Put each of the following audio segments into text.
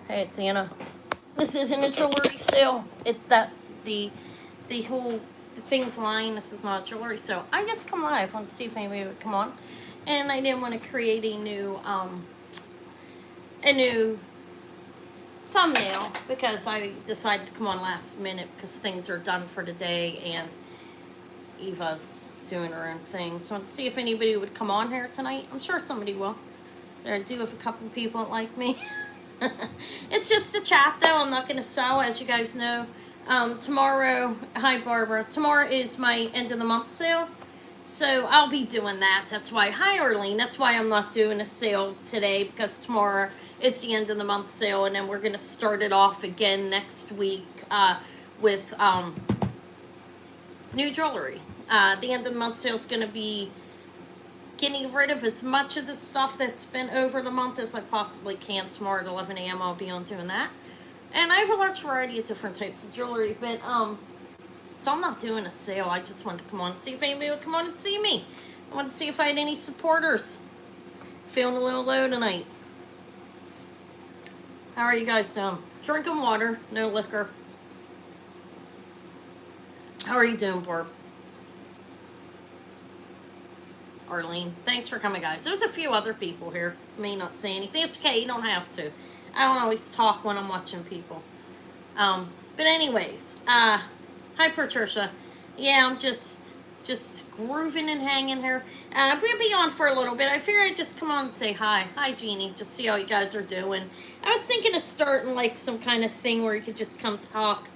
Hey, it's Anna. This isn't a jewelry sale. It's that the whole the things line. This is not a jewelry sale. I just come live. I want to see if anybody would come on, and I didn't want to create a new thumbnail because I decided to come on last minute because things are done for today and Eva's doing her own thing. So I want to see if anybody would come on here tonight. I'm sure somebody will. I do have a couple people that like me. It's just a chat though. I'm not going to sell, as you guys know. Tomorrow, hi Barbara. Tomorrow is my end of the month sale. So I'll be doing that. That's why, hi Arlene. That's why I'm not doing a sale today, because tomorrow is the end of the month sale, and then we're going to start it off again next week with new jewelry. The end of the month sale is going to be getting rid of as much of the stuff that's been over the month as I possibly can. Tomorrow at 11 a.m. I'll be on doing that. And I have a large variety of different types of jewelry, but so I'm not doing a sale. I just wanted to come on and see if anybody would come on and see me. I wanted to see if I had any supporters. Feeling a little low tonight. How are you guys doing? Drinking water, no liquor. How are you doing, Barb? Arlene, thanks for coming, guys. There's a few other people here. May not say anything. It's okay. You don't have to. I don't always talk when I'm watching people. But anyways, hi Patricia. Yeah, I'm just grooving and hanging here. We'll be on for a little bit. I figured I'd just come on and say hi. Hi, Jeannie. Just see how you guys are doing. I was thinking of starting like some kind of thing where you could just come talk.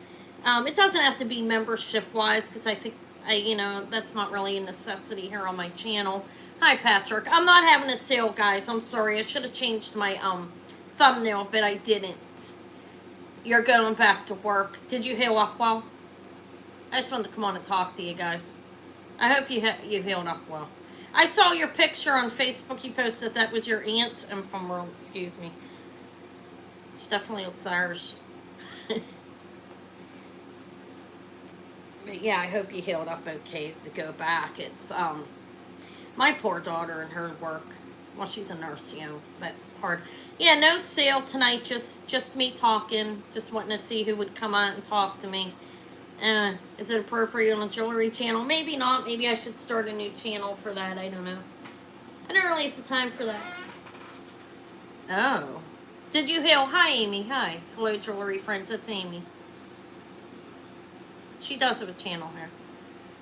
It doesn't have to be membership-wise, because I think that's not really a necessity here on my channel. Hi, Patrick. I'm not having a sale, guys. I'm sorry. I should have changed my thumbnail, but I didn't. You're going back to work. Did you heal up well? I just wanted to come on and talk to you guys. I hope you healed up well. I saw your picture on Facebook. You posted that was your aunt. I'm from World. Excuse me. She definitely looks Irish. But yeah, I hope you healed up okay to go back. It's my poor daughter and her work. Well, she's a nurse, that's hard. Yeah, no sale tonight, just me talking, just wanting to see who would come on and talk to me. Is it appropriate on a jewelry channel? Maybe not. Maybe I should start a new channel for that. I don't know. I don't really have the time for that. Oh. Did you hail? Hi, Amy. Hi. Hello, jewelry friends. That's Amy. She does have a channel here.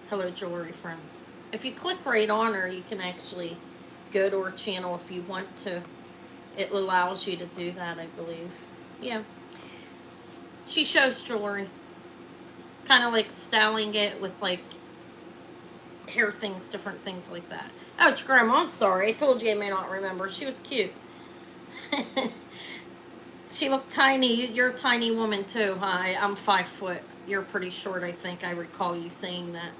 Hello, jewelry friends. If you click right on her, you can actually go to her channel if you want to. It allows you to do that, I believe. Yeah. She shows jewelry. Kind of like styling it with like hair things, different things like that. Oh, it's Grandma. I'm sorry. I told you I may not remember. She was cute. She looked tiny. You're a tiny woman too. Hi, I'm 5 foot. You're pretty short, I think. I recall you saying that.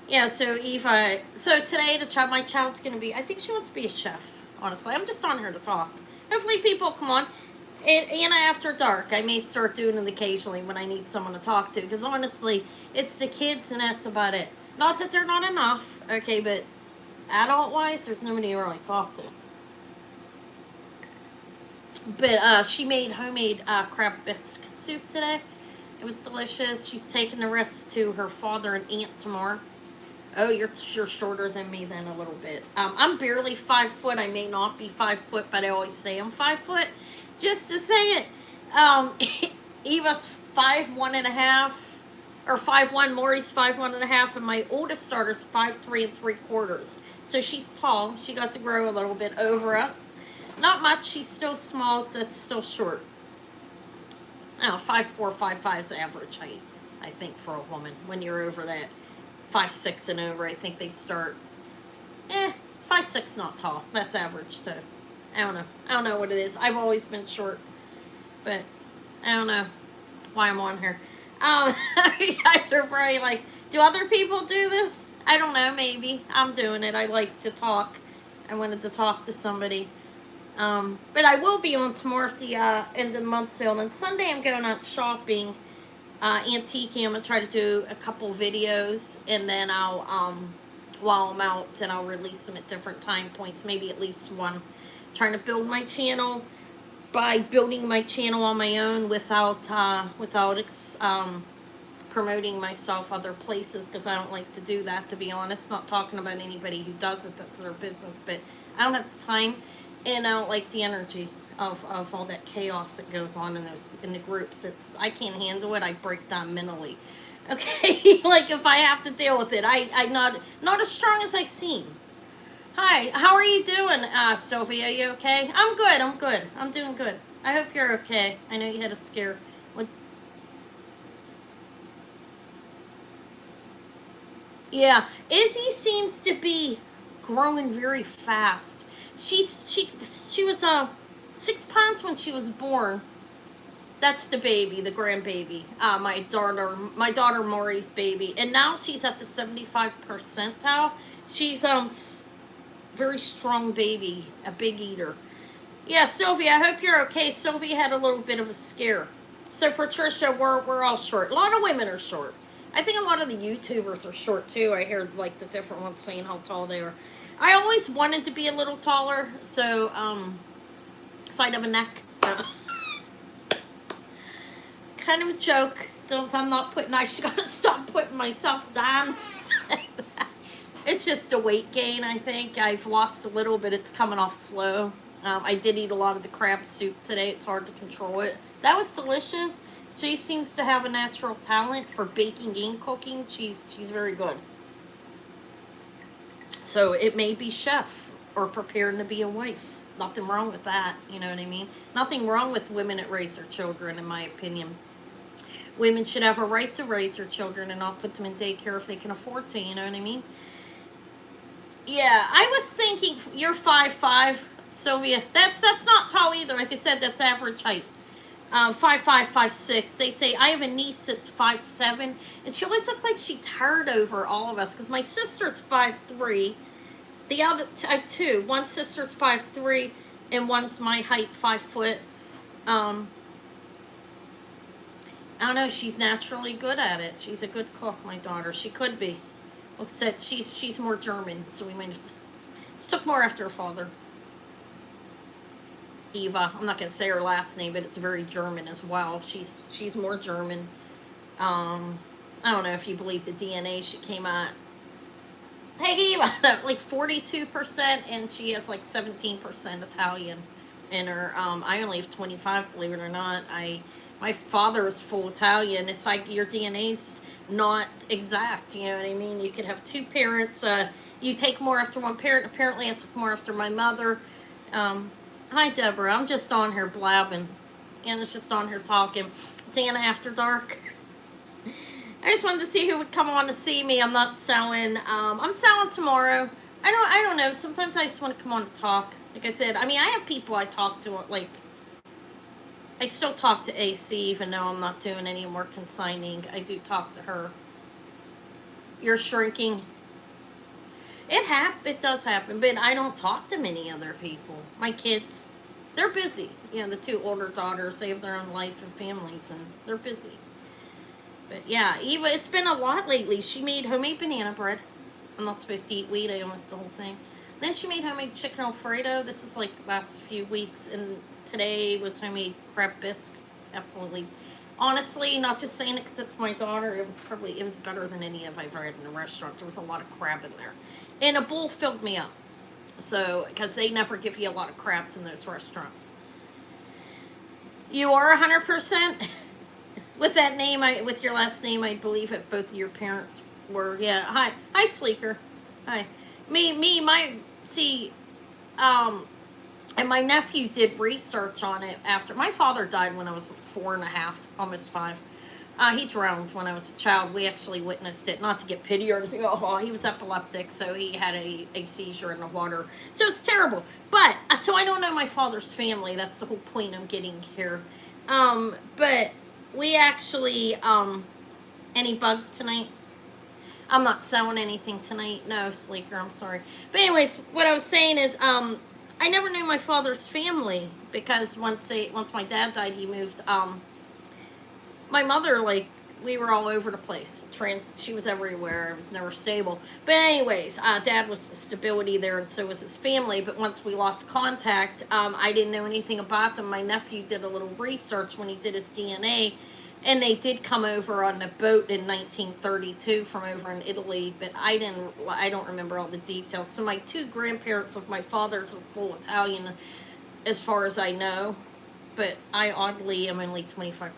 Yeah, so Eva, so today my child's going to be, I think she wants to be a chef, honestly. I'm just on here to talk. Hopefully people come on. Anna After Dark, I may start doing it occasionally when I need someone to talk to, because honestly, it's the kids and that's about it. Not that they're not enough, okay, but adult-wise, there's nobody to really talk to. But she made homemade crab bisque soup today. It was delicious. She's taking the rest to her father and aunt tomorrow. Oh, you're shorter than me then a little bit. I'm barely 5 foot. I may not be 5 foot, but I always say I'm 5 foot just to say it. Eva's 5'1.5" or 5'1". Maury's 5'1.5", and my oldest starter's 5'3 3/4". So she's tall. She got to grow a little bit over us. Not much. She's still small. That's still short. I don't know, 5'4", 5'5" is average height, I think, for a woman. When you're over that 5'6" and over, I think they start. 5'6" not tall. That's average too. I don't know. I don't know what it is. I've always been short, but I don't know why I'm on here. You guys are probably like, do other people do this? I don't know. Maybe I'm doing it. I like to talk. I wanted to talk to somebody. But I will be on tomorrow at the end of the month sale. And Sunday I'm going out shopping, antiquing. I'm going to try to do a couple videos. And then I'll, while I'm out, and I'll release them at different time points. Maybe at least one. Trying to build my channel. by building my channel on my own without promoting myself other places, because I don't like to do that, to be honest. Not talking about anybody who does it, that's their business, but I don't have the time, and I don't like the energy of all that chaos that goes on in the groups. I can't handle it. I break down mentally. Okay, like if I have to deal with it, I'm not as strong as I seem. Hi, how are you doing, Sophie? Are you okay? I'm good. I'm doing good. I hope you're okay. I know you had a scare. What? Yeah, Izzy seems to be growing very fast. She was 6 pounds when she was born. That's the baby, the grandbaby. My daughter Maury's baby, and now she's at the 75 percentile. She's very strong baby, a big eater. Yeah, Sylvia, I hope you're okay. Sylvia had a little bit of a scare. So Patricia, we're all short. A lot of women are short. I think a lot of the YouTubers are short too. I hear like the different ones saying how tall they are. I always wanted to be a little taller, so I'd have a neck. Kind of a joke. I'm not putting. I should gotta stop putting myself down. It's just a weight gain, I think. I've lost a little, but it's coming off slow. I did eat a lot of the crab soup today. It's hard to control it. That was delicious. She seems to have a natural talent for baking and cooking. She's very good. So it may be chef or preparing to be a wife. Nothing wrong with that, you know what I mean? Nothing wrong with women that raise their children, in my opinion. Women should have a right to raise their children and not put them in daycare if they can afford to, you know what I mean? Yeah, I was thinking you're 5'5", Sylvia. That's not tall either. Like I said, that's average height. 5'5", 5'6". They say I have a niece that's 5'7", and she always looks like she tired over all of us. Because my sister's 5'3". The other, I have two. One sister's 5'3", and one's my height, 5 foot. I don't know. She's naturally good at it. She's a good cook, my daughter. She could be. Except she's more German, so we might have she took more after her father. Eva. I'm not gonna say her last name, but it's very German as well. She's more German. I don't know if you believe the DNA. She came out. Hey Eva, like 42%, and she has like 17% Italian in her. I only have 25, believe it or not. My father is full Italian. It's like your DNA's not exact, you know what I mean? You could have two parents. You take more after one parent. Apparently I took more after my mother. Hi Deborah, I'm just on here blabbing. Anna's just on here talking. It's Anna After Dark. I just wanted to see who would come on to see me. I'm not selling. I'm selling tomorrow. I don't know. Sometimes I just want to come on to talk. Like I said, I mean, I have people I talk to, like, I still talk to AC even though I'm not doing any more consigning. I do talk to her. You're shrinking. It does happen, but I don't talk to many other people. My kids, they're busy. You know, the two older daughters, they have their own life and families, and they're busy. But yeah, Eva, it's been a lot lately. She made homemade banana bread. I'm not supposed to eat wheat. I almost the whole thing. Then she made homemade chicken Alfredo. This is like last few weeks, and today was homemade crab bisque. Absolutely. Honestly, not just saying it because it's my daughter. It was better than any of I've had in a restaurant. There was a lot of crab in there. And a bowl filled me up. So, because they never give you a lot of crabs in those restaurants. You are 100%? With that name, with your last name, I believe if both of your parents were, yeah. Hi, Sleeker. Hi. And my nephew did research on it after. My father died when I was 4.5, almost 5. He drowned when I was a child. We actually witnessed it, not to get pity or anything. Oh, he was epileptic, so he had a seizure in the water. So it's terrible. But, so I don't know my father's family. That's the whole point I'm getting here. But we actually, any bugs tonight? I'm not selling anything tonight. No, Sleeker, I'm sorry. But anyways, what I was saying is, I never knew my father's family because once my dad died, he moved. My mother, like, we were all over the place. She was everywhere. It was never stable. But anyways, Dad was the stability there, and so was his family. But once we lost contact, I didn't know anything about them. My nephew did a little research when he did his DNA, and they did come over on a boat in 1932 from over in Italy. But I don't remember all the details. So my two grandparents of my father's are full Italian, as far as I know. But I oddly am only 25%,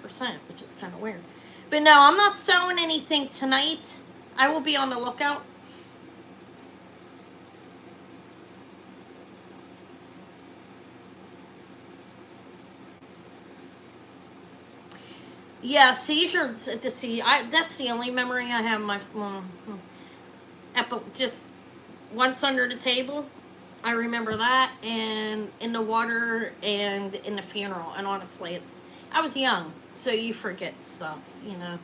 which is kind of weird. But no, I'm not selling anything tonight. I will be on the lookout. Yeah, seizures to see. That's the only memory I have. My just once under the table. I remember that, and in the water, and in the funeral. And honestly, I was young, so you forget stuff, you know.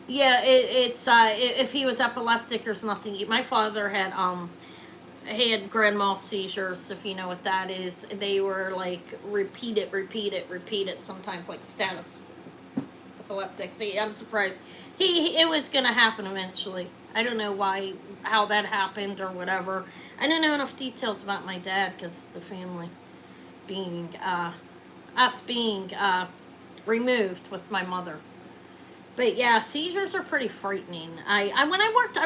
Yeah, it's if he was epileptic, there's nothing. My father had grand mal seizures, if you know what that is. They were like repeated, sometimes like status epileptic. See, I'm surprised. It was gonna happen eventually. I don't know how that happened or whatever. I don't know enough details about my dad because the family being, us being removed with my mother. But yeah, seizures are pretty frightening. I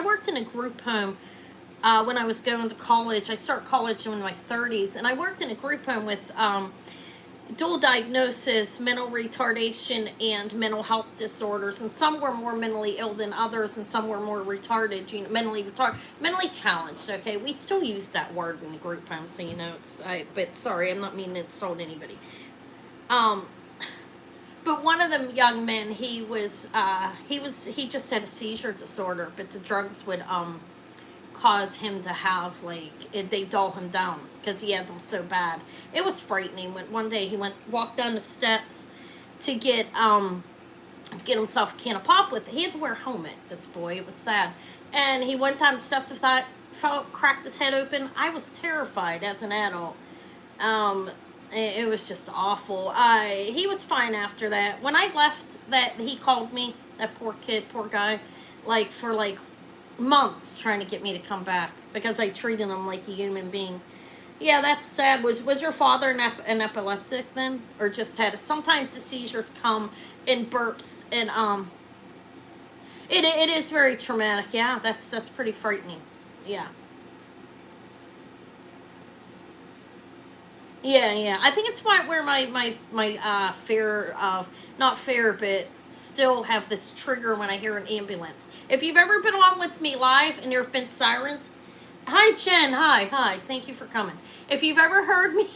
worked in a group home when I was going to college. I started college in my 30s, and I worked in a group home with dual diagnosis, mental retardation, and mental health disorders. And some were more mentally ill than others, and some were more retarded, mentally challenged. Okay, we still use that word in the group home, so you know but sorry, I'm not meaning to insult anybody. But one of them young men, he just had a seizure disorder, but the drugs would cause him to have they dull him down because he had them so bad. It was frightening. When one day he walked down the steps to get himself a can of pop with it. He had to wear a helmet. This boy, it was sad, and he went down the steps without, cracked his head open. I was terrified as an adult. It was just awful. He was fine after that. When I left, he called me, that poor kid, poor guy, for months trying to get me to come back because I treated him like a human being. Yeah, that's sad. Was your father an epileptic then, or just sometimes the seizures come in bursts, and it is very traumatic. Yeah, that's pretty frightening. Yeah. Yeah. I think it's where my fear of, not fear, but still have this trigger when I hear an ambulance. If you've ever been on with me live and there have been sirens, hi Jen, hi, thank you for coming. If you've ever heard me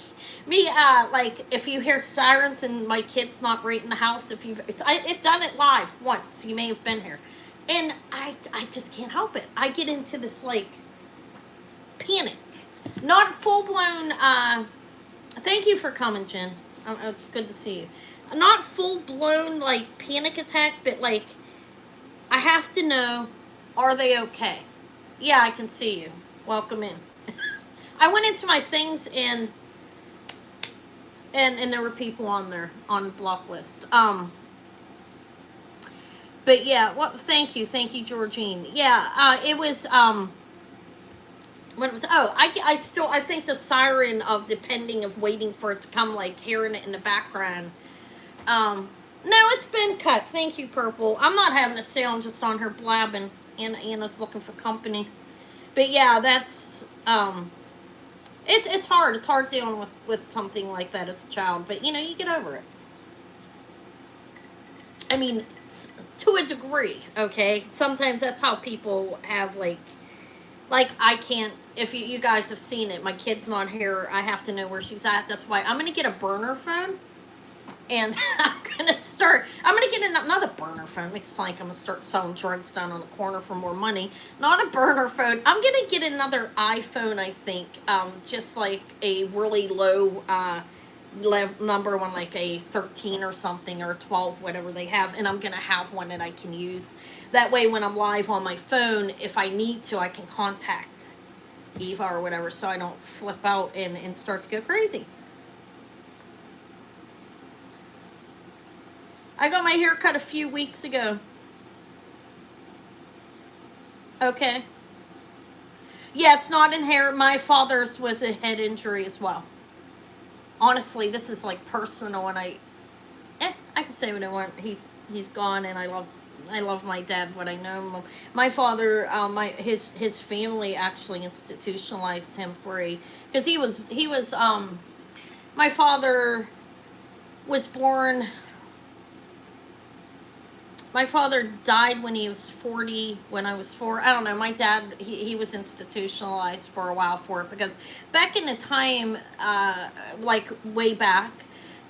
if you hear sirens and my kid's not right in the house, I've done it live once. You may have been here, and I just can't help it. I get into this panic, not full blown. Thank you for coming, Jen. It's good to see you. Not full blown panic attack, but I have to know, are they okay? Yeah, I can see you. Welcome in. I went into my things and there were people on there on the block list. But yeah, thank you, Georgine. Yeah, it was when it was, I think the siren of depending of waiting for it to come, hearing it in the background. No, it's been cut. Thank you, Purple. I'm not having a sale. I'm just on her blabbing. Anna's looking for company. But yeah, that's it's hard. It's hard dealing with something like that as a child. But you get over it. I mean, to a degree. Okay. Sometimes that's how people have I can't. If you guys have seen it, my kid's not here. I have to know where she's at. That's why I'm gonna get a burner phone. And I'm gonna get another burner phone. Makes it sound like I'm gonna start selling drugs down on the corner for more money. Not a burner phone. I'm gonna get another iPhone, I think. Just a really low number one, a 13 or something, or a 12, whatever they have. And I'm gonna have one that I can use. That way when I'm live on my phone, if I need to, I can contact Eva or whatever, so I don't flip out and start to go crazy. I got my hair cut a few weeks ago. Okay. Yeah, it's not inherent. My father's was a head injury as well. Honestly, this is like personal, and I can say what I want. He's gone, and I love my dad. What I know, my father, his family actually institutionalized him for because he was my father was born. My father died when he was 40, when I was 4. I don't know. My dad, he was institutionalized for a while for it because back in the time, like way back,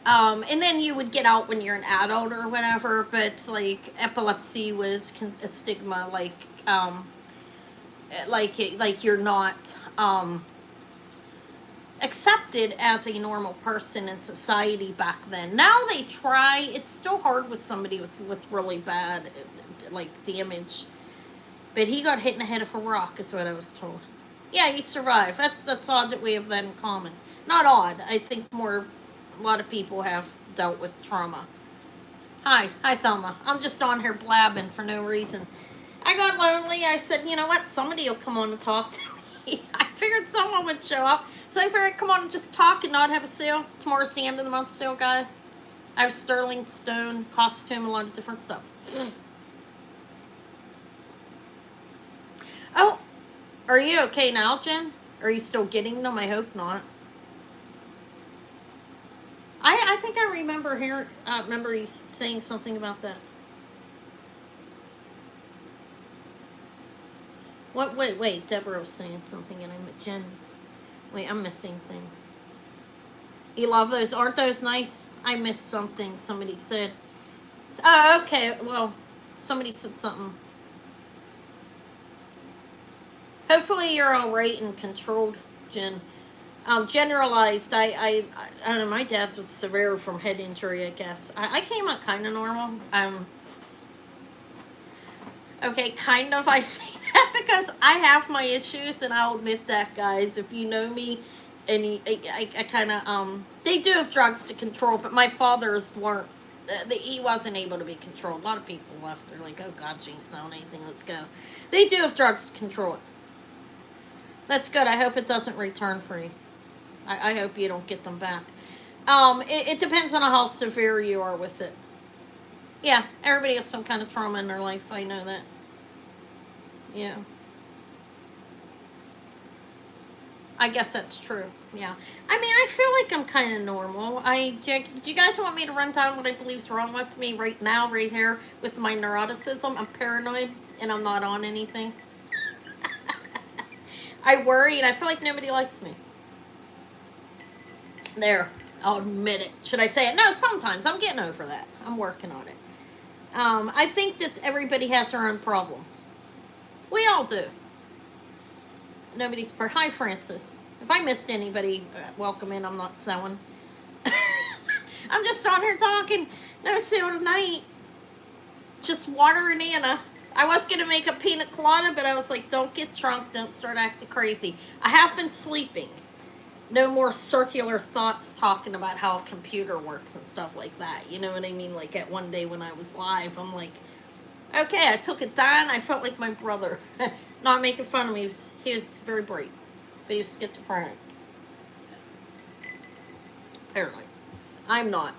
and then you would get out when you're an adult or whatever, but like epilepsy was a stigma, like you're not, accepted as a normal person in society back then. Now they try. It's still hard with somebody with really bad like damage. But he got hit in the head of a rock, is what I was told. Yeah, he survived. That's odd that we have that in common. Not odd. I think more. A lot of people have dealt with trauma. Hi, Thelma. I'm just on here blabbing for no reason. I got lonely. I said, you know what? Somebody will come on and talk to me. I figured someone would show up. So I figured, come on and just talk and not have a sale. Tomorrow's the end of the month sale, guys. I have sterling, stone, costume, a lot of different stuff. Oh, are you okay now, Jen? Are you still getting them? I hope not. I think I remember remember you saying something about that. What? Wait. Deborah was saying something, and Jen. Wait, I'm missing things. You love those? Aren't those nice? I missed something. Somebody said. Oh, okay. Well, somebody said something. Hopefully you're all right and controlled, Jen. Generalized. I don't know. My dad's was severe from head injury. I guess I came out kind of normal. Okay, kind of. I say that because I have my issues, and I'll admit that, guys. If you know me, and I kind of they do have drugs to control, but my father's weren't. He wasn't able to be controlled. A lot of people left. They're like, oh God, she ain't selling anything. Let's go. They do have drugs to control it. That's good. I hope it doesn't return for you. I hope you don't get them back. It depends on how severe you are with it. Yeah, everybody has some kind of trauma in their life. I know that. Yeah. I guess that's true. Yeah. I mean, I feel like I'm kind of normal. Do you guys want me to run down what I believe is wrong with me right now, right here, with my neuroticism? I'm paranoid, and I'm not on anything. I worry, and I feel like nobody likes me. There. I'll admit it. Should I say it? No, sometimes. I'm getting over that. I'm working on it. I think that everybody has their own problems. We all do. Nobody's Hi, Francis. If I missed anybody, welcome in. I'm not selling. I'm just on here talking. No sale tonight. Just water and Anna. I was going to make a pina colada, but I was like, don't get drunk. Don't start acting crazy. I have been sleeping. No more circular thoughts talking about how a computer works and stuff like that. You know what I mean? Like at one day when I was live, I'm like, okay, I took it down. I felt like my brother. Not making fun of me. He was very bright. But he was schizophrenic. Apparently. I'm not.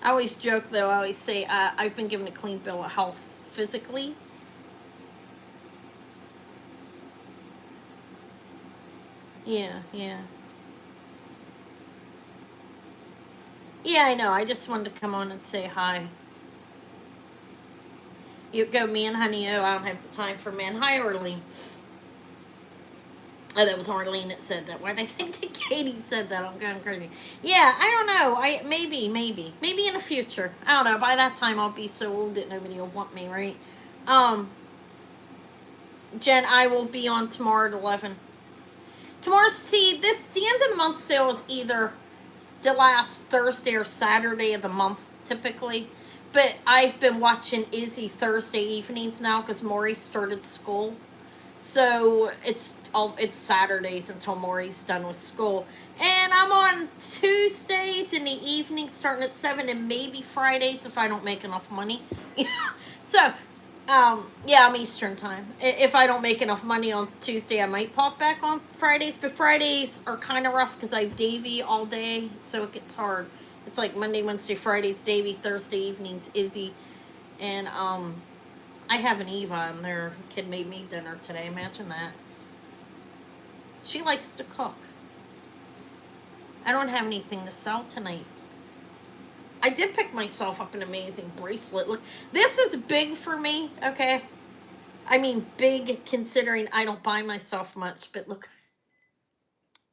I always joke, though. I always say I've been given a clean bill of health physically. Yeah. Yeah, I know. I just wanted to come on and say hi. You go, me and Honey O. I don't have the time for men. Hi, Arlene. Oh, that was Arlene that said that. Why did I think that Katie said that? I'm going crazy. Yeah, I don't know. Maybe in the future. I don't know. By that time, I'll be so old that nobody will want me, right? Jen, I will be on tomorrow at 11. Tomorrow, see, the end of the month sale is either the last Thursday or Saturday of the month, typically. But I've been watching Izzy Thursday evenings now because Maury started school. So it's Saturdays until Maury's done with school. And I'm on Tuesdays in the evening starting at 7 and maybe Fridays if I don't make enough money. So yeah, I'm Eastern time. If I don't make enough money on Tuesday, I might pop back on Fridays. But Fridays are kind of rough because I have Davy all day, so it gets hard. It's like Monday, Wednesday, Fridays, Davy, Thursday evenings, Izzy, and I have an Eva and their kid made me dinner today. Imagine that. She likes to cook. I don't have anything to sell tonight. I did pick myself up an amazing bracelet. Look, this is big for me, okay? I mean, big considering I don't buy myself much, but look.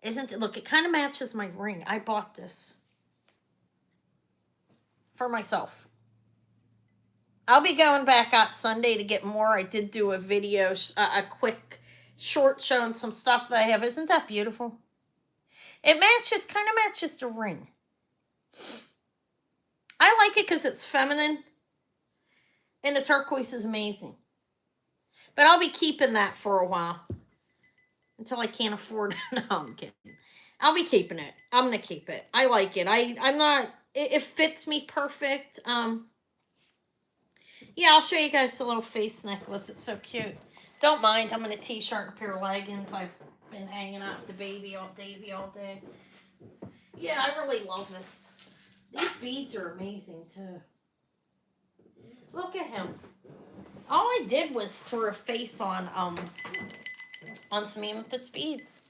Isn't it? Look, it kind of matches my ring. I bought this for myself. I'll be going back out Sunday to get more. I did do a video, a quick short showing some stuff that I have. Isn't that beautiful? It matches, kind of matches the ring. I like it because it's feminine. And the turquoise is amazing. But I'll be keeping that for a while. Until I can't afford it. No, I'm kidding. I'll be keeping it. I'm going to keep it. I like it. I'm not, it fits me perfect. Yeah, I'll show you guys the little face necklace. It's so cute. Don't mind. I'm in a t-shirt and a pair of leggings. I've been hanging out with the baby all Davy all day. Yeah, I really love this. These beads are amazing too. Look at him. All I did was throw a face on some amethyst beads.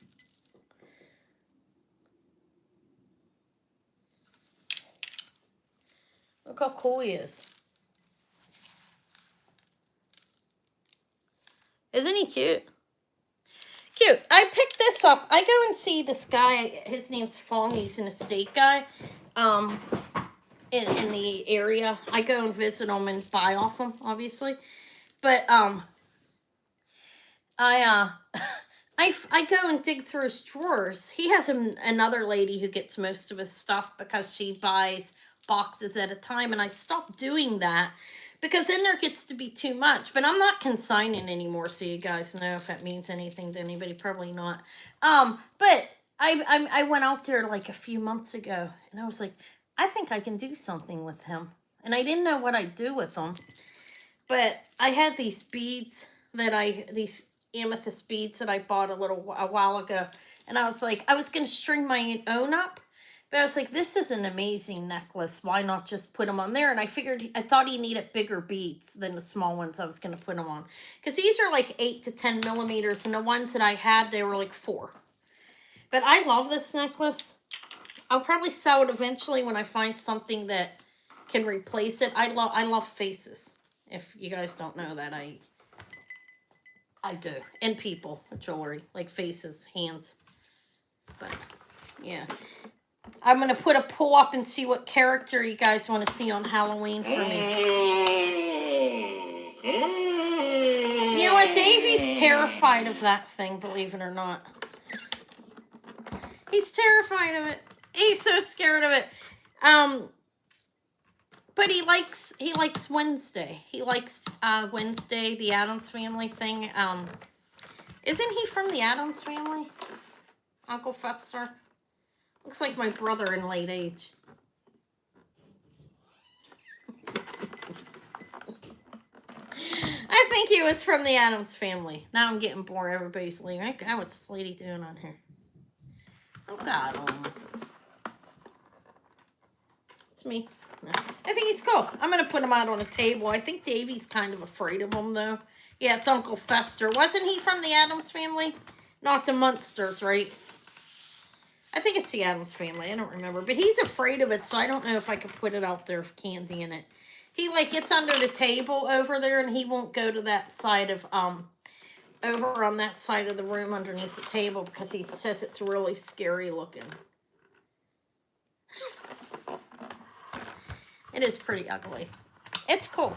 Look how cool he is. Isn't he cute? Cute. I picked this up. I go and see this guy. His name's Fong. He's an estate guy. In the area. I go and visit him and buy off him, obviously. But I go and dig through his drawers. He has another lady who gets most of his stuff because she buys boxes at a time, and I stopped doing that because then there gets to be too much. But I'm not consigning anymore, so you guys know if that means anything to anybody. Probably not. But I went out there like a few months ago, and I was like, I think I can do something with him. And I didn't know what I'd do with them. But I had these beads these amethyst beads that I bought a while ago. And I was like, I was going to string my own up. But I was like, this is an amazing necklace. Why not just put them on there? And I thought he needed bigger beads than the small ones I was going to put them on. Because these are like 8 to 10 millimeters. And the ones that I had, they were like 4. But I love this necklace. I'll probably sell it eventually when I find something that can replace it. I love faces. If you guys don't know that, I do. And people, jewelry, like faces, hands. But, yeah. I'm going to put a poll up and see what character you guys want to see on Halloween for me. You know what? Davy's terrified of that thing, believe it or not. He's terrified of it. He's so scared of it. But he likes Wednesday. He likes Wednesday, the Addams Family thing. Isn't he from the Addams Family? Uncle Fester? Looks like my brother in late age. I think he was from the Addams Family. Now I'm getting bored. Everybody's leaving. What's this lady doing on here? Oh, God. It's me. No. I think he's cool. I'm going to put him out on a table. I think Davy's kind of afraid of him, though. Yeah, it's Uncle Fester. Wasn't he from the Addams Family? Not the Munsters, right? I think it's the Addams Family. I don't remember. But he's afraid of it, so I don't know if I could put it out there with candy in it. He, like, gets under the table over there, and he won't go to that side of, over on that side of the room underneath the table because he says it's really scary looking. It is pretty ugly. It's cool.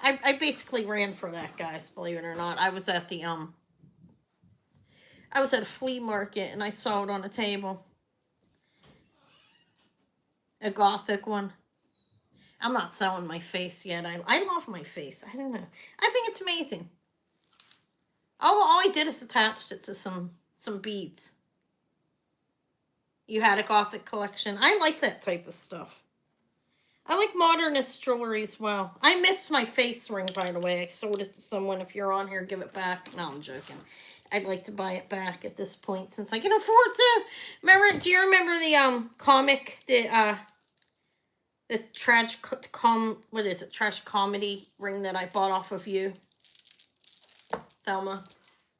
I basically ran for that, guys, believe it or not. I was at the, I was at a flea market and I saw it on a table. A gothic one. I'm not selling my face yet. I love my face. I don't know. I think it's amazing. All I did is attached it to some beads. You had a Gothic collection. I like that type of stuff. I like modernist jewelry as well. I miss my face ring, by the way. I sold it to someone. If you're on here, give it back. No, I'm joking. I'd like to buy it back at this point since I can afford to. Remember? Do you remember the comic, the trash what is it? Trash comedy ring that I bought off of you, Thelma?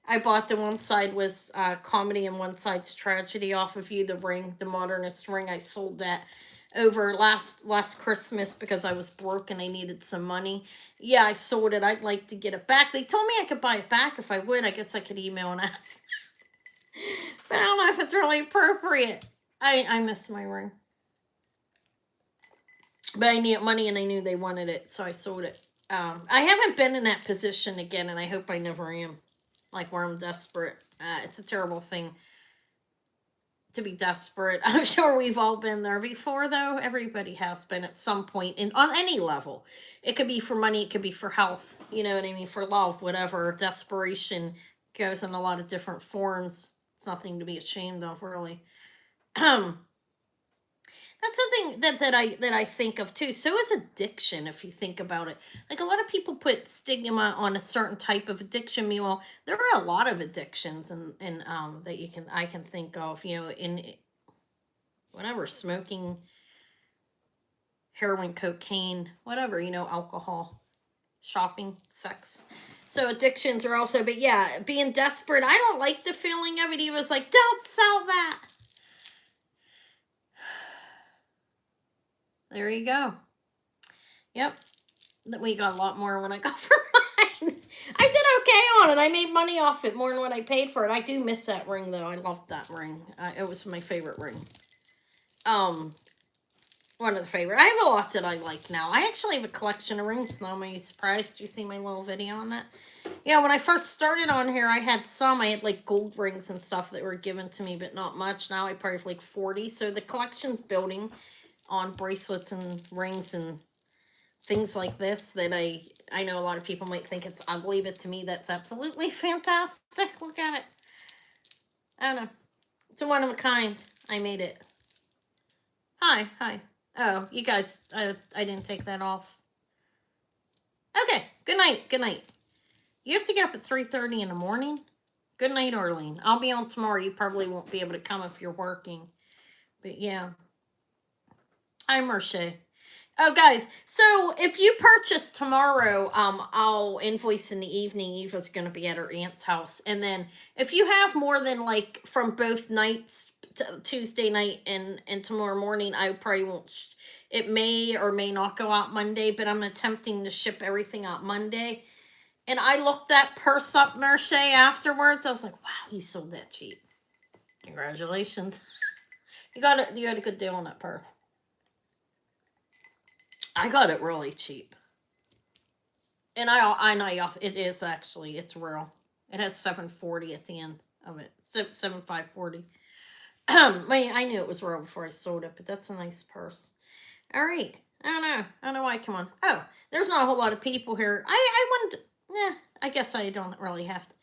I bought the one side was comedy and one side's tragedy off of you. The ring, the modernist ring. I sold that over last Christmas because I was broke and I needed some money. Yeah, I sold it. I'd like to get it back. They told me I could buy it back if I would. I guess I could email and ask. But I don't know if it's really appropriate. I miss my ring. But I needed money and I knew they wanted it, so I sold it. I haven't been in that position again, and I hope I never am. Like where I'm desperate. It's a terrible thing to be desperate. I'm sure we've all been there before, though. Everybody has been at some point on any level. It could be for money, it could be for health. You know what I mean? For love, whatever. Desperation goes in a lot of different forms. It's nothing to be ashamed of, really. That's something that I think of too. So is addiction, if you think about it. Like a lot of people put stigma on a certain type of addiction. Meanwhile, there are a lot of addictions and that I can think of. You know, in whatever, smoking, heroin, cocaine, whatever. You know, alcohol, shopping, sex. So addictions are also, but yeah, being desperate. I don't like the feeling of it. He was like, "Don't sell that." There you go. Yep. We got a lot more when I got for mine. I did okay on it. I made money off it more than what I paid for it. I do miss that ring, though. I loved that ring. It was my favorite ring. One of the favorite. I have a lot that I like now. I actually have a collection of rings now. Am I surprised? Did you see my little video on that? Yeah, when I first started on here, I had some. I had like gold rings and stuff that were given to me, but not much. Now I probably have like 40. So the collection's building on bracelets and rings and things like this that I know a lot of people might think it's ugly, but to me that's absolutely fantastic. Look at it. I don't know. It's a one of a kind. I made it. Hi. Oh, you guys, I didn't take that off. Okay, good night. You have to get up at 3:30 in the morning? Good night, Arlene. I'll be on tomorrow. You probably won't be able to come if you're working. But yeah. Hi, Merche. Oh, guys, so if you purchase tomorrow, I'll invoice in the evening. Eva's going to be at her aunt's house. And then if you have more than, like, from both nights, Tuesday night and tomorrow morning, I probably won't, it may or may not go out Monday, but I'm attempting to ship everything out Monday. And I looked that purse up, Merche, afterwards. I was like, wow, you sold that cheap. Congratulations. You had a good deal on that purse. I got it really cheap. And I know it is actually, it's real. It has 740 at the end of it. 7540. I knew it was real before I sold it, but that's a nice purse. All right. I don't know why I come on. Oh, there's not a whole lot of people here. I wanted to, I guess I don't really have to.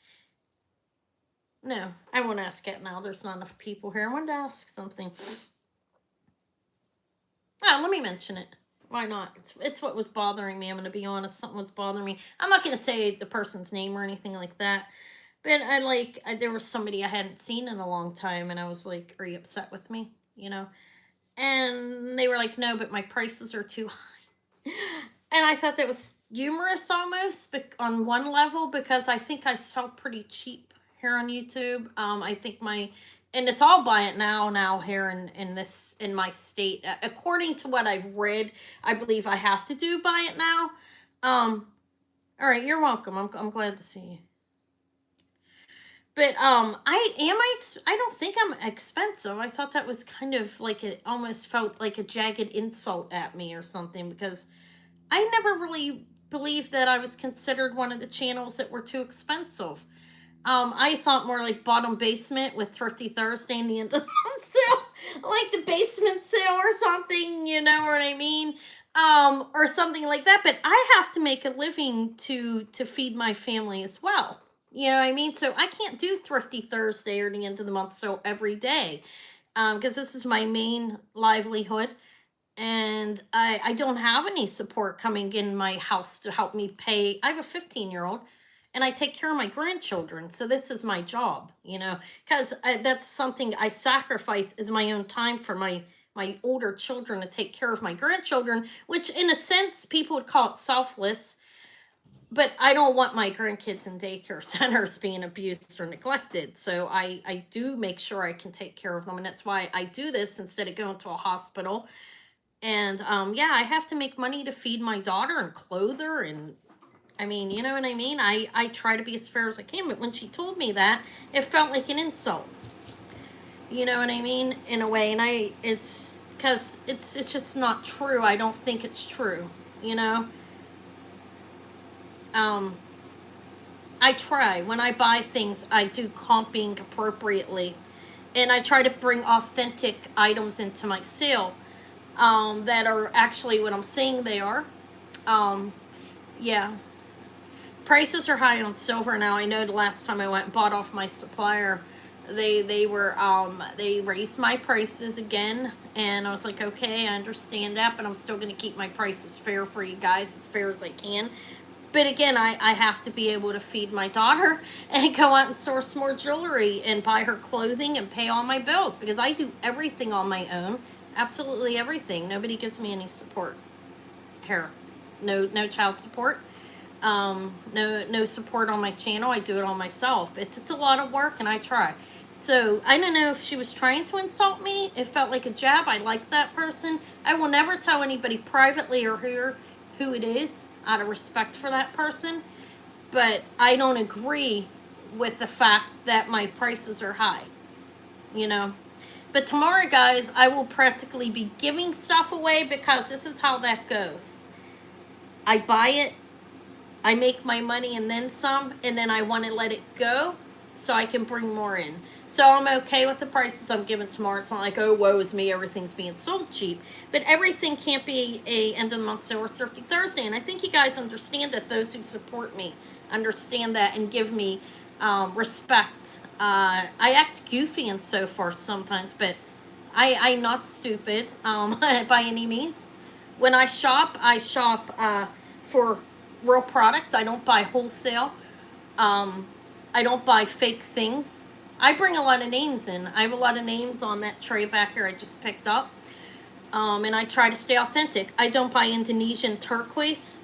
No, I won't ask it now. There's not enough people here. I wanted to ask something. Oh, let me mention it. Why not? It's what was bothering me. I'm going to be honest. Something was bothering me. I'm not going to say the person's name or anything like that. But there was somebody I hadn't seen in a long time. And I was like, are you upset with me? You know? And they were like, no, but my prices are too high. And I thought that was humorous almost, but on one level, because I think I sell pretty cheap here on YouTube. I think and it's all buy it now here in my state. According to what I've read, I believe I have to do buy it now. All right, you're welcome. I'm glad to see you. But I don't think I'm expensive. I thought that was kind of like it almost felt like a jagged insult at me or something, because I never really believed that I was considered one of the channels that were too expensive. I thought more like bottom basement with Thrifty Thursday and the end of the month sale, like the basement sale or something, you know what I mean? Or something like that. But I have to make a living to feed my family as well. You know what I mean? So I can't do Thrifty Thursday or the end of the month, so every day. Because this is my main livelihood. And I don't have any support coming in my house to help me pay. I have a 15-year-old and I take care of my grandchildren. So this is my job, because that's something I sacrifice is my own time for my older children to take care of my grandchildren, which in a sense people would call it selfless, but I don't want my grandkids in daycare centers being abused or neglected. So I do make sure I can take care of them. And that's why I do this instead of going to a hospital. And yeah, I have to make money to feed my daughter and clothe her. And I mean, you know what I mean? I try to be as fair as I can. But when she told me that, it felt like an insult. You know what I mean? In a way. And it's because it's just not true. I don't think it's true, you know? Um, I try. When I buy things, I do comping appropriately. And I try to bring authentic items into my sale that are actually what I'm saying they are. Um, yeah. Prices are high on silver now. I know the last time I went and bought off my supplier, they raised my prices again, and I was like, okay, I understand that, but I'm still going to keep my prices fair for you guys, as fair as I can. But again, I have to be able to feed my daughter and go out and source more jewelry and buy her clothing and pay all my bills, because I do everything on my own. Absolutely everything. Nobody gives me any support here. No child support. No support on my channel. I do it all myself. It's a lot of work, and I try. So I don't know if she was trying to insult me. It felt like a jab. I like that person. I will never tell anybody privately or who it is, out of respect for that person. But I don't agree with the fact that my prices are high. You know. But tomorrow, guys, I will practically be giving stuff away, because this is how that goes. I buy it, I make my money and then some, and then I want to let it go so I can bring more in. So I'm okay with the prices I'm giving tomorrow. It's not like, oh, woe is me, everything's being sold cheap. But everything can't be a end of the month sale or Thrifty Thursday. And I think you guys understand that. Those who support me understand that and give me respect. I act goofy and so forth sometimes, but I'm not stupid by any means. When I shop for real products. I don't buy wholesale. I don't buy fake things. I bring a lot of names in. I have a lot of names on that tray back here I just picked up. And I try to stay authentic. I don't buy Indonesian turquoise.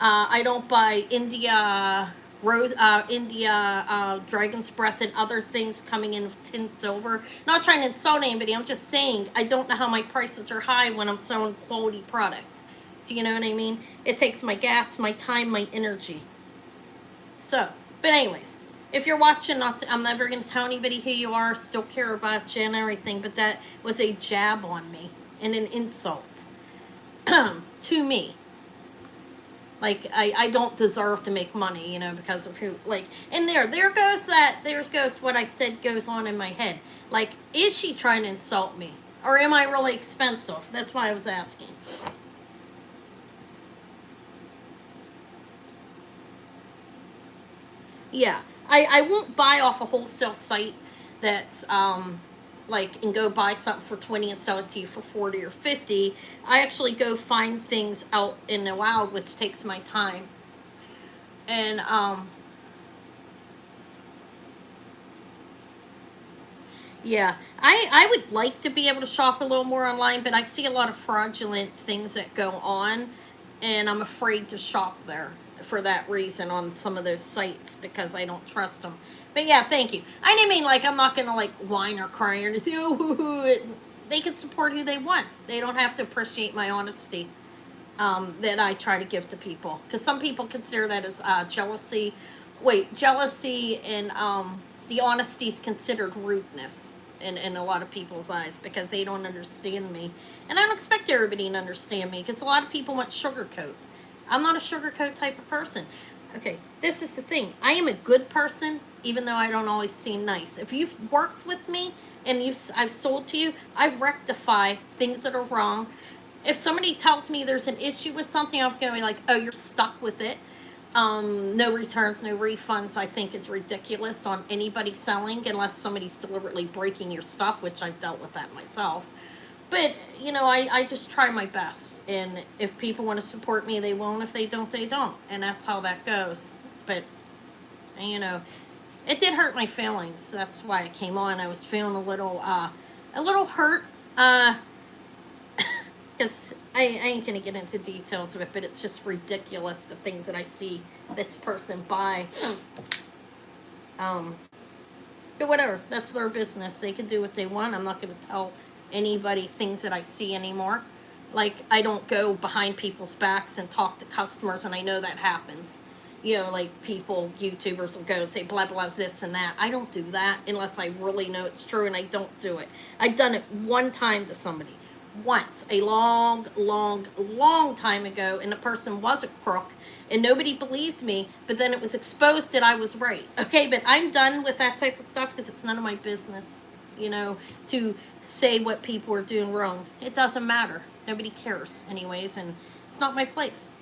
I don't buy India dragon's breath and other things coming in with tin silver. Not trying to insult anybody. I'm just saying I don't know how my prices are high when I'm selling quality product. Do you know what I mean? It takes my gas, my time, my energy. So, but anyways, if you're watching, I'm never going to tell anybody who you are, still care about you and everything, but that was a jab on me and an insult to me. Like, I don't deserve to make money, because of who, like, and there goes what I said goes on in my head. Like, is she trying to insult me? Or am I really expensive? That's why I was asking. Yeah, I won't buy off a wholesale site that's like, and go buy something for 20 and sell it to you for 40 or 50. I actually go find things out in the wild, which takes my time. And yeah, I would like to be able to shop a little more online, but I see a lot of fraudulent things that go on, and I'm afraid to shop there for that reason on some of those sites, because I don't trust them. But yeah, thank you. I didn't mean, like, I'm not gonna, like, whine or cry or anything. They can support who they want. They don't have to appreciate my honesty that I try to give to people, because some people consider that as jealousy. Jealousy and the honesty is considered rudeness in a lot of people's eyes, because they don't understand me. And I don't expect everybody to understand me, because a lot of people want sugarcoat. I'm not a sugarcoat type of person. Okay, this is the thing. I am a good person, even though I don't always seem nice. If you've worked with me and I've sold to you, I've rectified things that are wrong. If somebody tells me there's an issue with something, I'm going to be like, oh, you're stuck with it. No returns, no refunds, I think is ridiculous on anybody selling unless somebody's deliberately breaking your stuff, which I've dealt with that myself. But, I just try my best. And if people want to support me, they will. And if they don't, they don't. And that's how that goes. But, it did hurt my feelings. That's why I came on. I was feeling a little hurt. Because I ain't going to get into details of it, but it's just ridiculous, the things that I see this person buy. But whatever, that's their business. They can do what they want. I'm not going to tell anybody things that I see anymore. Like, I don't go behind people's backs and talk to customers, and I know that happens. Like people, YouTubers will go and say blah, blah, this and that. I don't do that unless I really know it's true, and I don't do it. I've done it one time to somebody. Once, a long, long, long time ago, and the person was a crook, and nobody believed me, but then it was exposed that I was right. Okay, but I'm done with that type of stuff because it's none of my business, to say what people are doing wrong. It doesn't matter. Nobody cares anyways, and it's not my place.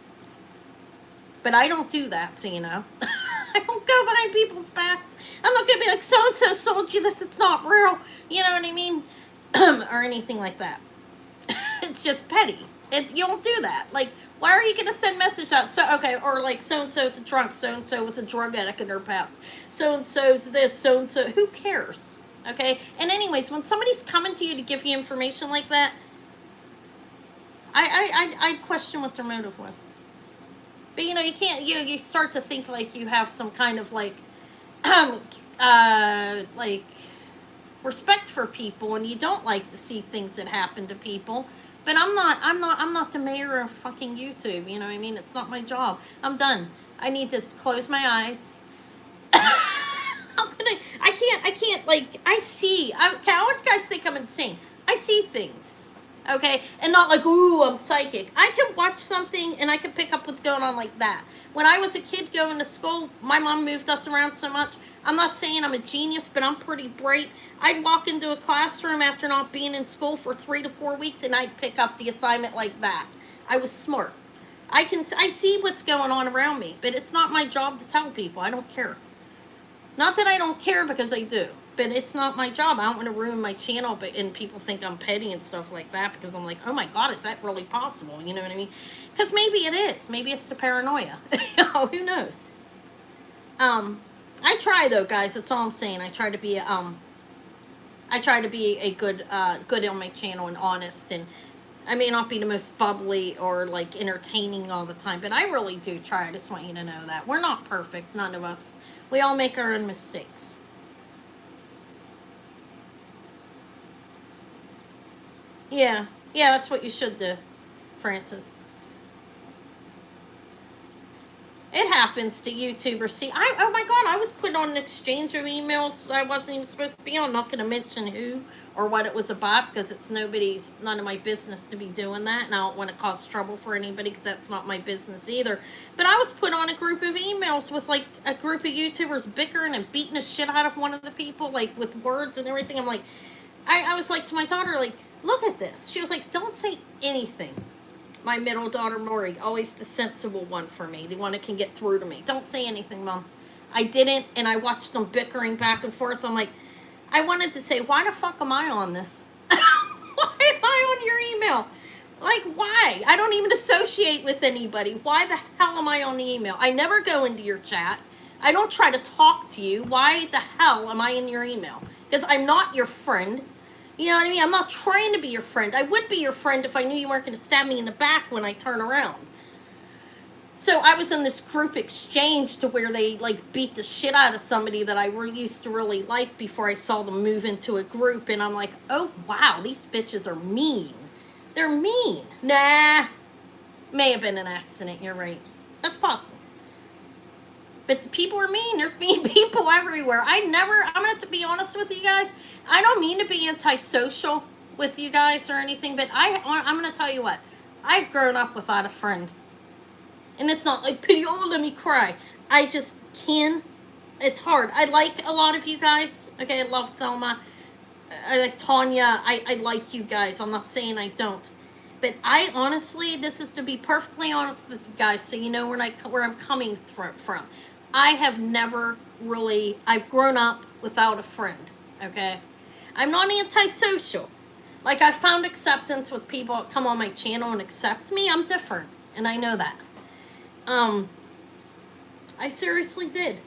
But I don't do that, so I don't go behind people's backs. I'm not going to be like, so-and-so sold you this, it's not real. You know what I mean? Or anything like that. It's just petty. You don't do that. Like, why are you going to send message out? Or like, so-and-so's a drunk, so-and-so was a drug addict in their past, so-and-so's this, so-and-so. Who cares? Okay? And anyways, when somebody's coming to you to give you information like that, I'd question what their motive was. But, you can't, you start to think like you have some kind of like, like, respect for people, and you don't like to see things that happen to people. But I'm not the mayor of fucking YouTube. You know what I mean? It's not my job. I'm done. I need to close my eyes. I can't, like, I see. Okay, how much guys think I'm insane? I see things. Okay? And not like, ooh, I'm psychic. I can watch something and I can pick up what's going on like that. When I was a kid going to school, my mom moved us around so much. I'm not saying I'm a genius, but I'm pretty bright. I'd walk into a classroom after not being in school for 3 to 4 weeks, and I'd pick up the assignment like that. I was smart. I see what's going on around me, but it's not my job to tell people. I don't care. Not that I don't care, because I do, but it's not my job. I don't want to ruin my channel, and people think I'm petty and stuff like that, because I'm like, oh my God, is that really possible? You know what I mean? Because maybe it is. Maybe it's the paranoia. Who knows? I try though, guys. That's all I'm saying. I try to be a good on my channel and honest, and I may not be the most bubbly or like entertaining all the time, but I really do try. I just want you to know that we're not perfect. None of us. We all make our own mistakes. Yeah, that's what you should do, Francis. It happens to YouTubers. See, oh my God, I was put on an exchange of emails I wasn't even supposed to be on. I'm not going to mention who or what it was about, because it's none of my business to be doing that, and I don't want to cause trouble for anybody, because that's not my business either. But I was put on a group of emails with like a group of YouTubers bickering and beating the shit out of one of the people, like with words and everything. I'm like, I was like to my daughter, like, look at this. She was like, don't say anything. My middle daughter, Maury, always the sensible one for me, the one that can get through to me. Don't say anything, Mom. I didn't, and I watched them bickering back and forth. I'm like, I wanted to say, why the fuck am I on this? Why am I on your email? Like, why? I don't even associate with anybody. Why the hell am I on the email? I never go into your chat. I don't try to talk to you. Why the hell am I in your email? Because I'm not your friend. You know what I mean? I'm not trying to be your friend. I would be your friend if I knew you weren't going to stab me in the back when I turn around. So I was in this group exchange to where they like beat the shit out of somebody that I used to really like before I saw them move into a group. And I'm like, oh, wow, these bitches are mean. They're mean. Nah. May have been an accident. You're right. That's possible. But the people are mean. There's mean people everywhere. I'm going to have to be honest with you guys. I don't mean to be antisocial with you guys or anything, but I'm going to tell you what. I've grown up without a friend. And it's not like, pity, oh, let me cry. I just can. It's hard. I like a lot of you guys. Okay, I love Thelma. I like Tanya. I like you guys. I'm not saying I don't. But I honestly, this is to be perfectly honest with you guys, so you know where I'm coming from. I have never really, I've grown up without a friend, okay? I'm not antisocial. Like, I found acceptance with people that come on my channel and accept me. I'm different, and I know that. Um, I seriously did.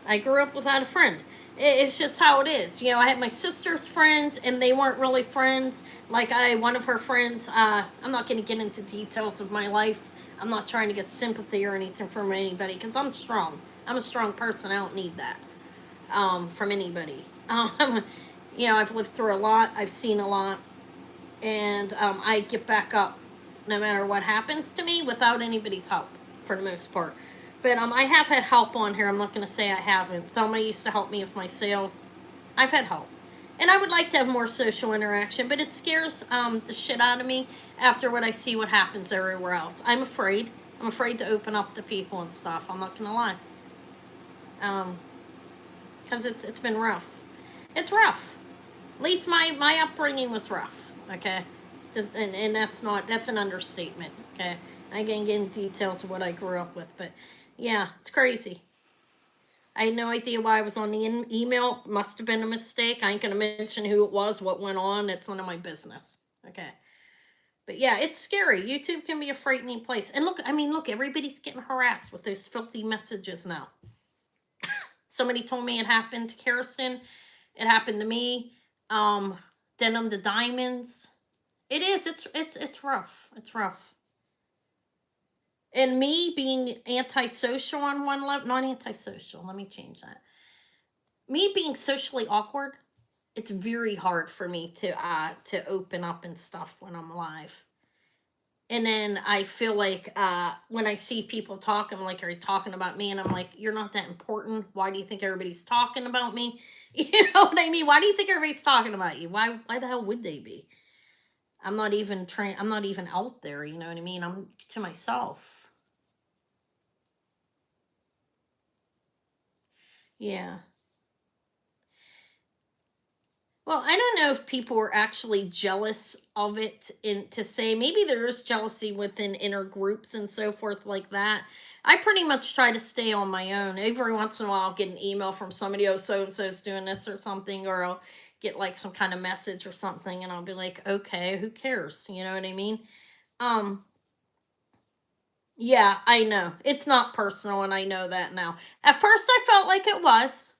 I grew up without a friend. It's just how it is. You know, I had my sister's friends, and they weren't really friends. Like, one of her friends, I'm not going to get into details of my life. I'm not trying to get sympathy or anything from anybody, because I'm strong. I'm a strong person. I don't need that from anybody. You know, I've lived through a lot. I've seen a lot. And I get back up no matter what happens to me without anybody's help for the most part. But I have had help on here. I'm not going to say I haven't. Thelma used to help me with my sales. I've had help. And I would like to have more social interaction, but it scares the shit out of me after what I see what happens everywhere else. I'm afraid. I'm afraid to open up to people and stuff. I'm not going to lie. Because it's been rough. It's rough. At least my upbringing was rough. Okay, and that's an understatement. Okay, I can get into details of what I grew up with, but yeah, it's crazy. I had no idea why I was on the email. Must have been a mistake. I ain't gonna mention who it was, what went on. It's none of my business. Okay. But yeah, it's scary. YouTube can be a frightening place. And look, I mean, look, everybody's getting harassed with those filthy messages now. Somebody told me it happened to Kirsten. It happened to me. Denim to diamonds. It is. It's rough. It's rough. And me being antisocial on one level, not antisocial. Let me change that. Me being socially awkward, it's very hard for me to open up and stuff when I'm live. And then I feel like when I see people talk, I'm like, are you talking about me? And I'm like, you're not that important. Why do you think everybody's talking about me? You know what I mean? Why do you think everybody's talking about you? Why the hell would they be? I'm not even I'm not even out there, you know what I mean? I'm to myself. Yeah. Well, I don't know if people are actually jealous of it in to say maybe there is jealousy within inner groups and so forth like that. I pretty much try to stay on my own. Every once in a while I'll get an email from somebody, oh so and so's doing this or something, or I'll get like some kind of message or something and I'll be like, okay, who cares? You know what I mean? Um yeah, I know. It's not personal and I know that now. At first I felt like it was.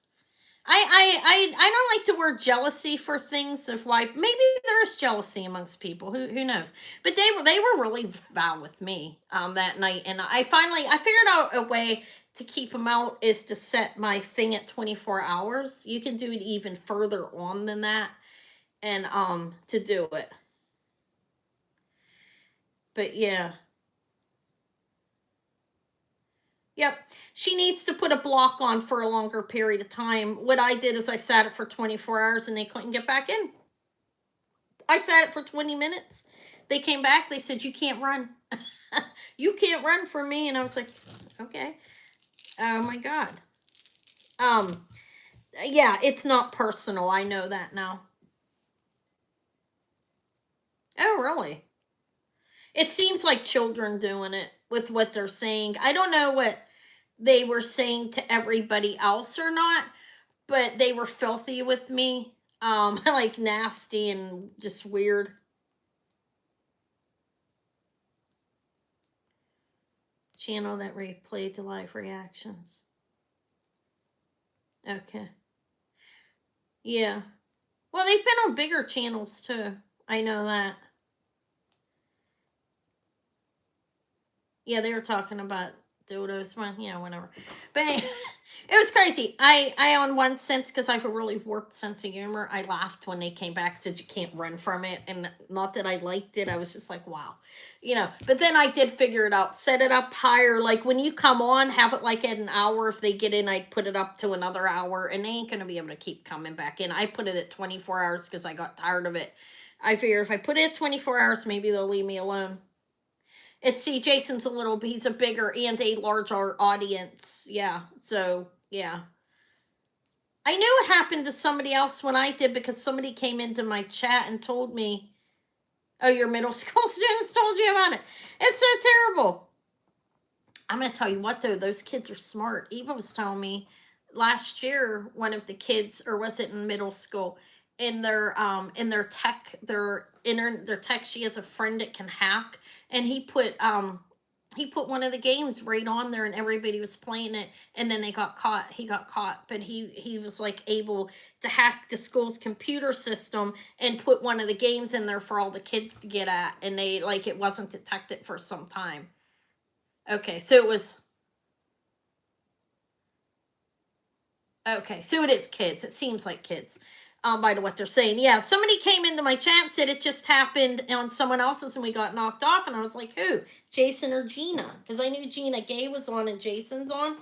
I don't like the word jealousy for things of why maybe there is jealousy amongst people who knows, but they were really foul with me that night, and I figured out a way to keep them out is to set my thing at 24 hours. You can do it even further on than that, and to do it. But yeah. Yep. She needs to put a block on for a longer period of time. What I did is I sat it for 24 hours and they couldn't get back in. I sat it for 20 minutes. They came back. They said, you can't run. You can't run from me. And I was like, okay. Oh my God. Um, yeah, it's not personal. I know that now. Oh, really? It seems like children doing it with what they're saying. I don't know what they were saying to everybody else or not, but they were filthy with me. Like nasty and just weird. Channel that replayed the live reactions. Okay. Yeah. Well, they've been on bigger channels too. I know that. Yeah, they were talking about dildos. Well, yeah, whatever. But it was crazy. I on one sense, because I have a really warped sense of humor, I laughed when they came back, said you can't run from it. And not that I liked it. I was just like, wow. You know, but then I did figure it out. Set it up higher. Like when you come on, have it like at an hour. If they get in, I'd put it up to another hour. And they ain't going to be able to keep coming back in. I put it at 24 hours because I got tired of it. I figure if I put it at 24 hours, maybe they'll leave me alone. It's see, Jason's a little, he's a bigger and a larger audience. Yeah. So, yeah. I knew it happened to somebody else when I did because somebody came into my chat and told me, Oh, your middle school students told you about it. It's so terrible. I'm going to tell you what, though, those kids are smart. Eva was telling me last year, one of the kids, or was it in middle school, in their tech, their tech, she has a friend that can hack, and he put one of the games right on there, and everybody was playing it, and then they got caught. He got caught, but he was like able to hack the school's computer system and put one of the games in there for all the kids to get at, and they like it wasn't detected for some time. Okay, so it was. Okay, so it is kids. It seems like kids, by what they're saying. Yeah, somebody came into my chat and said it just happened on someone else's and we got knocked off. And I was like, who? Jason or Gina? Because I knew Gina Gay was on and Jason's on.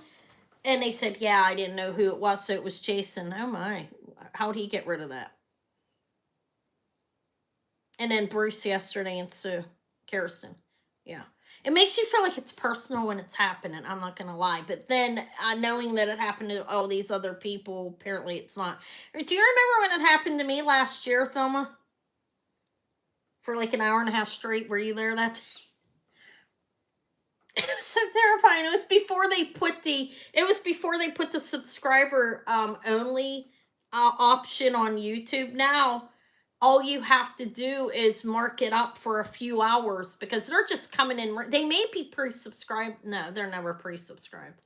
And they said, yeah, I didn't know who it was, so it was Jason. Oh my. How'd he get rid of that? And then Bruce yesterday and Sue. Kirsten. Yeah. It makes you feel like it's personal when it's happening. I'm not going to lie. But then knowing that it happened to all these other people, apparently it's not. Do you remember when it happened to me last year, Thelma? For like an hour and a half straight. Were you there that day? It was so terrifying. It was before they put the subscriber only option on YouTube. Now all you have to do is mark it up for a few hours because they're just coming in. They may be pre-subscribed. No, they're never pre-subscribed.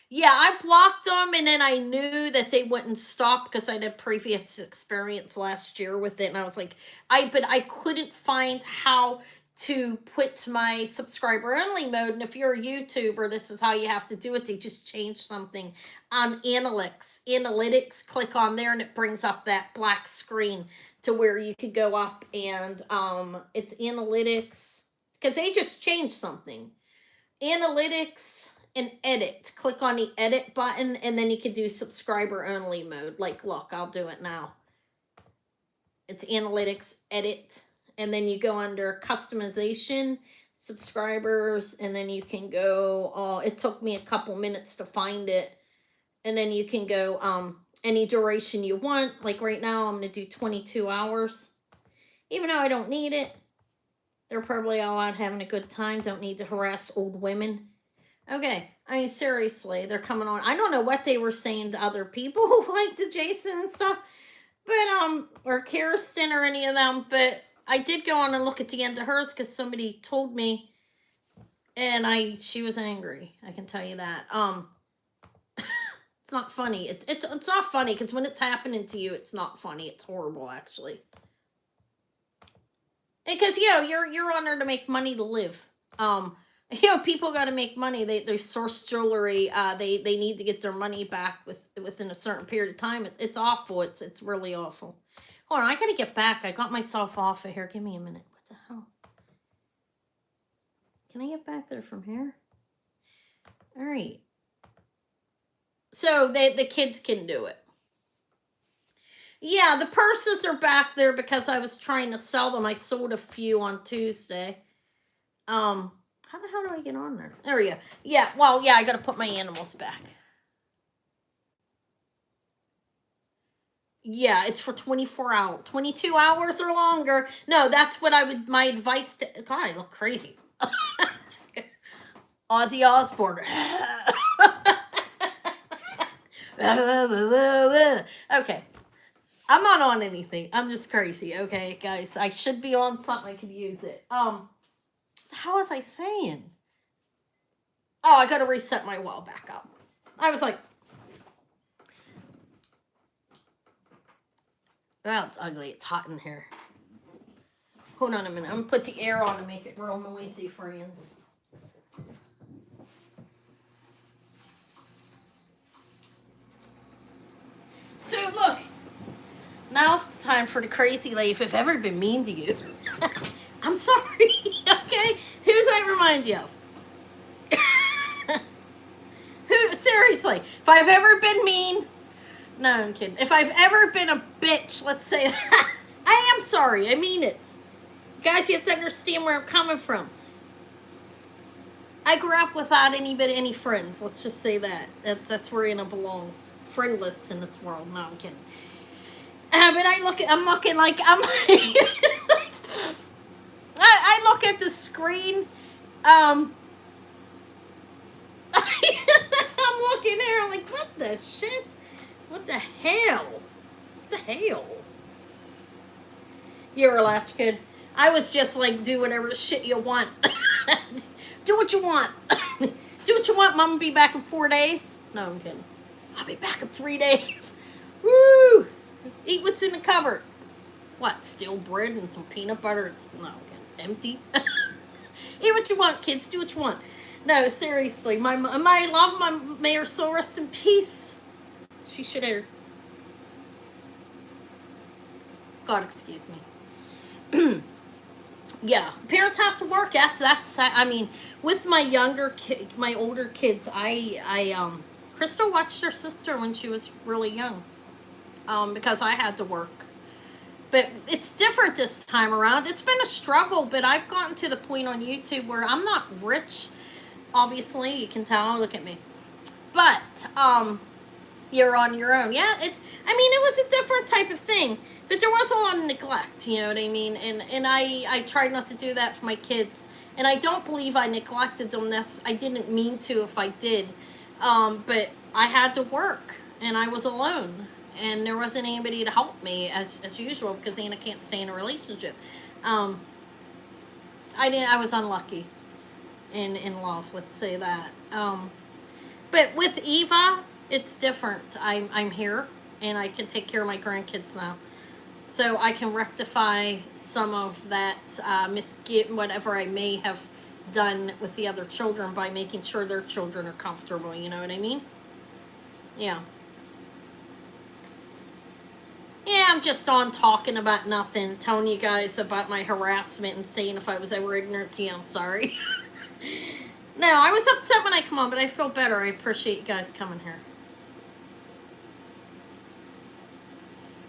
Yeah, I blocked them, and then I knew that they wouldn't stop because I had a previous experience last year with it, and I was like, but I couldn't find how to put my subscriber only mode. And if you're a YouTuber, this is how you have to do it. They just changed something on analytics. Click on there and it brings up that black screen to where you could go up and it's analytics because they just changed something. Analytics and edit. Click on the edit button and then you can do subscriber only mode. Like, look, I'll do it now. It's analytics, edit. And then you go under customization, subscribers, and then you can go, it took me a couple minutes to find it. And then you can go any duration you want. Like right now, I'm going to do 22 hours. Even though I don't need it. They're probably all out having a good time. Don't need to harass old women. Okay. I mean, seriously, they're coming on. I don't know what they were saying to other people who liked to Jason and stuff. But, or Kirsten or any of them. But I did go on and look at the end of hers because somebody told me, and she was angry. I can tell you that. It's not funny. It's not funny because when it's happening to you, it's not funny. It's horrible, actually. Because you're on there to make money to live. People got to make money. They source jewelry. They need to get their money back within a certain period of time. It's awful. It's really awful. Hold on, I gotta get back. I got myself off of here. Give me a minute. What the hell? Can I get back there from here? All right. So the kids can do it. Yeah, the purses are back there because I was trying to sell them. I sold a few on Tuesday. How the hell do I get on there? There we go. Yeah, well, yeah, I gotta put my animals back. Yeah, it's for 24 hours. 22 hours or longer. No, that's what my advice to... God, I look crazy. Ozzy Osbourne. Okay. I'm not on anything. I'm just crazy, okay, guys? I should be on something. I could use it. How was I saying? Oh, I gotta reset my wall back up. I was like... Well, it's ugly. It's hot in here. Hold on a minute. I'm going to put the air on to make it real noisy, friends. So, look. Now's the time for the crazy lady. If I've ever been mean to you. I'm sorry. Okay? Who's that remind you of? Seriously. If I've ever been mean... No, I'm kidding. If I've ever been a bitch, let's say that, I am sorry. I mean it. Guys, you have to understand where I'm coming from. I grew up without any friends. Let's just say that. That's where Anna belongs. Friendless in this world. No, I'm kidding. But I'm looking like I'm like look at the screen, I'm looking there, I'm like, what the shit? What the hell? What the hell? You're a latch kid. I was just like, do whatever the shit you want. Do what you want. Do what you want. Mom will be back in 4 days. No, I'm kidding. I'll be back in 3 days. Woo! Eat what's in the cupboard. What? Stale bread and some peanut butter. It's no, okay. Empty. Eat what you want, kids. Do what you want. No, seriously. My love, my may her soul rest in peace. She should have. God, excuse me. Yeah, parents have to work. That's. I mean, with my my older kids, Crystal watched her sister when she was really young, because I had to work. But it's different this time around. It's been a struggle, but I've gotten to the point on YouTube where I'm not rich. Obviously, you can tell. Look at me. But you're on your own. Yeah, it was a different type of thing. But there was a lot of neglect, you know what I mean? And I tried not to do that for my kids. And I don't believe I neglected them. I didn't mean to if I did. But I had to work, and I was alone. And there wasn't anybody to help me, as usual, because Anna can't stay in a relationship. I was unlucky in love, let's say that. But with Eva, it's different. I'm here, and I can take care of my grandkids now. So I can rectify some of that whatever I may have done with the other children by making sure their children are comfortable, you know what I mean? Yeah. Yeah, I'm just on talking about nothing, telling you guys about my harassment and saying if I was ever ignorant to you, I'm sorry. No, I was upset when I come on, but I feel better. I appreciate you guys coming here.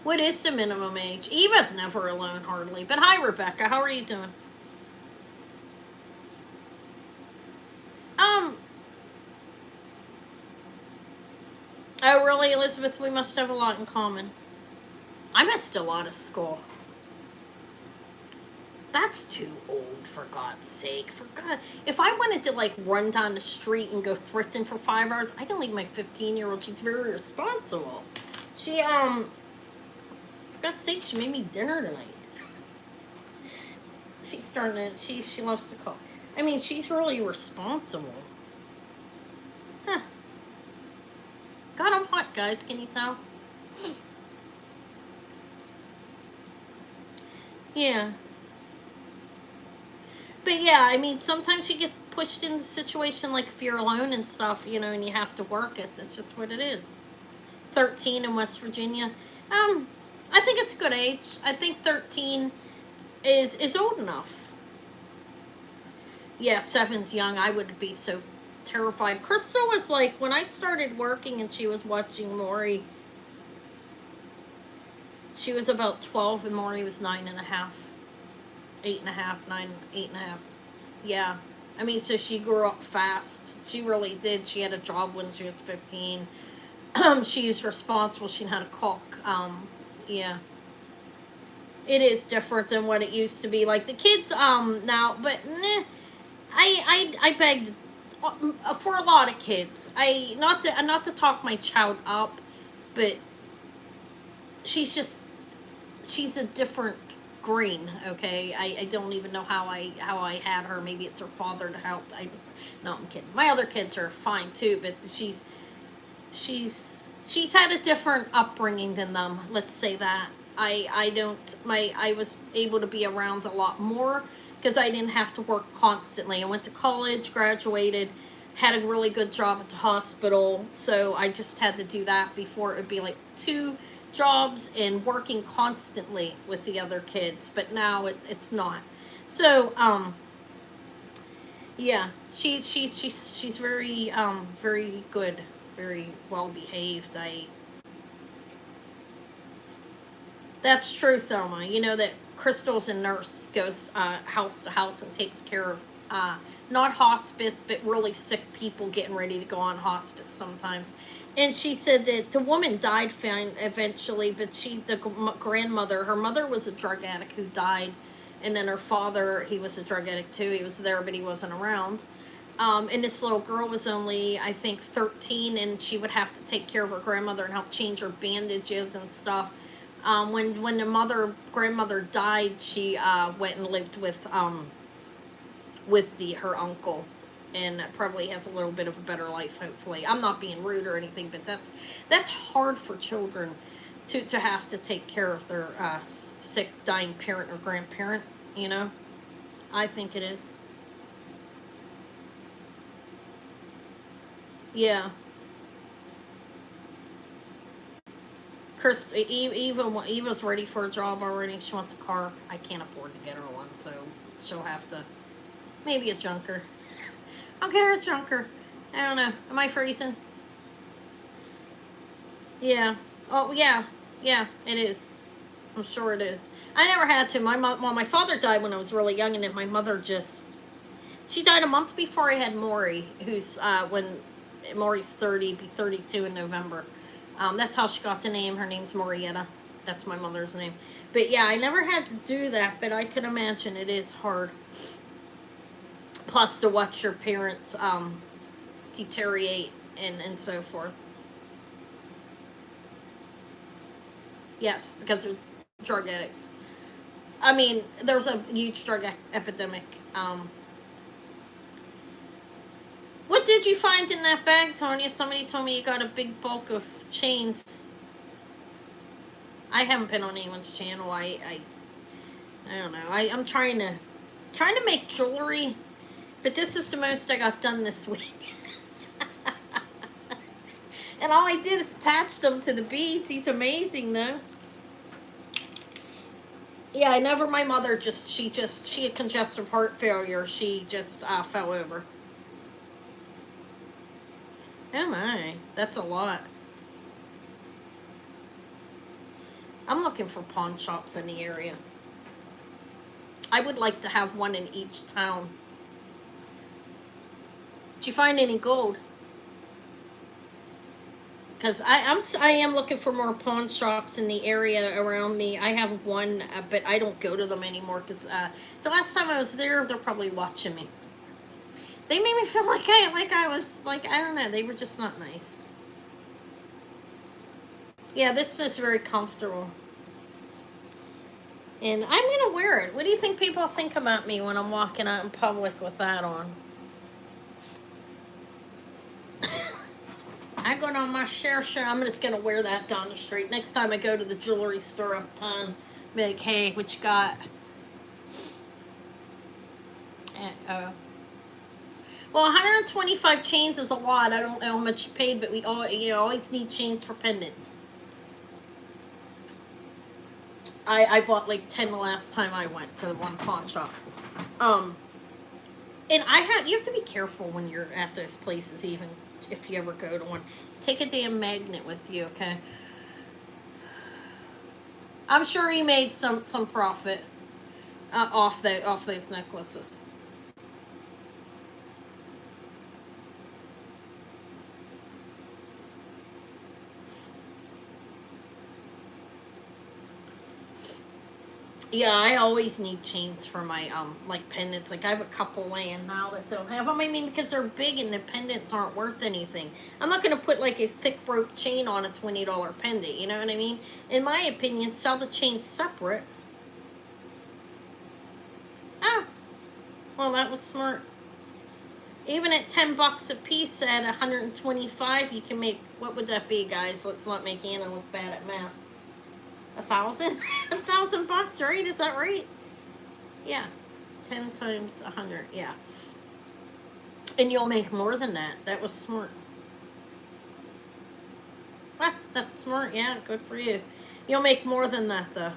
What is the minimum age? Eva's never alone, hardly. But hi, Rebecca. How are you doing? Oh, really, Elizabeth? We must have a lot in common. I missed a lot of school. That's too old, for God's sake. For God, if I wanted to, like, run down the street and go thrifting for 5 hours, I can leave my 15-year-old. She's very responsible. She, for God's sake, she made me dinner tonight. She's starting to, she loves to cook. I mean, she's really responsible. Huh. God, I'm hot, guys. Can you tell? Yeah. But yeah, I mean, sometimes you get pushed into a situation like if you're alone and stuff, you know, and you have to work. It's just what it is. 13 in West Virginia. I think it's a good age. I think 13 is old enough. Yeah, 7's young. I would be so terrified. Crystal was like, when I started working and she was watching Maury, she was about 12 and Maury was 9.5. 8.5, 9, 8.5. Yeah. I mean, so she grew up fast. She really did. She had a job when she was 15. She was responsible. She knew how to cook. Yeah. It is different than what it used to be. Like the kids, now, but I begged for a lot of kids. Not to talk my child up, but she's a different green. Okay, I don't even know how I had her. Maybe it's her father to help. No, I'm kidding. My other kids are fine too, but she's had a different upbringing than them. Let's say that. I was able to be around a lot more because I didn't have to work constantly. I went to college, graduated, had a really good job at the hospital, so I just had to do that before it would be like 2 jobs and working constantly with the other kids. But now it's not. So yeah, she's very very good, very well behaved. That's true, Thelma. You know that Crystal's a nurse, goes house to house and takes care of not hospice, but really sick people getting ready to go on hospice sometimes. And she said that the woman died fine eventually, but the grandmother, her mother was a drug addict who died And then her father, he was a drug addict too. He was there, but he wasn't around. And this little girl was only, I think, 13, and she would have to take care of her grandmother and help change her bandages and stuff. When the grandmother died, she went and lived with her uncle, and probably has a little bit of a better life. Hopefully, I'm not being rude or anything, but that's hard for children to have to take care of their sick, dying parent or grandparent. You know, I think it is. Yeah. Eva's ready for a job already. She wants a car. I can't afford to get her one, so she'll have to, maybe a junker. I'll get her a junker. I don't know. Am I freezing? Yeah. Oh yeah. Yeah. It is. I'm sure it is. I never had to. My father died when I was really young, and then my mother just, she died a month before I had Maury, who's when Maury's 30, be 32 in November. That's how she got the name. Her name's Marietta. That's my mother's name. But yeah, I never had to do that, but I can imagine it is hard. Plus to watch your parents deteriorate and so forth. Yes, because they're drug addicts. I mean, there's a huge drug epidemic. What did you find in that bag, Tonya? Somebody told me you got a big bulk of chains. I haven't been on anyone's channel. I don't know. I'm trying to make jewelry, but this is the most I got done this week. And all I did is attach them to the beads. He's amazing, though. Yeah, I never. My mother she had congestive heart failure. She just fell over. Oh my, that's a lot. I'm looking for pawn shops in the area. I would like to have one in each town. Did you find any gold? Because I am looking for more pawn shops in the area around me. I have one, but I don't go to them anymore because the last time I was there, they're probably watching me. They made me feel like I was like, I don't know. They were just not nice. Yeah, this is very comfortable. And I'm going to wear it. What do you think people think about me when I'm walking out in public with that on? I got on my share shirt. I'm just going to wear that down the street. Next time I go to the jewelry store uptown, be like, hey, what you got? Well, 125 chains is a lot. I don't know how much you paid, but you always need chains for pendants. I bought like 10 the last time I went to one pawn shop. And you have to be careful when you're at those places, even if you ever go to one. Take a damn magnet with you, okay? I'm sure he made some profit off those necklaces. Yeah, I always need chains for my like pendants. Like I have a couple laying now that don't have them. I mean, because they're big and the pendants aren't worth anything. I'm not gonna put like a thick rope chain on a $20 pendant. You know what I mean? In my opinion, sell the chains separate. Ah, well that was smart. Even at $10 a piece, at 125, you can make, what would that be, guys? Let's not make Anna look bad at math. 1,000? $1,000, right? Is that right? Yeah. 10 times 100, yeah. And you'll make more than that. That was smart. Ah, that's smart, yeah, good for you. You'll make more than that, though.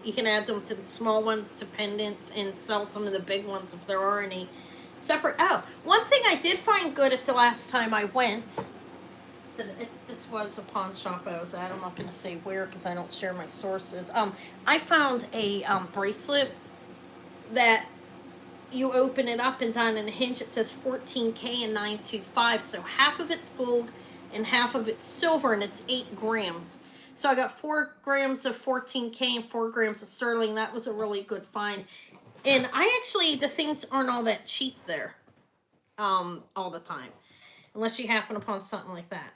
You can add them to the small ones, to pendants, and sell some of the big ones if there are any separate. Oh, one thing I did find good at the last time I went, this was a pawn shop I was at. I'm not going to say where because I don't share my sources. I found a bracelet that you open it up and down in a hinge. It says 14K and 925. So half of it's gold and half of it's silver, and it's 8 grams. So I got 4 grams of 14K and 4 grams of sterling. That was a really good find. And the things aren't all that cheap there, all the time, unless you happen upon something like that.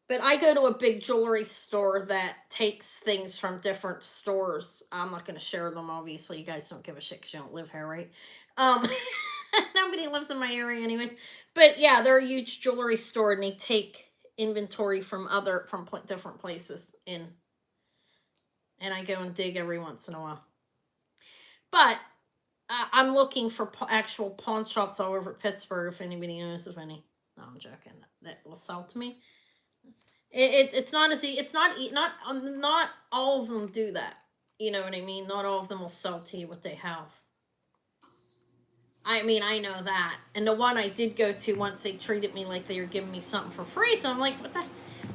But I go to a big jewelry store that takes things from different stores. I'm not going to share them, obviously. You guys don't give a shit because you don't live here, right? Um, nobody lives in my area, anyways. But yeah, they're a huge jewelry store, and they take inventory from different places in, and I go and dig every once in a while. But I'm looking for actual pawn shops all over Pittsburgh. If anybody knows of any, no, I'm joking. That will sell to me. It's not as it's not all of them do that. You know what I mean? Not all of them will sell to you what they have. I mean, I know that. And the one I did go to once, they treated me like they were giving me something for free. So I'm like, what the?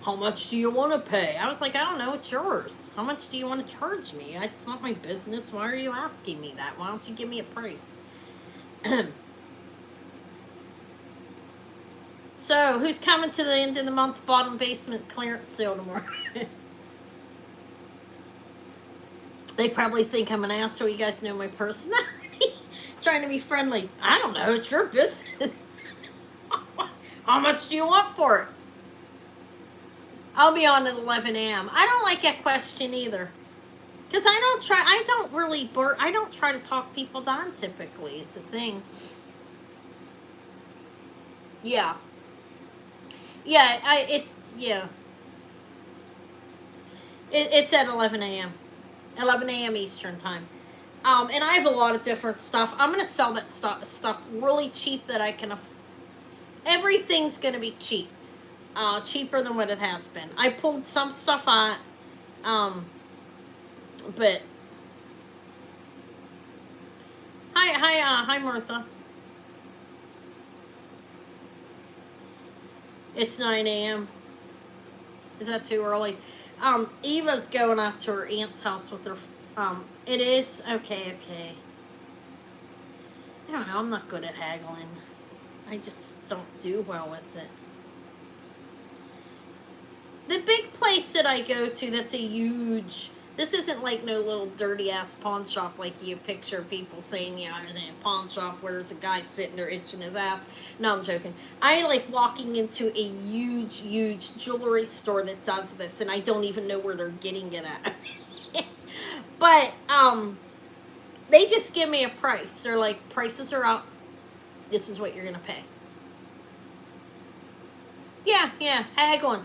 How much do you want to pay? I was like, I don't know. It's yours. How much do you want to charge me? It's not my business. Why are you asking me that? Why don't you give me a price? So, who's coming to the end of the month bottom basement clearance sale tomorrow? They probably think I'm an asshole. You guys know my personality. Trying to be friendly. I don't know. It's your business. How much do you want for it? I'll be on at 11 a.m. I don't like that question either. Because I don't try to talk people down typically. It's the thing. Yeah. Yeah, it's at 11 a.m. 11 a.m. Eastern time. And I have a lot of different stuff. I'm going to sell that stuff really cheap that I can everything's going to be cheap. Cheaper than what it has been. I pulled some stuff out, but hi Martha. It's 9 a.m. Is that too early? Eva's going out to her aunt's house with her. It is okay. I don't know. I'm not good at haggling. I just don't do well with it. The big place that I go to that's a huge... This isn't like no little dirty-ass pawn shop like you picture people saying, yeah, there's a pawn shop where there's a guy sitting there itching his ass. No, I'm joking. I like walking into a huge jewelry store that does this, and I don't even know where they're getting it at. But, they just give me a price. They're like, prices are up. This is what you're going to pay. Yeah, haggling.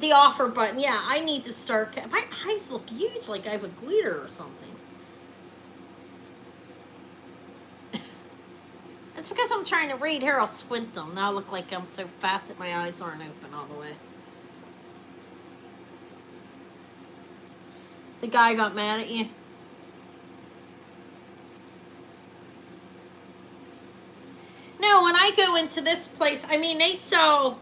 The offer button. Yeah, I need to start. My eyes look huge, like I have a glitter or something. It's because I'm trying to read. Here, I'll squint them. Now I look like I'm so fat that my eyes aren't open all the way. The guy got mad at you? No, when I go into this place, I mean, they sell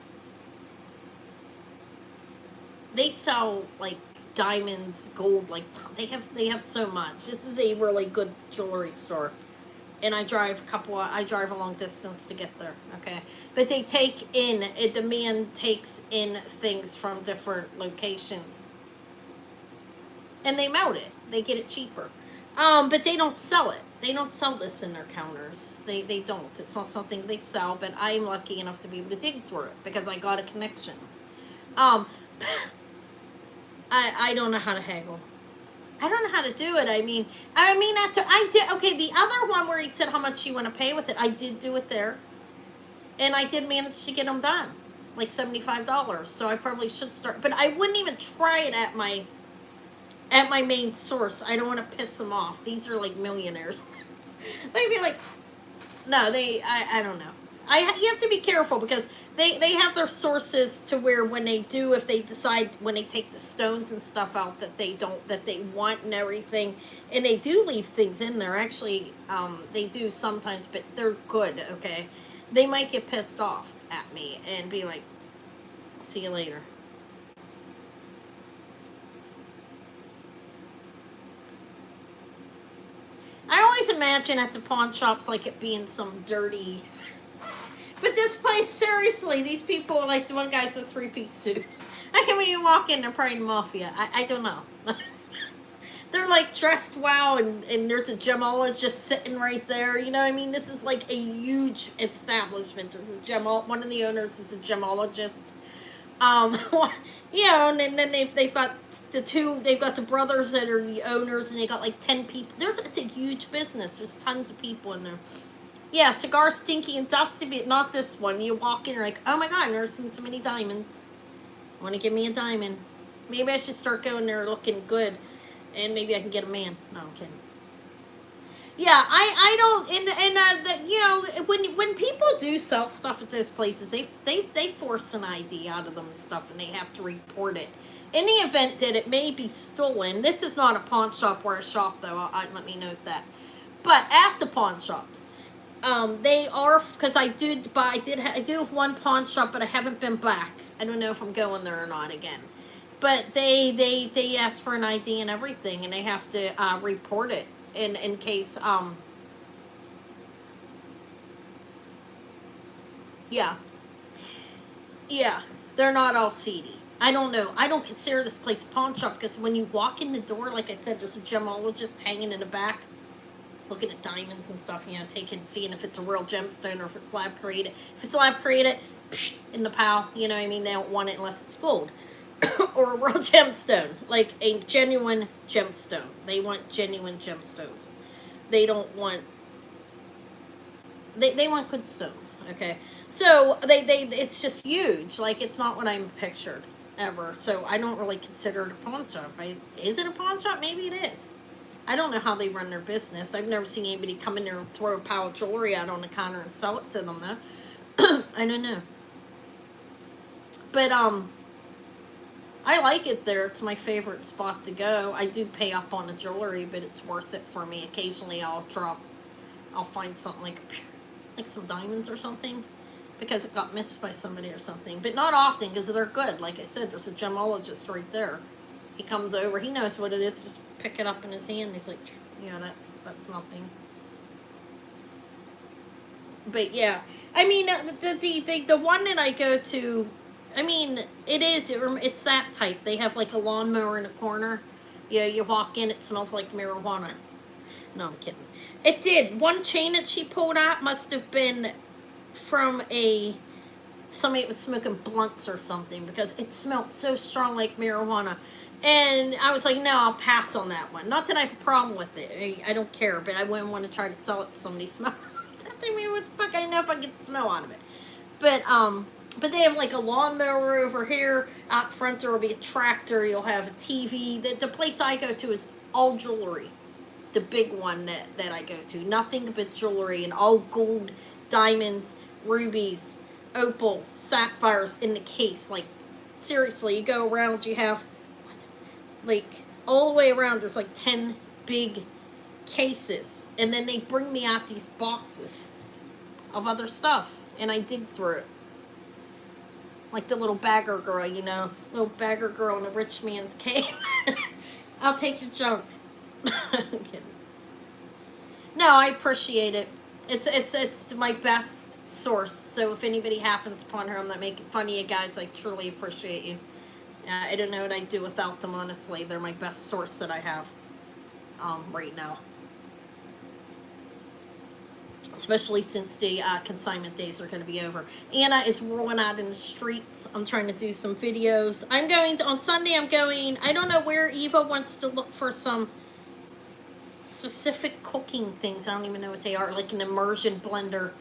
like diamonds, gold, like they have so much. This is a really good jewelry store, and I drive a long distance to get there. Okay, but they take in the man takes in things from different locations, and they mount it. They get it cheaper, but they don't sell it. They don't sell this in their counters. They don't. It's not something they sell. But I'm lucky enough to be able to dig through it because I got a connection. I don't know how to haggle. I don't know how to do it. I mean, I did. Okay, the other one where he said how much you want to pay with it, I did do it there, and I did manage to get them done, like $75. So I probably should start, but I wouldn't even try it at my main source. I don't want to piss them off. These are like millionaires. They'd be like, no, I don't know. You have to be careful because they have their sources to where when they do, if they decide when they take the stones and stuff out that they want and everything, and they do leave things in there. Actually, they do sometimes, but they're good. Okay, they might get pissed off at me and be like, "See you later." I always imagine at the pawn shops like it being some dirty. But this place, seriously, these people, like the one guy's a 3-piece suit. I mean, when you walk in, they're probably mafia. I don't know. they're like dressed well, and there's a gemologist sitting right there. You know what I mean? This is like a huge establishment. There's a one of the owners is a gemologist. Um, and then they've got they've got the brothers that are the owners, and they got like 10 people. It's a huge business. There's tons of people in there. Yeah, cigar stinky and dusty, but not this one. You walk in, you're like, oh my god, I've never seen so many diamonds. Want to give me a diamond? Maybe I should start going there looking good, and maybe I can get a man. No, I'm kidding. Yeah, I don't, when people do sell stuff at those places, they force an ID out of them and stuff, and they have to report it. In the event that it may be stolen, this is not a pawn shop or a shop, though. Let me note that. But at the pawn shops, they are, because I do have one pawn shop, but I haven't been back. I don't know if I'm going there or not again. But they ask for an ID and everything, and they have to report it in case yeah, they're not all seedy. I don't know. I don't consider this place a pawn shop, because when you walk in the door, like I said, there's a gemologist hanging in the back, looking at diamonds and stuff, seeing if it's a real gemstone or if it's lab created. If it's lab created, in the pile, you know what I mean? They don't want it unless it's gold. Or a real gemstone, like a genuine gemstone. They want genuine gemstones. They don't want. They want good stones. Okay, so they it's just huge. Like, it's not what I'm pictured ever. So I don't really consider it a pawn shop. Is it a pawn shop? Maybe it is. I don't know how they run their business. I've never seen anybody come in there and throw a pile of jewelry out on the counter and sell it to them, though. I don't know. But I like it there. It's my favorite spot to go. I do pay up on the jewelry, but it's worth it for me. Occasionally I'll find something like some diamonds or something, because it got missed by somebody or something. But not often, because they're good. Like I said, there's a gemologist right there. He comes over. He knows what it is. Just pick it up in his hand. He's like, yeah, that's nothing. But yeah, I mean, the one that I go to, I mean, it's that type. They have like a lawnmower in a corner. Yeah, you walk in, it smells like marijuana. No, I'm kidding. It did. One chain that she pulled out must have been from somebody that was smoking blunts or something, because it smelled so strong like marijuana. And I was like, no, I'll pass on that one. Not that I have a problem with it. I don't care, but I wouldn't want to try to sell it to somebody. Smell that thing, what the fuck? I know if I get the smell out of it. But they have like a lawnmower over here. Out front there will be a tractor. You'll have a TV. The place I go to is all jewelry. The big one that I go to. Nothing but jewelry, and all gold, diamonds, rubies, opals, sapphires in the case. Like, seriously, you go around, you have, like, all the way around, there's like 10 big cases. And then they bring me out these boxes of other stuff, and I dig through it. Like the little bagger girl, little bagger girl in a rich man's cave. I'll take your junk. I'm kidding. No, I appreciate it. It's my best source. So if anybody happens upon her, I'm not making fun of you guys. I truly appreciate you. I don't know what I'd do without them, honestly. They're my best source that I have right now. Especially since the consignment days are going to be over. Anna is rolling out in the streets. I'm trying to do some videos. On Sunday, I don't know where Eva wants to look for some specific cooking things. I don't even know what they are, like an immersion blender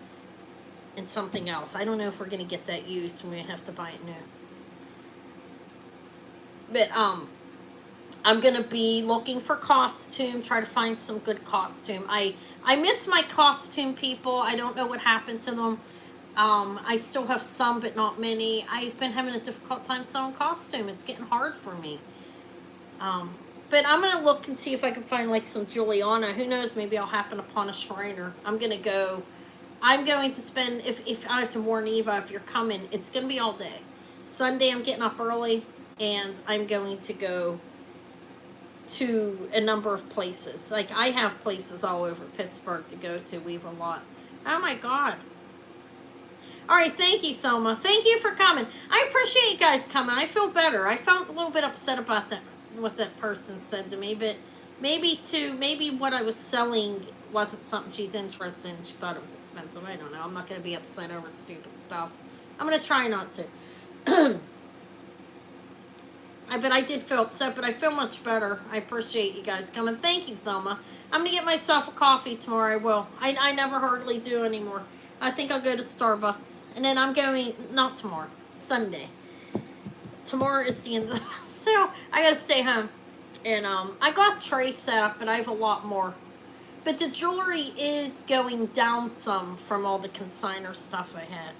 and something else. I don't know if we're going to get that used. We may have to buy it new. But, I'm going to be looking for costume, try to find some good costume. I miss my costume people. I don't know what happened to them. I still have some, but not many. I've been having a difficult time selling costume. It's getting hard for me. But I'm going to look and see if I can find like some Juliana. Who knows, maybe I'll happen upon a Shriner. I'm going to spend, if I have to warn Eva, if you're coming, it's going to be all day. Sunday I'm getting up early, and I'm going to go to a number of places. Like, I have places all over Pittsburgh to go to. We have a lot. Oh my god. Alright, thank you, Thelma. Thank you for coming. I appreciate you guys coming. I feel better. I felt a little bit upset about that, what that person said to me, but maybe what I was selling wasn't something she's interested in. She thought it was expensive. I don't know. I'm not going to be upset over stupid stuff. I'm going to try not to. But I did feel upset, but I feel much better. I appreciate you guys coming. Thank you, Thelma. I'm going to get myself a coffee tomorrow. I will. I never hardly do anymore. I think I'll go to Starbucks. And then I'm going, not tomorrow, Sunday. Tomorrow is the end of the month, so I got to stay home. And I got tray set up, but I have a lot more. But the jewelry is going down some from all the consignor stuff I had.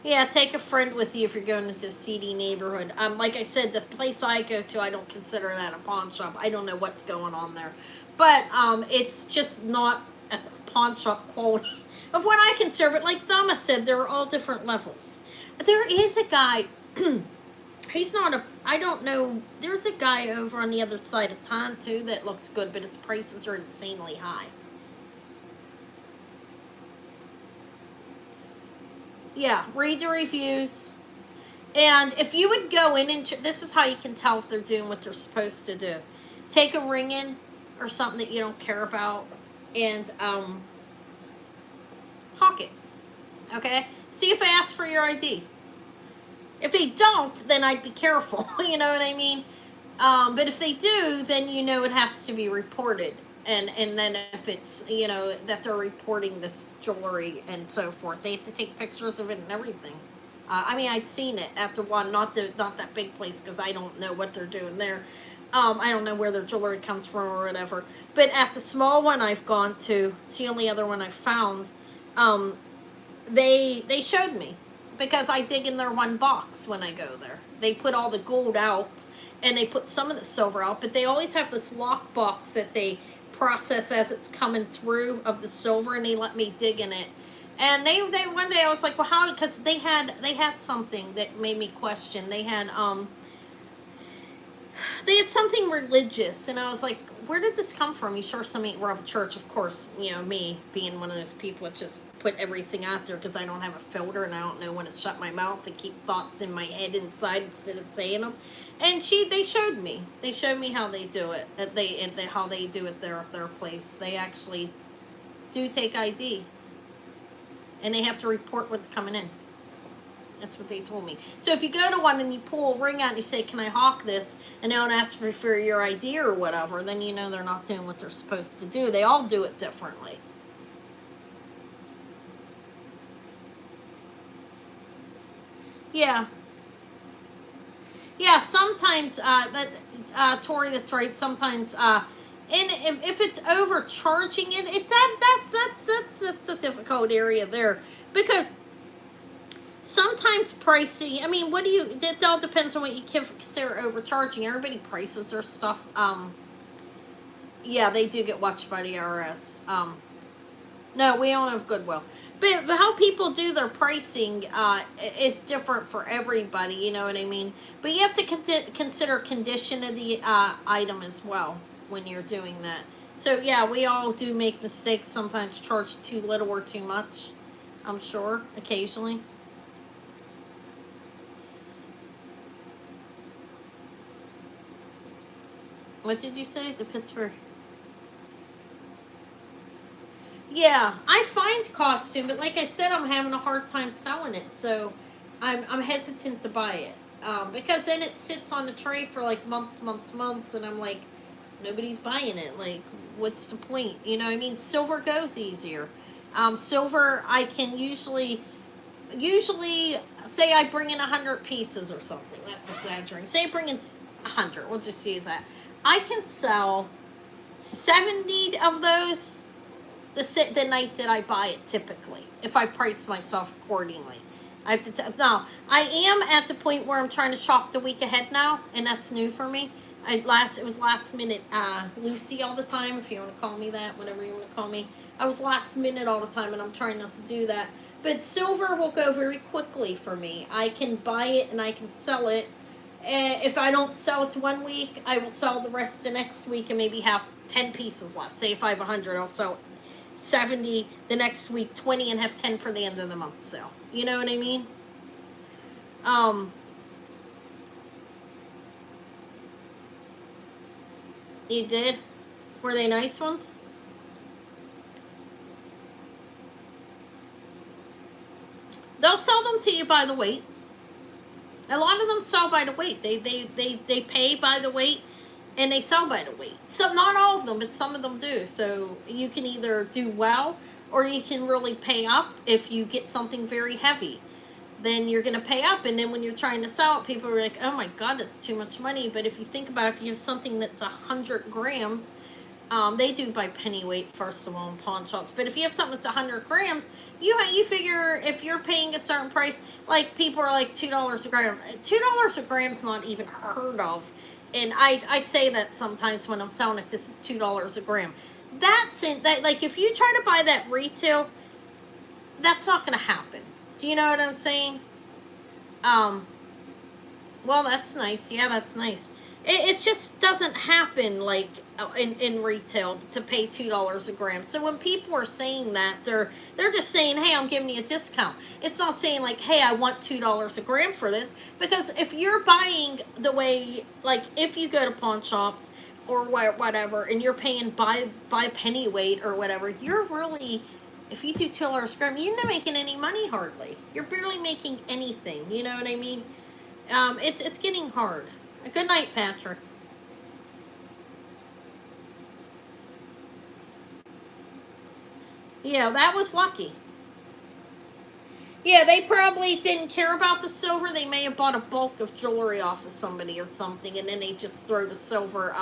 Yeah, take a friend with you if you're going into a seedy neighborhood. Like I said, the place I go to, I don't consider that a pawn shop. I don't know what's going on there, but it's just not a pawn shop quality of what I consider. But like Thelma said, there are all different levels. There is a guy. He's not a. I don't know. There's a guy over on the other side of town too that looks good, but his prices are insanely high. Yeah, read the reviews. And if you would go in and this is how you can tell if they're doing what they're supposed to do. Take a ring in or something that you don't care about and hawk it. Okay? See if they ask for your ID. If they don't, then I'd be careful. You know what I mean? But if they do, then you know it has to be reported. And then if it's, you know, that they're reporting this jewelry and so forth, they have to take pictures of it and everything. I mean, I'd seen it at the one, not that big place, because I don't know what they're doing there. I don't know where their jewelry comes from or whatever. But at the small one I've gone to, it's the only other one I've found, they showed me. Because I dig in their one box when I go there. They put all the gold out, and they put some of the silver out, but they always have this lock box that they process as it's coming through of the silver, and they let me dig in it. And they one day I was like, well, how? Because they had something that made me question. They had something religious, and I was like, where did this come from? You sure something were up church? Of course, you know, me being one of those people that just put everything out there because I don't have a filter and I don't know when to shut my mouth and keep thoughts in my head inside instead of saying them. And they showed me how they do it. How they do it there at their place. They actually do take ID, and they have to report what's coming in. That's what they told me. So if you go to one and you pull a ring out and you say, can I hawk this? And they don't ask for your ID or whatever, then you know they're not doing what they're supposed to do. They all do it differently. Yeah. Yeah, sometimes, Tori, that's right, sometimes, and if it's overcharging it, that's a difficult area there. Because sometimes pricing, I mean, it all depends on what you consider overcharging. Everybody prices their stuff. Yeah, they do get watched by the IRS. No, we don't have Goodwill. But how people do their pricing is different for everybody, you know what I mean? But you have to consider condition of the item as well when you're doing that. So, yeah, we all do make mistakes, sometimes charge too little or too much, I'm sure, occasionally. What did you say? The Pittsburgh? Yeah, I find costume, but like I said, I'm having a hard time selling it, so I'm hesitant to buy it. Because then it sits on the tray for like months, and I'm like, nobody's buying it. Like, what's the point? You know what I mean? Silver goes easier. Silver, I can usually say I bring in 100 pieces or something. That's exaggerating. Say I bring in 100. We'll just use that. I can sell 70 of those the night that I buy it, typically, if I price myself accordingly. I have to now, I am at the point where I'm trying to shop the week ahead now, and that's new for me. It was last minute Lucy all the time, if you want to call me that, whatever you want to call me. I was last minute all the time, and I'm trying not to do that. But silver will go very quickly for me. I can buy it and I can sell it. And if I don't sell it 1 week, I will sell the rest the next week and maybe have 10 pieces left. Say if I have 100, I'll sell 70 the next week, 20, and have 10 for the end of the month sale. You know what I mean? Um, you did? Were they nice ones? They'll sell them to you by the weight. A lot of them sell by the weight. They pay by the weight, and they sell by the weight. So not all of them, but some of them do. So you can either do well, or you can really pay up if you get something very heavy. Then you're going to pay up, and then when you're trying to sell it, people are like, oh my god, that's too much money. But if you think about it, if you have something that's 100 grams, they do by penny weight, first of all, in pawn shops. But if you have something that's 100 grams, you figure if you're paying a certain price, like people are like $2 a gram. $2 a gram's not even heard of. And I say that sometimes when I'm selling it, this is $2 a gram. That's in that, like, if you try to buy that retail, that's not going to happen. Do you know what I'm saying? Well, that's nice. Yeah, that's nice. It just doesn't happen like in retail to pay $2 a gram. So when people are saying that, they're just saying, "Hey, I'm giving you a discount." It's not saying like, "Hey, I want $2 a gram for this," because if you're buying the way, like, if you go to pawn shops or whatever, and you're paying by penny weight or whatever, you're really, if you do $2 a gram, you're not making any money hardly. You're barely making anything. You know what I mean? It's getting hard. Good night, Patrick. Yeah, that was lucky. Yeah, they probably didn't care about the silver. They may have bought a bulk of jewelry off of somebody or something, and then they just throw the silver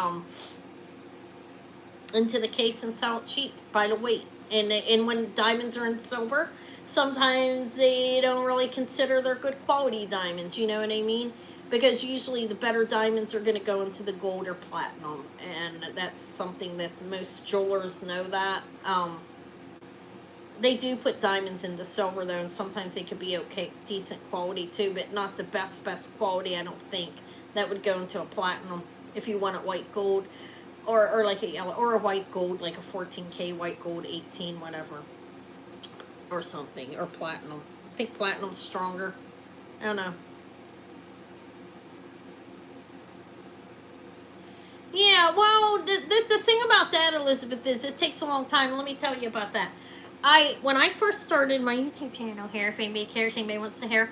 into the case and sell it cheap by the weight. And when diamonds are in silver, sometimes they don't really consider they're good quality diamonds. You know what I mean? Because usually the better diamonds are going to go into the gold or platinum, and that's something that most jewelers know that. They do put diamonds into silver though, and sometimes they could be okay, decent quality too, but not the best quality. I don't think that would go into a platinum if you want it white gold, or like a yellow or a white gold, like a 14K white gold, 18 whatever, or something, or platinum. I think platinum's stronger. I don't know. Yeah, well, the thing about that, Elizabeth, is it takes a long time. Let me tell you about that. When I first started my YouTube channel here, if anybody cares, anybody wants to hear,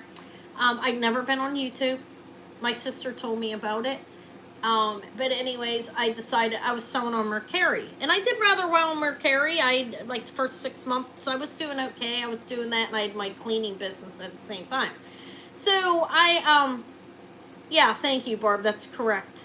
I'd never been on YouTube. My sister told me about it. But anyways, I decided I was selling on Mercari, and I did rather well on Mercari. Like the first 6 months, I was doing okay. I was doing that, and I had my cleaning business at the same time. So yeah, thank you, Barb. That's correct.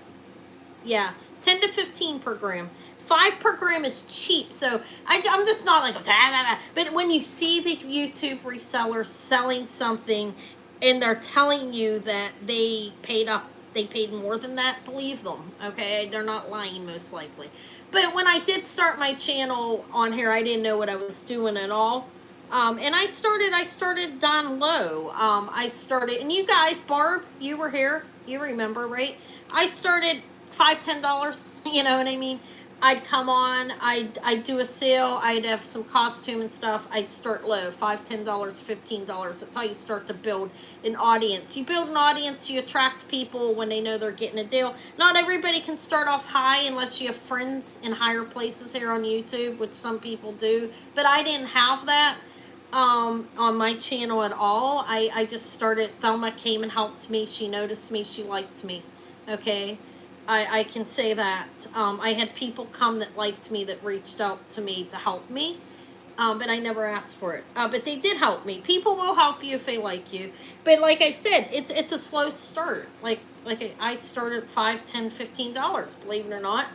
Yeah, 10 to 15 per gram. 5 per gram is cheap, so I'm just not like, but when you see the YouTube resellers selling something and they're telling you that they paid more than that, believe them, okay? They're not lying, most likely. But when I did start my channel on here, I didn't know what I was doing at all. And I started down low. And you guys, Barb, you were here, you remember, right? I started $5-10, you know what I mean? I'd come on, I'd do a sale, I'd have some costume and stuff, I'd start low, $5, $10, $15. That's how you start to build an audience. You build an audience, you attract people when they know they're getting a deal. Not everybody can start off high unless you have friends in higher places here on YouTube, which some people do, but I didn't have that on my channel at all. I just started, Thelma came and helped me, she noticed me, she liked me, okay? I can say that. I had people come that liked me, that reached out to me to help me, but I never asked for it. But they did help me. People will help you if they like you. But like I said, it's a slow start. Like I started $5, $10, $15, believe it or not.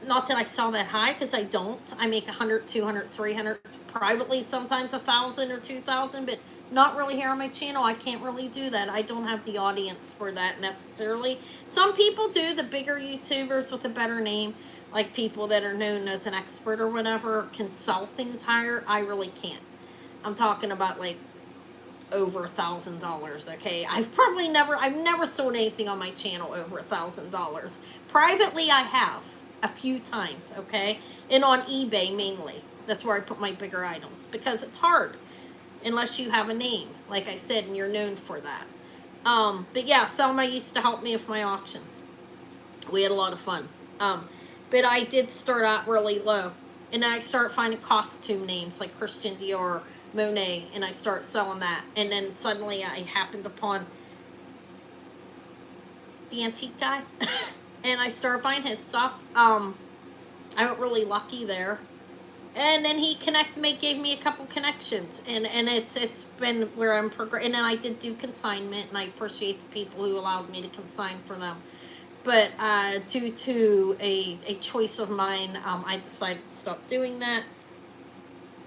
Not that I sell that high, because I don't. I make 100, 200, 300, privately sometimes 1,000 or 2,000, but not really here on my channel. I can't really do that. I don't have the audience for that necessarily. Some people do, the bigger YouTubers with a better name, like people that are known as an expert or whatever, can sell things higher. I really can't. I'm talking about like over $1,000, okay? I've never sold anything on my channel over $1,000. Privately, I have a few times, okay? And on eBay mainly. That's where I put my bigger items, because it's hard unless you have a name, like I said, and you're known for that. But yeah, Thelma used to help me with my auctions. We had a lot of fun. But I did start out really low. And then I start finding costume names like Christian Dior, Monet, and I start selling that. And then suddenly I happened upon the antique guy. And I started buying his stuff. I got really lucky there. And then he gave me a couple connections, and it's been where I'm progressing. And then I did do consignment, and I appreciate the people who allowed me to consign for them. But due to a choice of mine, I decided to stop doing that.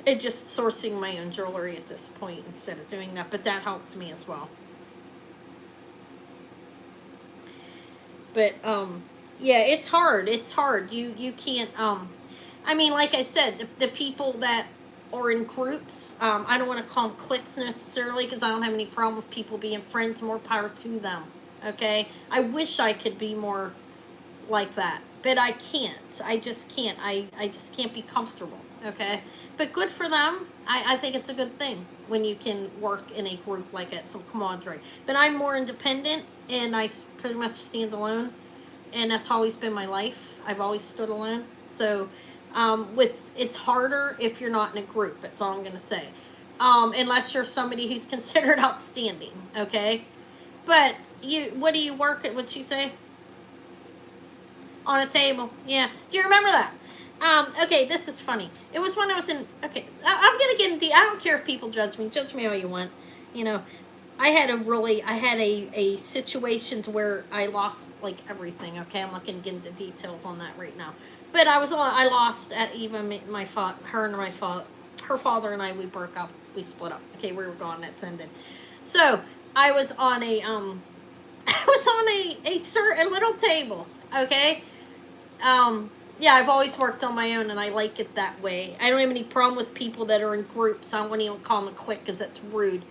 And just sourcing my own jewelry at this point instead of doing that. But that helped me as well. But yeah, it's hard. It's hard. You can't. I mean, like I said, the people that are in groups, I don't want to call them cliques necessarily, because I don't have any problem with people being friends. More power to them. Okay, I wish I could be more like that, but I can't. I just can't. I just can't be comfortable. Okay, but good for them. I think it's a good thing when you can work in a group like that, some camaraderie. But I'm more independent, and I pretty much stand alone, and that's always been my life. I've always stood alone. So it's harder if you're not in a group. That's all I'm gonna say, unless you're somebody who's considered outstanding. Okay, but what do you work at? What'd she say? On a table. Yeah. Do you remember that? Okay, this is funny. It was when I was in. Okay, I'm gonna get into. I don't care if people judge me. Judge me how you want. You know, I had a situation to where I lost like everything. Okay, I'm not gonna get into details on that right now. But I lost at even her father and I, we broke up. We split up. Okay, we were gone. That's ended. So I was on a I was on a little table. Okay. Yeah, I've always worked on my own, and I like it that way. I don't have any problem with people that are in groups. I wouldn't even call them a clique, because that's rude.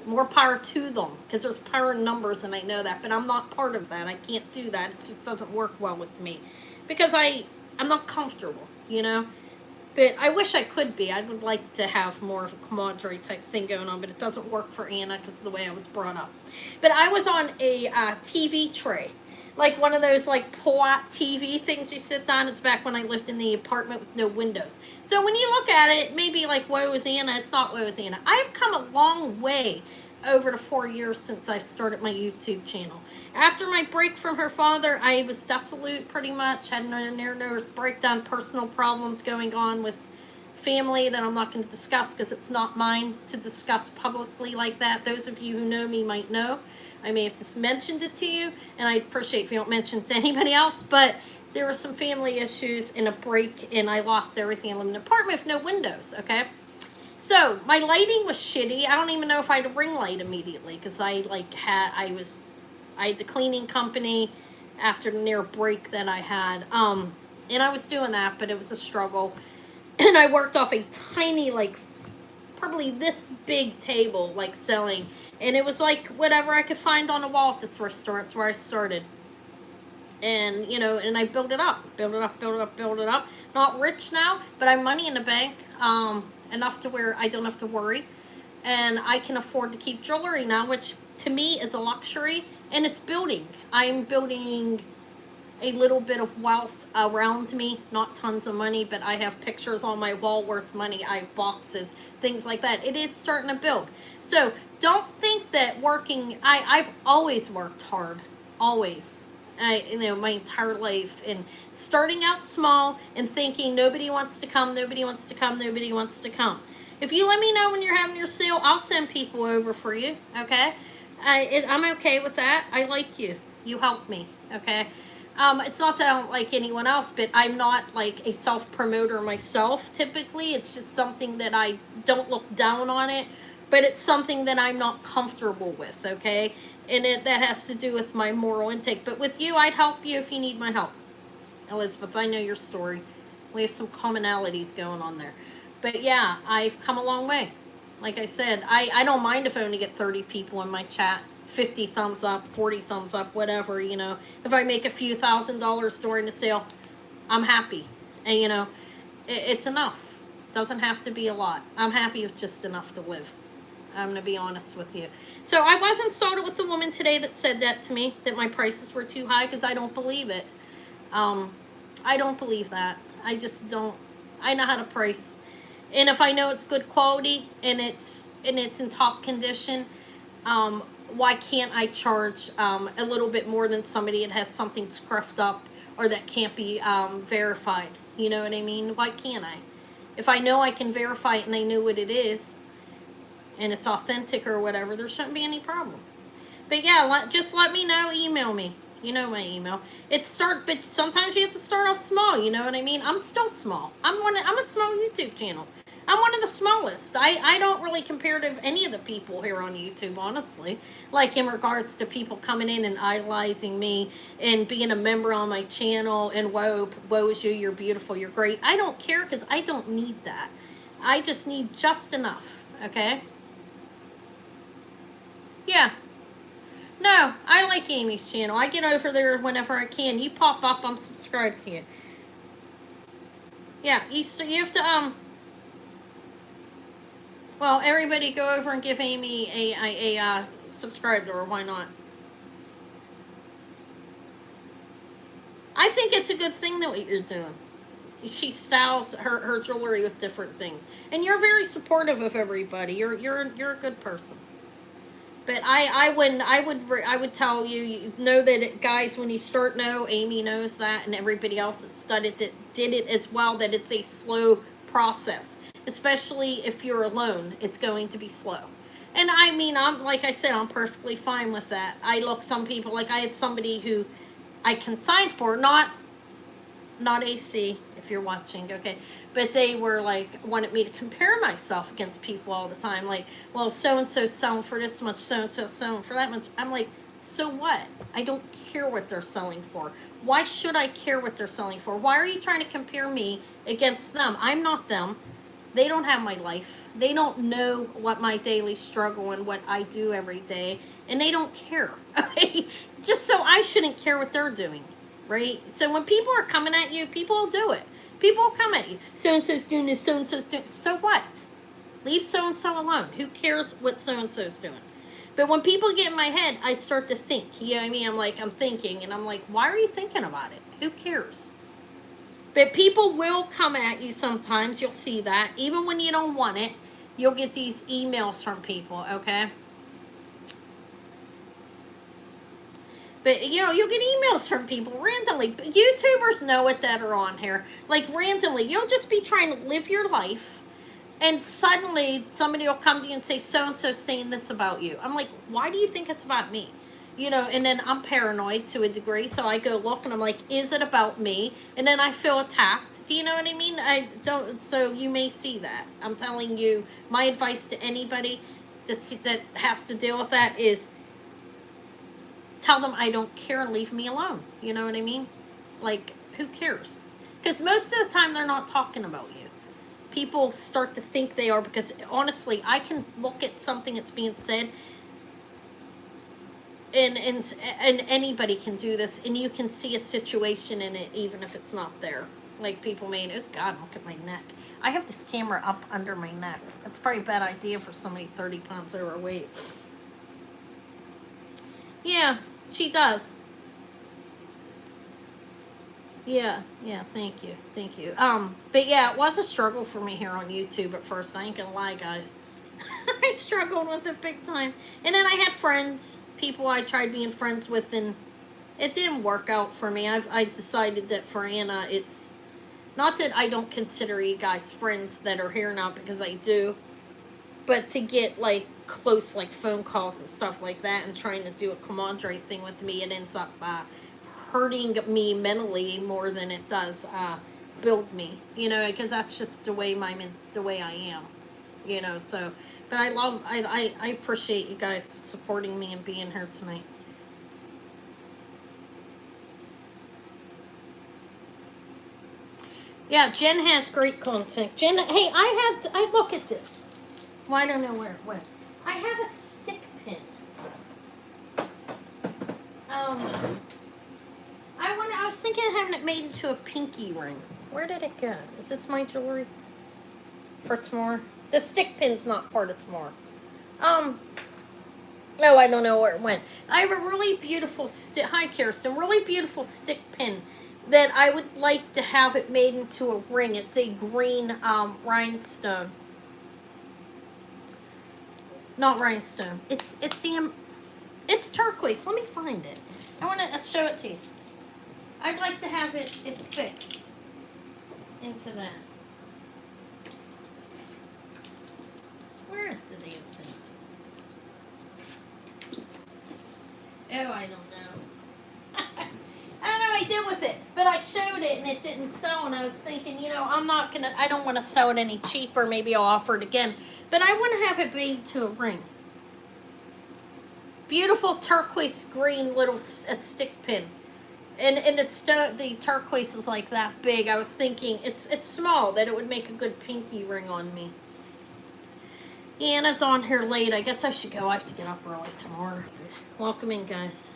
More power to them, because there's power in numbers, and I know that. But I'm not part of that. I can't do that. It just doesn't work well with me, because I'm not comfortable, you know. But I wish I could be. I would like to have more of a camaraderie type thing going on, but it doesn't work for Anna because of the way I was brought up. But I was on a TV tray. Like one of those like pull-out TV things you sit on. It's back when I lived in the apartment with no windows. So when you look at it, maybe like woe is Anna. It's not woe is Anna. I've come a long way over the 4 years since I've started my YouTube channel. After my break from her father, I was desolate pretty much. Had no nervous breakdown, personal problems going on with family that I'm not going to discuss because it's not mine to discuss publicly like that. Those of you who know me might know. I may have just mentioned it to you, and I'd appreciate if you don't mention it to anybody else, but there were some family issues in a break, and I lost everything. I lived in an apartment with no windows, okay? So, my lighting was shitty. I don't even know if I had a ring light immediately, because I had the cleaning company after the near break that I had, and I was doing that, but it was a struggle, and I worked off a tiny, like, probably this big table, like, selling. And it was like whatever I could find on a wall at the thrift store. That's where I started. And, you know, and I built it up. Not rich now, but I have money in the bank. Enough to where I don't have to worry. And I can afford to keep jewelry now, which to me is a luxury. And it's building. I'm building a little bit of wealth around me. Not tons of money, but I have pictures on my wall worth money. I have boxes, things like that. It is starting to build. So don't think that I've always worked hard, always, my entire life, and starting out small and thinking nobody wants to come. If you let me know when you're having your sale, I'll send people over for you, okay? I'm okay with that. I like you. You help me, okay? It's not that I don't like anyone else, but I'm not like a self-promoter myself, typically. It's just something that I don't look down on it. But it's something that I'm not comfortable with, okay? And that has to do with my moral intake. But with you, I'd help you if you need my help. Elizabeth, I know your story. We have some commonalities going on there. But yeah, I've come a long way. Like I said, I don't mind if I only get 30 people in my chat. 50 thumbs up, 40 thumbs up, whatever, you know. If I make a few $1,000s during the sale, I'm happy. And, you know, it's enough. Doesn't have to be a lot. I'm happy with just enough to live. I'm going to be honest with you. So I was insulted with the woman today that said that to me, that my prices were too high, because I don't believe it. I don't believe that. I just don't. I know how to price. And if I know it's good quality and it's in top condition, why can't I charge a little bit more than somebody that has something scruffed up or that can't be verified? You know what I mean? Why can't I? If I know I can verify it and I know what it is and it's authentic or whatever, there shouldn't be any problem. But yeah, just let me know. Email me. You know my email. But sometimes you have to start off small. You know what I mean? I'm still small. I'm a small YouTube channel. I'm one of the smallest. I don't really compare to any of the people here on YouTube, honestly. Like in regards to people coming in and idolizing me and being a member on my channel and woe is you, you're beautiful, you're great. I don't care because I don't need that. I just need just enough, okay? Yeah. No, I like Amy's channel. I get over there whenever I can. You pop up, I'm subscribed to you. Yeah, you have to, well, everybody go over and give Amy a subscribe to her. Why not? I think it's a good thing that what you're doing. She styles her jewelry with different things. And you're very supportive of everybody. You're a good person. But I would tell you know that guys, when you start, Amy knows that, and everybody else that's studied that did it as well, that it's a slow process, especially if you're alone. It's going to be slow, and I mean, I'm like I said, I'm perfectly fine with that. Some people, like I had somebody who I consigned for, not AC, if you're watching, okay, but they were like, wanted me to compare myself against people all the time, like, well, so-and-so selling for this much, so-and-so selling for that much. I'm like, so what? I don't care what they're selling for. Why should I care what they're selling for? Why are you trying to compare me against them? I'm not them. They don't have my life. They don't know what my daily struggle and what I do every day, and they don't care. Okay? Just so I shouldn't care what they're doing, right? So when people are coming at you, people will do it. People will come at you. So-and-so's doing this, so-and-so's doing this. So what? Leave so-and-so alone. Who cares what so-and-so's doing? But when people get in my head, I start to think. You know what I mean? I'm thinking, and I'm like, why are you thinking about it? Who cares? But people will come at you sometimes. You'll see that. Even when you don't want it, you'll get these emails from people, okay? But, you'll get emails from people randomly. YouTubers know it that are on here. Like, randomly. You'll just be trying to live your life, and suddenly somebody will come to you and say, so-and-so's saying this about you. I'm like, why do you think it's about me? And then I'm paranoid to a degree, so I go look, and I'm like, is it about me? And then I feel attacked. Do you know what I mean? So you may see that. I'm telling you, my advice to anybody that has to deal with that is tell them I don't care and leave me alone. You know what I mean? Like, who cares? Because most of the time, they're not talking about you. People start to think they are, because honestly, I can look at something that's being said, and anybody can do this, and you can see a situation in it, even if it's not there. Like, people made, oh God, look at my neck. I have this camera up under my neck. That's probably a bad idea for somebody 30 pounds overweight. Yeah, she does. Yeah, thank you. But yeah, it was a struggle for me here on YouTube at first. I ain't gonna lie, guys. I struggled with it big time. And then I had friends, people I tried being friends with, and it didn't work out for me. I decided that for Anna, it's not that I don't consider you guys friends that are here now, because I do, but to get like close, like phone calls and stuff like that, and trying to do a commadre thing with me, it ends up hurting me mentally more than it does build me, because that's just the way I am, so. But I appreciate you guys supporting me and being here tonight. Yeah, Jen has great content. Jen, hey, I look at this. Well, I don't know where it went. I have a stick pin. I was thinking of having it made into a pinky ring. Where did it go? Is this my jewelry? for tomorrow. The stick pin's not part of tomorrow. Oh, I don't know where it went. I have a really beautiful hi Kirsten, really beautiful stick pin that I would like to have it made into a ring. It's a green rhinestone. Not rhinestone. It's turquoise. Let me find it. I want to show it to you. I'd like to have it fixed into that. Where is the damn thing? Oh, I don't know. I don't know what I did with it, but I showed it and it didn't sew, and I was thinking, I don't want to sew it any cheaper. Maybe I'll offer it again, but I want to have it made to a ring. Beautiful turquoise green little stick pin. And the turquoise is like that big. I was thinking it's small, that it would make a good pinky ring on me. Anna's on here late. I guess I should go. I have to get up early tomorrow. Welcome in, guys.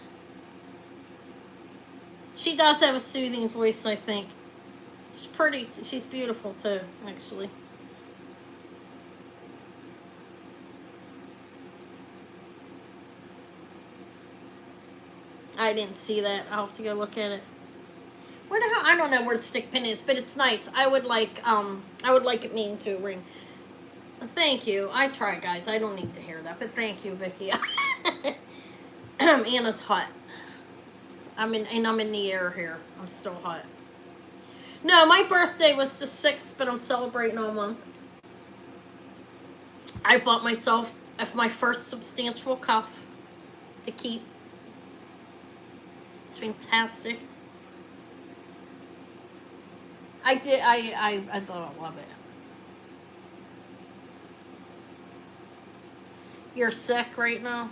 She does have a soothing voice, I think. She's pretty. She's beautiful, too, actually. I didn't see that. I'll have to go look at it. Where the hell? I don't know where the stick pin is, but it's nice. I would like it made into a ring. Thank you. I try, guys. I don't need to hear that, but thank you, Vicky. Anna's hot. I'm in the air here. I'm still hot. No, my birthday was the 6th, but I'm celebrating all month. I bought myself my first substantial cuff to keep. It's fantastic. I thought I love it. You're sick right now?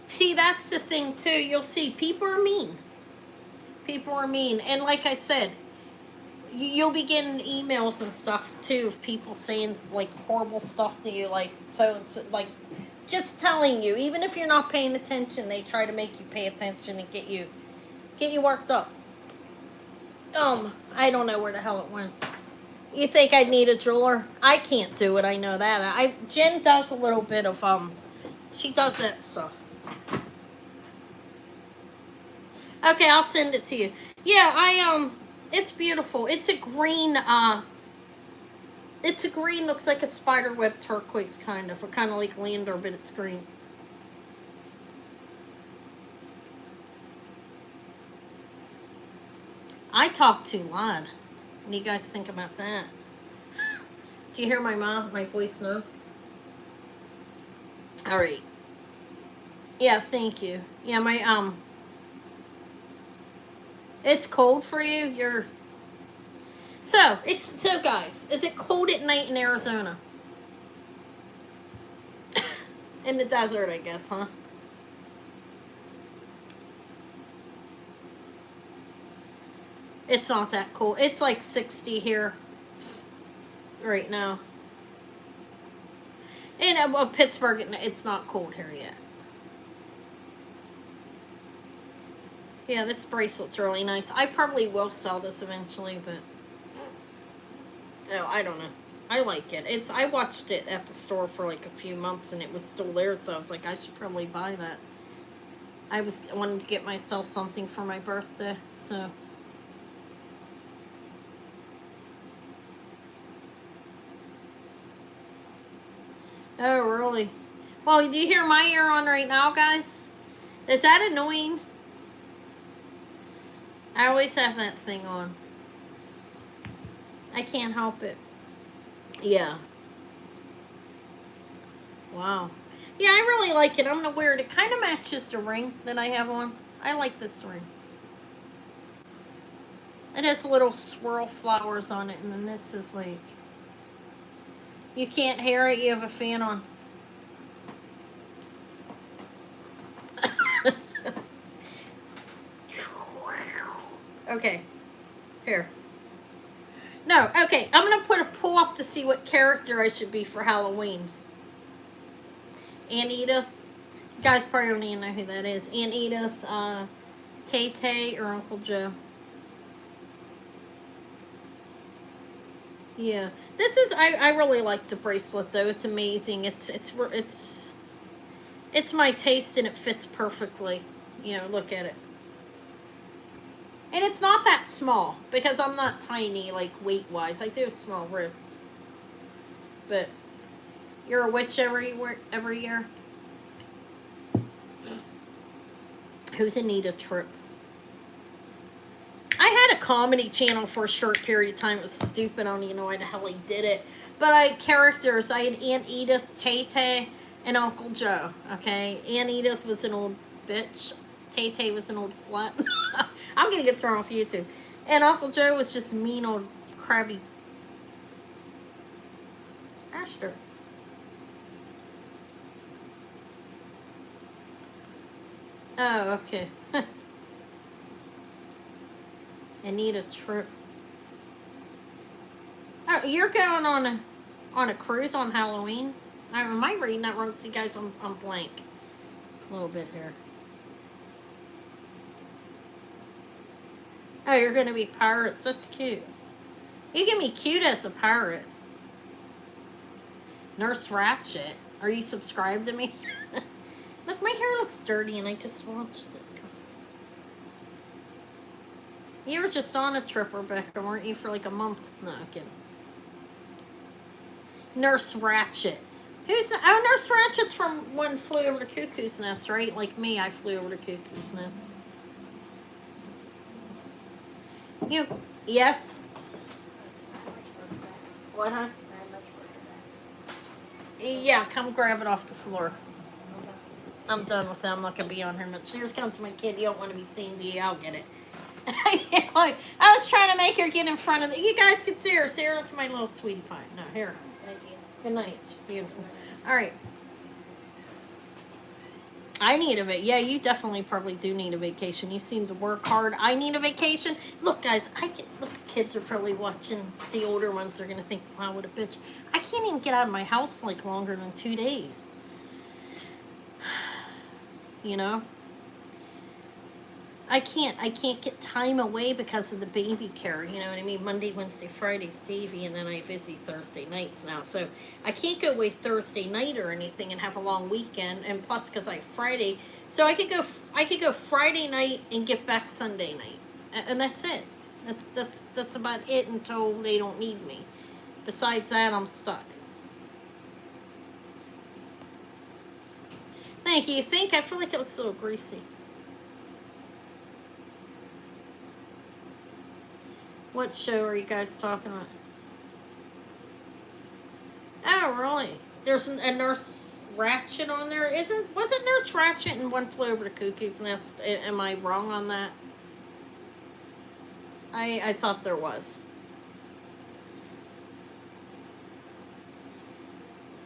See, that's the thing, too. You'll see, people are mean. People are mean. And like I said, you'll be getting emails and stuff, too, of people saying, like, horrible stuff to you. Like, like, just telling you. Even if you're not paying attention, they try to make you pay attention and get you worked up. I don't know where the hell it went. You think I'd need a jeweler? I can't do it, I know that. Jen does a little bit of, she does that stuff. Okay, I'll send it to you. Yeah, it's beautiful. It's a green, looks like a spiderweb turquoise kind of like Lander, but it's green. I talk too loud. What do you guys think about that? Do you hear my voice now? All right. Yeah, thank you. Yeah, it's cold for you. So guys, is it cold at night in Arizona? In the desert, I guess, huh? It's not that cold. It's like 60 here right now. And Pittsburgh, it's not cold here yet. Yeah, this bracelet's really nice. I probably will sell this eventually, but I don't know. I like it. I watched it at the store for like a few months and it was still there, so I was like, I should probably buy that. I wanted to get myself something for my birthday, so. Oh, really? Well, do you hear my ear on right now, guys? Is that annoying? I always have that thing on. I can't help it. Yeah. Wow. Yeah, I really like it. I'm gonna wear it. It kind of matches the ring that I have on. I like this ring. It has little swirl flowers on it, and then this is like... You can't hear it. You have a fan on. Okay. Here. No, okay. I'm going to put a poll up to see what character I should be for Halloween. Aunt Edith. You guys probably don't even know who that is. Aunt Edith, Tay-Tay, or Uncle Joe. Yeah, this is. I really like the bracelet though. It's amazing. It's my taste and it fits perfectly. You know, look at it. And it's not that small because I'm not tiny like weight wise. I do have small wrist, but you're a witch every year. Who's Anita Tripp? I had a comedy channel for a short period of time. It was stupid. I don't even know why the hell he did it. But I had characters. I had Aunt Edith, Tay Tay, and Uncle Joe. Okay, Aunt Edith was an old bitch. Tay Tay was an old slut. I'm gonna get thrown off YouTube. And Uncle Joe was just a mean old crabby bastard. Oh, okay. Anita Tripp. Oh, you're going on a cruise on Halloween? Am I reading that wrong? See, guys, I'm blank. A little bit here. Oh, you're gonna be pirates. That's cute. You can be cute as a pirate. Nurse Ratchet. Are you subscribed to me? Look, my hair looks dirty and I just watched it. You were just on a trip, Rebecca, weren't you, for like a month? No, I'm kidding. Nurse Ratchet. Nurse Ratchet's from One Flew Over the Cuckoo's Nest, right? Like me, I flew over the Cuckoo's Nest. Yes? What, huh? Yeah, come grab it off the floor. I'm done with that. I'm not going to be on here much. Here comes my kid. You don't want to be seen, do you? I'll get it. I was trying to make her get in front of the... You guys can see her. See her? Look at my little sweetie pie. No, here. Thank you. Good night. She's beautiful. All right. I need a vacation. Yeah, you definitely probably do need a vacation. You seem to work hard. I need a vacation. Look, guys, look, kids are probably watching. The older ones are going to think, wow, what a bitch. I can't even get out of my house like longer than 2 days. You know? I can't get time away because of the baby care. You know what I mean? Monday, Wednesday, Friday's Davy, and then I busy Thursday nights now. So I can't go away Thursday night or anything and have a long weekend. And plus, because I Friday, so I could go Friday night and get back Sunday night, and that's it. That's about it until they don't need me. Besides that, I'm stuck. Thank you. I feel like it looks a little greasy. What show are you guys talking about? Oh, really? There's a Nurse Ratchet on there. Wasn't Nurse Ratchet in One Flew Over the Cuckoo's Nest? Am I wrong on that? I thought there was.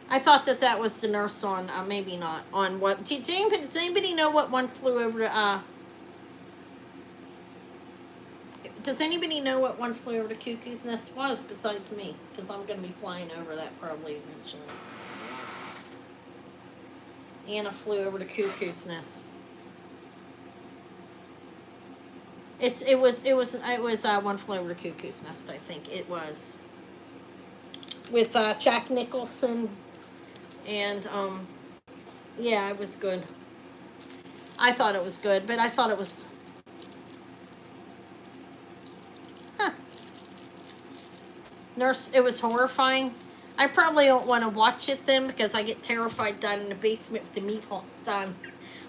I thought that was the nurse on. Maybe not on what. Does anybody know what One Flew Over the Does anybody know what One Flew Over the Cuckoo's Nest was besides me? Because I'm going to be flying over that probably eventually. Anna Flew Over the Cuckoo's Nest. It was One Flew Over the Cuckoo's Nest. I think it was with Jack Nicholson, and yeah, it was good. I thought it was good, but I thought it was. Nurse, it was horrifying. I probably don't want to watch it then because I get terrified down in the basement with the meat hooks down.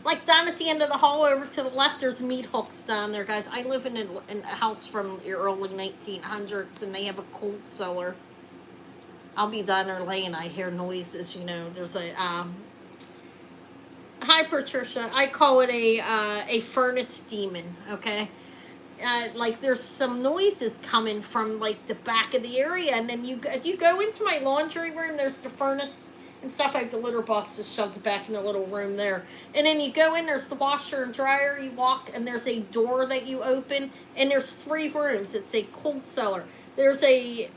Like down at the end of the hall over to the left, there's meat hooks down there, guys. I live in a house from the early 1900s and they have a cold cellar. I'll be down there laying, I hear noises, you know. There's a, hi Patricia. I call it a furnace demon, okay? Like there's some noises coming from like the back of the area, and then you go into my laundry room. There's the furnace and stuff. I have the litter boxes shoved back in the little room there, and then you go in. There's the washer and dryer. You walk, and there's a door that you open, and there's 3 rooms. It's a cold cellar. The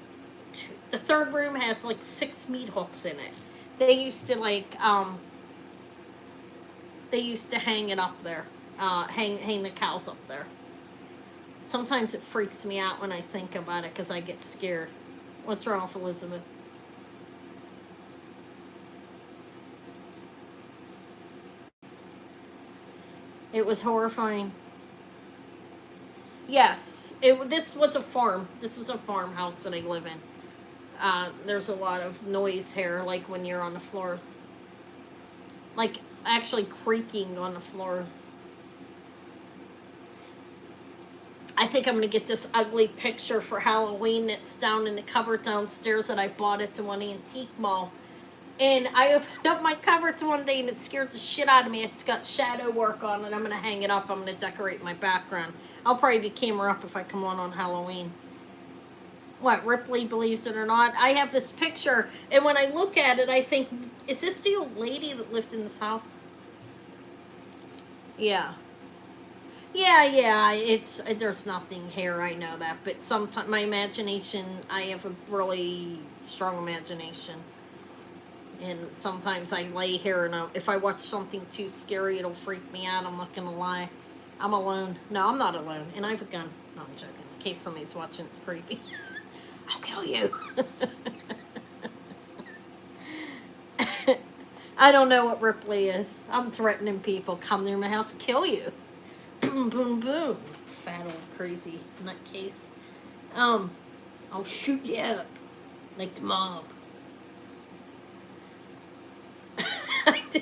third room has like 6 meat hooks in it. They used to hang it up there, hang the cows up there. Sometimes it freaks me out when I think about it because I get scared. What's wrong with Elizabeth? It was horrifying. Yes, this was a farm. This is a farmhouse that I live in. There's a lot of noise here, like when you're on the floors. Like, actually creaking on the floors. I think I'm going to get this ugly picture for Halloween that's down in the cupboard downstairs that I bought at the one antique mall. And I opened up my cupboards one day and it scared the shit out of me. It's got shadow work on it. I'm going to hang it up. I'm going to decorate my background. I'll probably be camera up if I come on Halloween. What, Ripley believes it or not? I have this picture, and when I look at it, I think, is this the old lady that lived in this house? Yeah. Yeah, there's nothing here, I know that, but sometimes my imagination, I have a really strong imagination. And sometimes I lay here and if I watch something too scary, it'll freak me out. I'm not gonna lie. I'm alone. No, I'm not alone. And I have a gun. No, I'm joking. In case somebody's watching, it's creepy. I'll kill you. I don't know what Ripley is. I'm threatening people. Come near my house and kill you. Boom, boom, boom. Fat old crazy nutcase. I'll shoot you up. Like the mob. I do.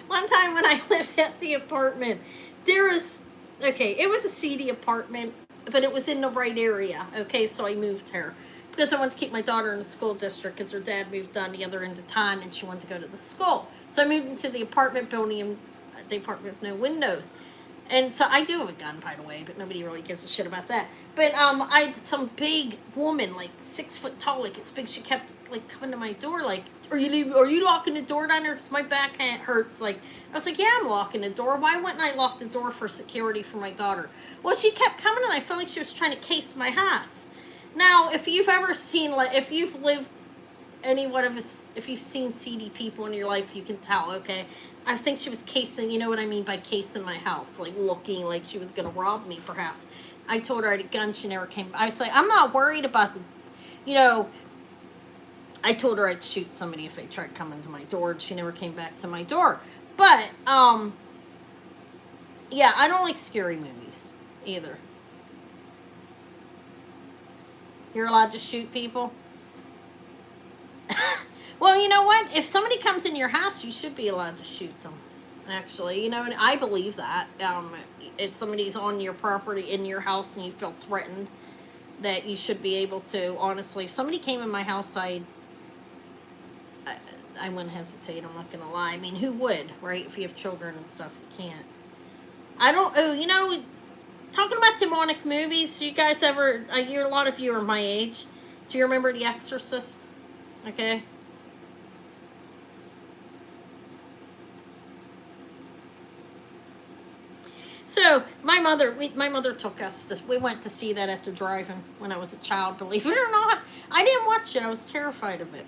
One time when I lived at the apartment, it was a seedy apartment, but it was in the right area. Okay, so I moved here because I wanted to keep my daughter in the school district because her dad moved on the other end of town and she wanted to go to the school. So I moved into the apartment building, and the apartment with no windows. And so I do have a gun, by the way, but nobody really gives a shit about that. But I had some big woman, like 6 foot tall, like it's big. She kept like coming to my door, like, Are you locking the door down there? Because my back hurts. Like, I was like, yeah, I'm locking the door. Why wouldn't I lock the door for security for my daughter? Well, she kept coming, and I felt like she was trying to case my house. Now, if you've ever seen, like, if you've lived if you've seen seedy people in your life, you can tell, okay? I think she was casing, you know what I mean by casing my house, like looking like she was going to rob me, perhaps. I told her I had a gun. She never came. I was like, I'm not worried about I told her I'd shoot somebody if they tried coming to my door, and she never came back to my door. But, yeah, I don't like scary movies either. You're allowed to shoot people? Well, you know what? If somebody comes in your house, you should be allowed to shoot them. Actually, and I believe that. If somebody's on your property, in your house, and you feel threatened, that you should be able to, honestly, if somebody came in my house, I wouldn't hesitate, I'm not going to lie. I mean, who would, right? If you have children and stuff, you can't. Talking about demonic movies, do you guys ever, a lot of you are my age. Do you remember The Exorcist? Okay. So my mother took us we went to see that at the drive-in when I was a child. Believe it or not, I didn't watch it. I was terrified of it.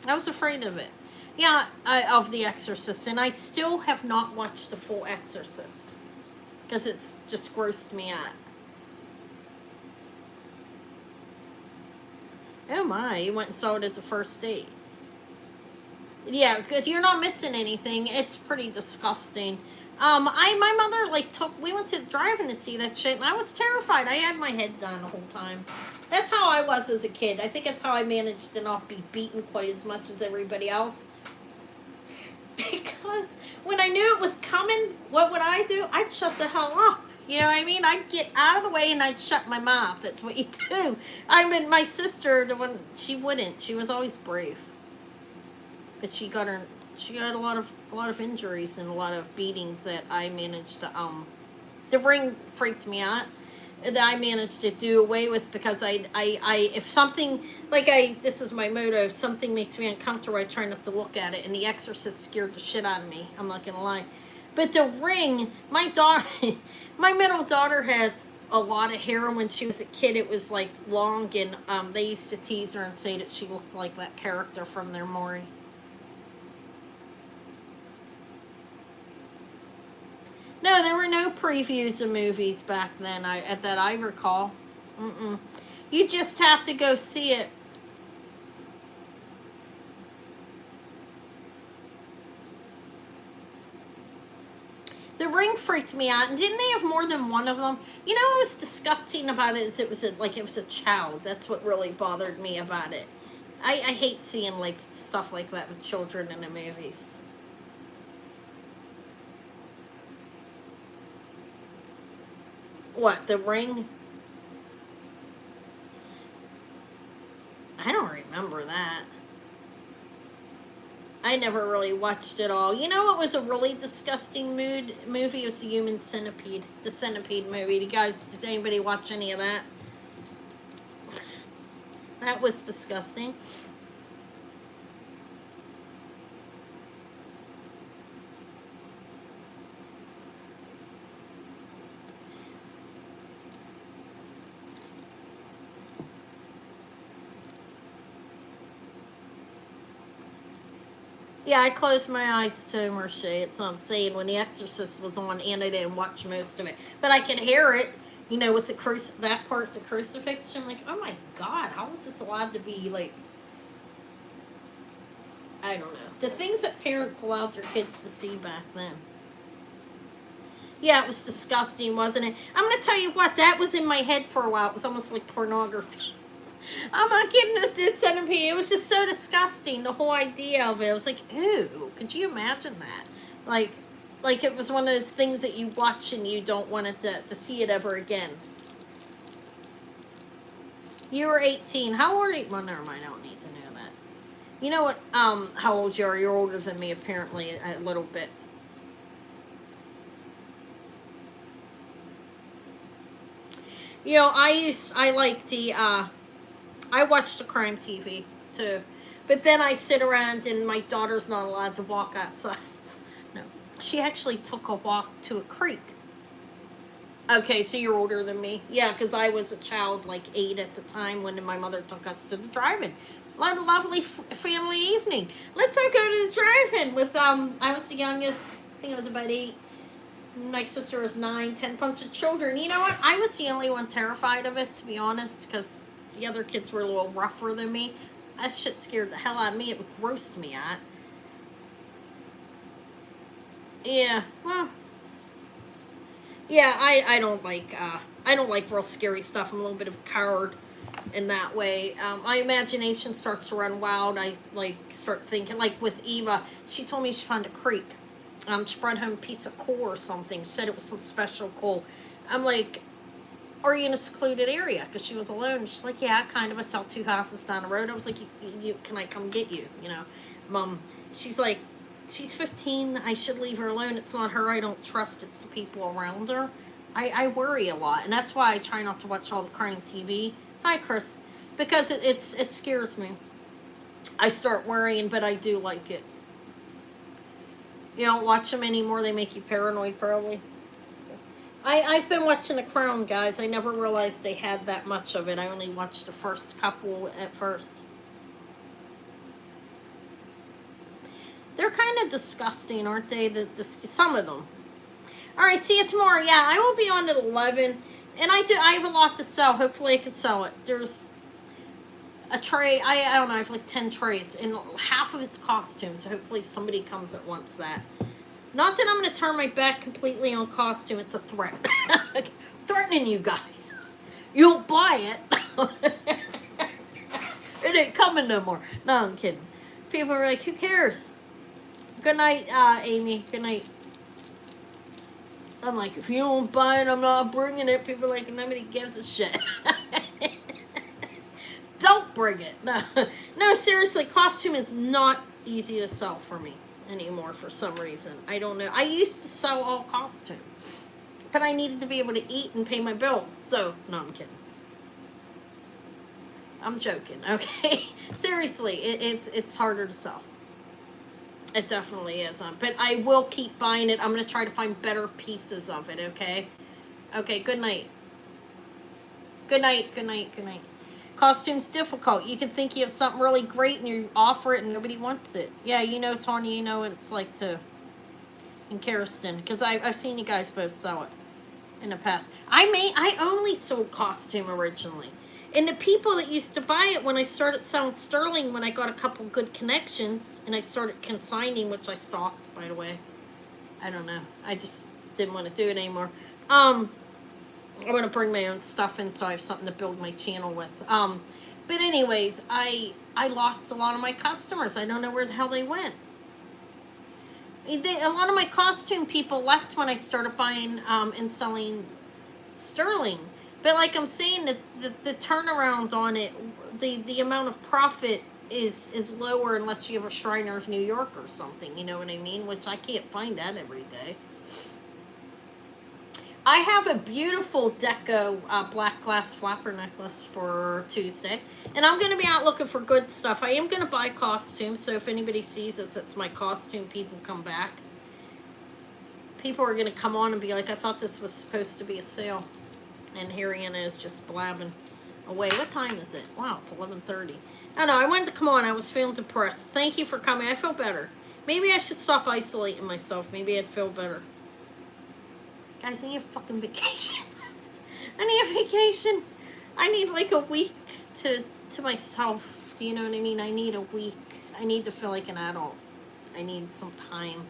I was afraid of it. Yeah, of The Exorcist, and I still have not watched the full Exorcist because it's just grossed me out. Oh my, you went and saw it as a first date. Yeah, because you're not missing anything. It's pretty disgusting. My mother, we went to the drive-in to see that shit, and I was terrified. I had my head down the whole time. That's how I was as a kid. I think that's how I managed to not be beaten quite as much as everybody else. Because when I knew it was coming, what would I do? I'd shut the hell up. You know what I mean? I'd get out of the way and I'd shut my mouth. That's what you do. My sister, she wouldn't. She was always brave. But she got a lot of injuries and a lot of beatings that I managed to, the ring freaked me out. That I managed to do away with because if something, this is my motto, if something makes me uncomfortable, I try not to look at it, and The Exorcist scared the shit out of me. I'm not gonna lie. But the ring, my middle daughter has a lot of hair, and when she was a kid, it was like long, and they used to tease her and say that she looked like that character from their Maury. No, there were no previews of movies back then. That I recall. You just have to go see it. The Ring freaked me out, and didn't they have more than one of them? You know what was disgusting about it is it was a child. That's what really bothered me about it. I hate seeing like stuff like that with children in the movies. What, The Ring? I don't remember that. I never really watched it all. You know what was a really disgusting movie? It was the Human Centipede. The Centipede movie. Did anybody watch any of that? That was disgusting. Yeah, I closed my eyes too, Marche. It's what I'm saying. When The Exorcist was on, and I didn't watch most of it, but I could hear it. You know, with that part, the crucifix. I'm like, oh my god, how is this allowed to be like? I don't know. The things that parents allowed their kids to see back then. Yeah, it was disgusting, wasn't it? I'm gonna tell you what, that was in my head for a while. It was almost like pornography. I'm not kidding. This centipede. It was just so disgusting. The whole idea of it. I was like, ew. Could you imagine that? Like it was one of those things that you watch and you don't want it to see it ever again. You were 18. How old are you? Well, never mind. I don't need to know that. You know what? How old you are? You're older than me, apparently, a little bit. You know, I like the I watch the crime TV too, but then I sit around and my daughter's not allowed to walk outside. No, she actually took a walk to a creek. Okay, so you're older than me. Yeah, because I was a child, like 8 at the time when my mother took us to the drive-in. What a lovely family evening. Let's all go to the drive-in with I was the youngest. I think I was about 8. My sister was 9, 10 bunch of children. You know what? I was the only one terrified of it, to be honest, because the other kids were a little rougher than me. That shit scared the hell out of me. It grossed me out. Yeah, well, yeah, I don't like real scary stuff. I'm a little bit of a coward in that way. My imagination starts to run wild. I start thinking, like with Eva, she told me she found a creek. She brought home a piece of coal or something. She said it was some special coal. I'm like, are you in a secluded area? Because she was alone. She's like, yeah, kind of. I sell 2 houses down the road. I was like, can I come get you? You know, Mom. She's like, she's 15. I should leave her alone. It's not her I don't trust. It's the people around her. I worry a lot. And that's why I try not to watch all the crime TV. Hi, Chris. Because it scares me. I start worrying, but I do like it. You don't watch them anymore. They make you paranoid, probably. I've been watching The Crown, guys. I never realized they had that much of it. I only watched the first couple at first. They're kind of disgusting, aren't they? Some of them. All right, see you tomorrow. Yeah, I will be on at 11. And I have a lot to sell. Hopefully I can sell it. There's a tray. I don't know. I have like 10 trays. And half of it's costumes. So hopefully somebody comes that wants that. Not that I'm going to turn my back completely on costume. It's a threat. Threatening you guys. You don't buy it. It ain't coming no more. No, I'm kidding. People are like, who cares? Good night, Amy. Good night. I'm like, if you don't buy it, I'm not bringing it. People are like, nobody gives a shit. Don't bring it. No, seriously, costume is not easy to sell for me anymore for some reason. I don't know. I used to sell all costume, but I needed to be able to eat and pay my bills. So, no, I'm kidding. I'm joking, okay? Seriously, it's harder to sell. It definitely is. But I will keep buying it. I'm going to try to find better pieces of it, okay? Okay, good night. Good night, good night, good night. Costume's difficult. You can think you have something really great and you offer it and nobody wants it. Yeah, you know, Tanya, you know what it's like to... in Karsten. Because I've seen you guys both sell it in the past. I only sold costume originally. And the people that used to buy it when I started selling sterling, when I got a couple good connections, and I started consigning, which I stopped, by the way. I don't know. I just didn't want to do it anymore. I want to bring my own stuff in so I have something to build my channel with. But anyways, I lost a lot of my customers. I don't know where the hell they went. A lot of my costume people left when I started buying and selling sterling. But like I'm saying, the turnaround on it, the amount of profit is lower unless you have a Shriners New York or something. You know what I mean? Which I can't find that every day. I have a beautiful deco black glass flapper necklace for Tuesday. And I'm going to be out looking for good stuff. I am going to buy costumes. So if anybody sees this, it's my costume people come back. People are going to come on and be like, I thought this was supposed to be a sale. And here Anna is just blabbing away. What time is it? Wow, it's 11:30. I know, I wanted to come on. I was feeling depressed. Thank you for coming. I feel better. Maybe I should stop isolating myself. Maybe I'd feel better. Guys, I need a fucking vacation. I need a vacation. I need like a week to myself. Do you know what I mean? I need a week. I need to feel like an adult. I need some time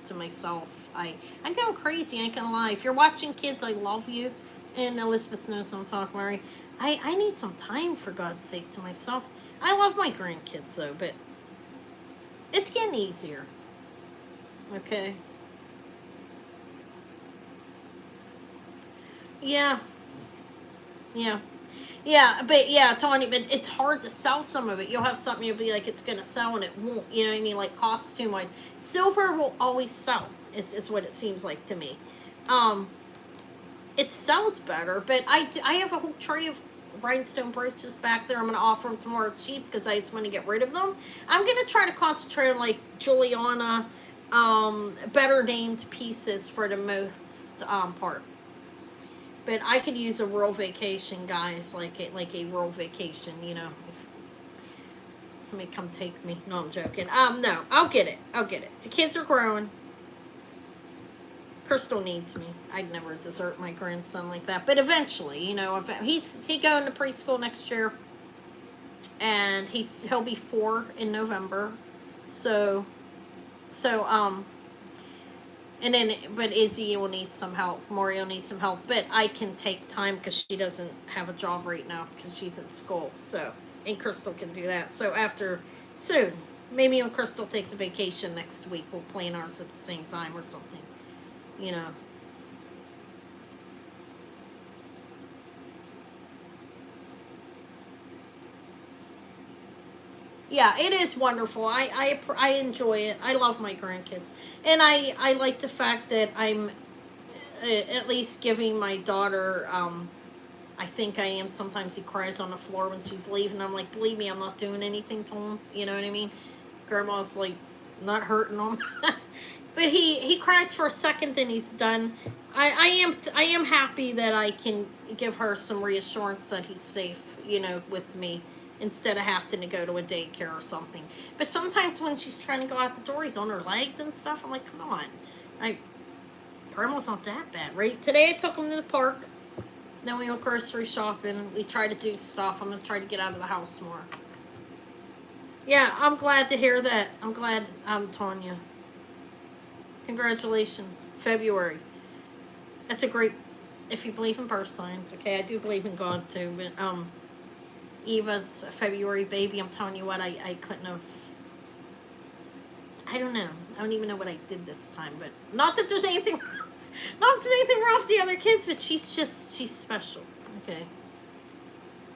to myself. I'm going crazy, I ain't gonna lie. If you're watching, kids, I love you. And Elizabeth knows what I'm talking, Mary. I need some time, for God's sake, to myself. I love my grandkids, though, but it's getting easier. Okay? Yeah. But yeah, Tanya, but it's hard to sell some of it. You'll have something, you'll be like, it's gonna sell, and it won't. You know what I mean? Like, costume-wise. Silver will always sell. It's what it seems like to me. It sells better, but I have a whole tray of rhinestone brooches back there. I'm going to offer them tomorrow cheap because I just want to get rid of them. I'm going to try to concentrate on, like, Juliana, better named pieces for the most part. But I could use a real vacation, guys, like a real vacation, you know. If somebody come take me. No, I'm joking. No, I'll get it. The kids are growing. Crystal needs me. I'd never desert my grandson like that. But eventually, you know, he's going to preschool next year. And he'll be 4 in November. So and then, but Izzy will need some help. Mario needs some help. But I can take time because she doesn't have a job right now because she's in school. So, and Crystal can do that. So soon, maybe when Crystal takes a vacation next week, we'll plan ours at the same time or something. You know. Yeah, it is wonderful. I enjoy it. I love my grandkids. And I like the fact that I'm at least giving my daughter, I think I am. Sometimes he cries on the floor when she's leaving. I'm like, believe me, I'm not doing anything to him. You know what I mean? Grandma's like, not hurting him. But he cries for a second, then he's done. I am happy that I can give her some reassurance that he's safe, you know, with me, instead of having to go to a daycare or something. But sometimes when she's trying to go out the door, he's on her legs and stuff. I'm like, come on. Grandma's not that bad, right? Today I took him to the park. Then we went grocery shopping. We tried to do stuff. I'm going to try to get out of the house more. Yeah, I'm glad to hear that. I'm glad, Tanya. Congratulations. February. That's a great, if you believe in birth signs, okay? I do believe in God too, but Eva's a February baby. I'm telling you what, I couldn't have, I don't know. I don't even know what I did this time, but not that there's anything wrong with the other kids, but she's special, okay?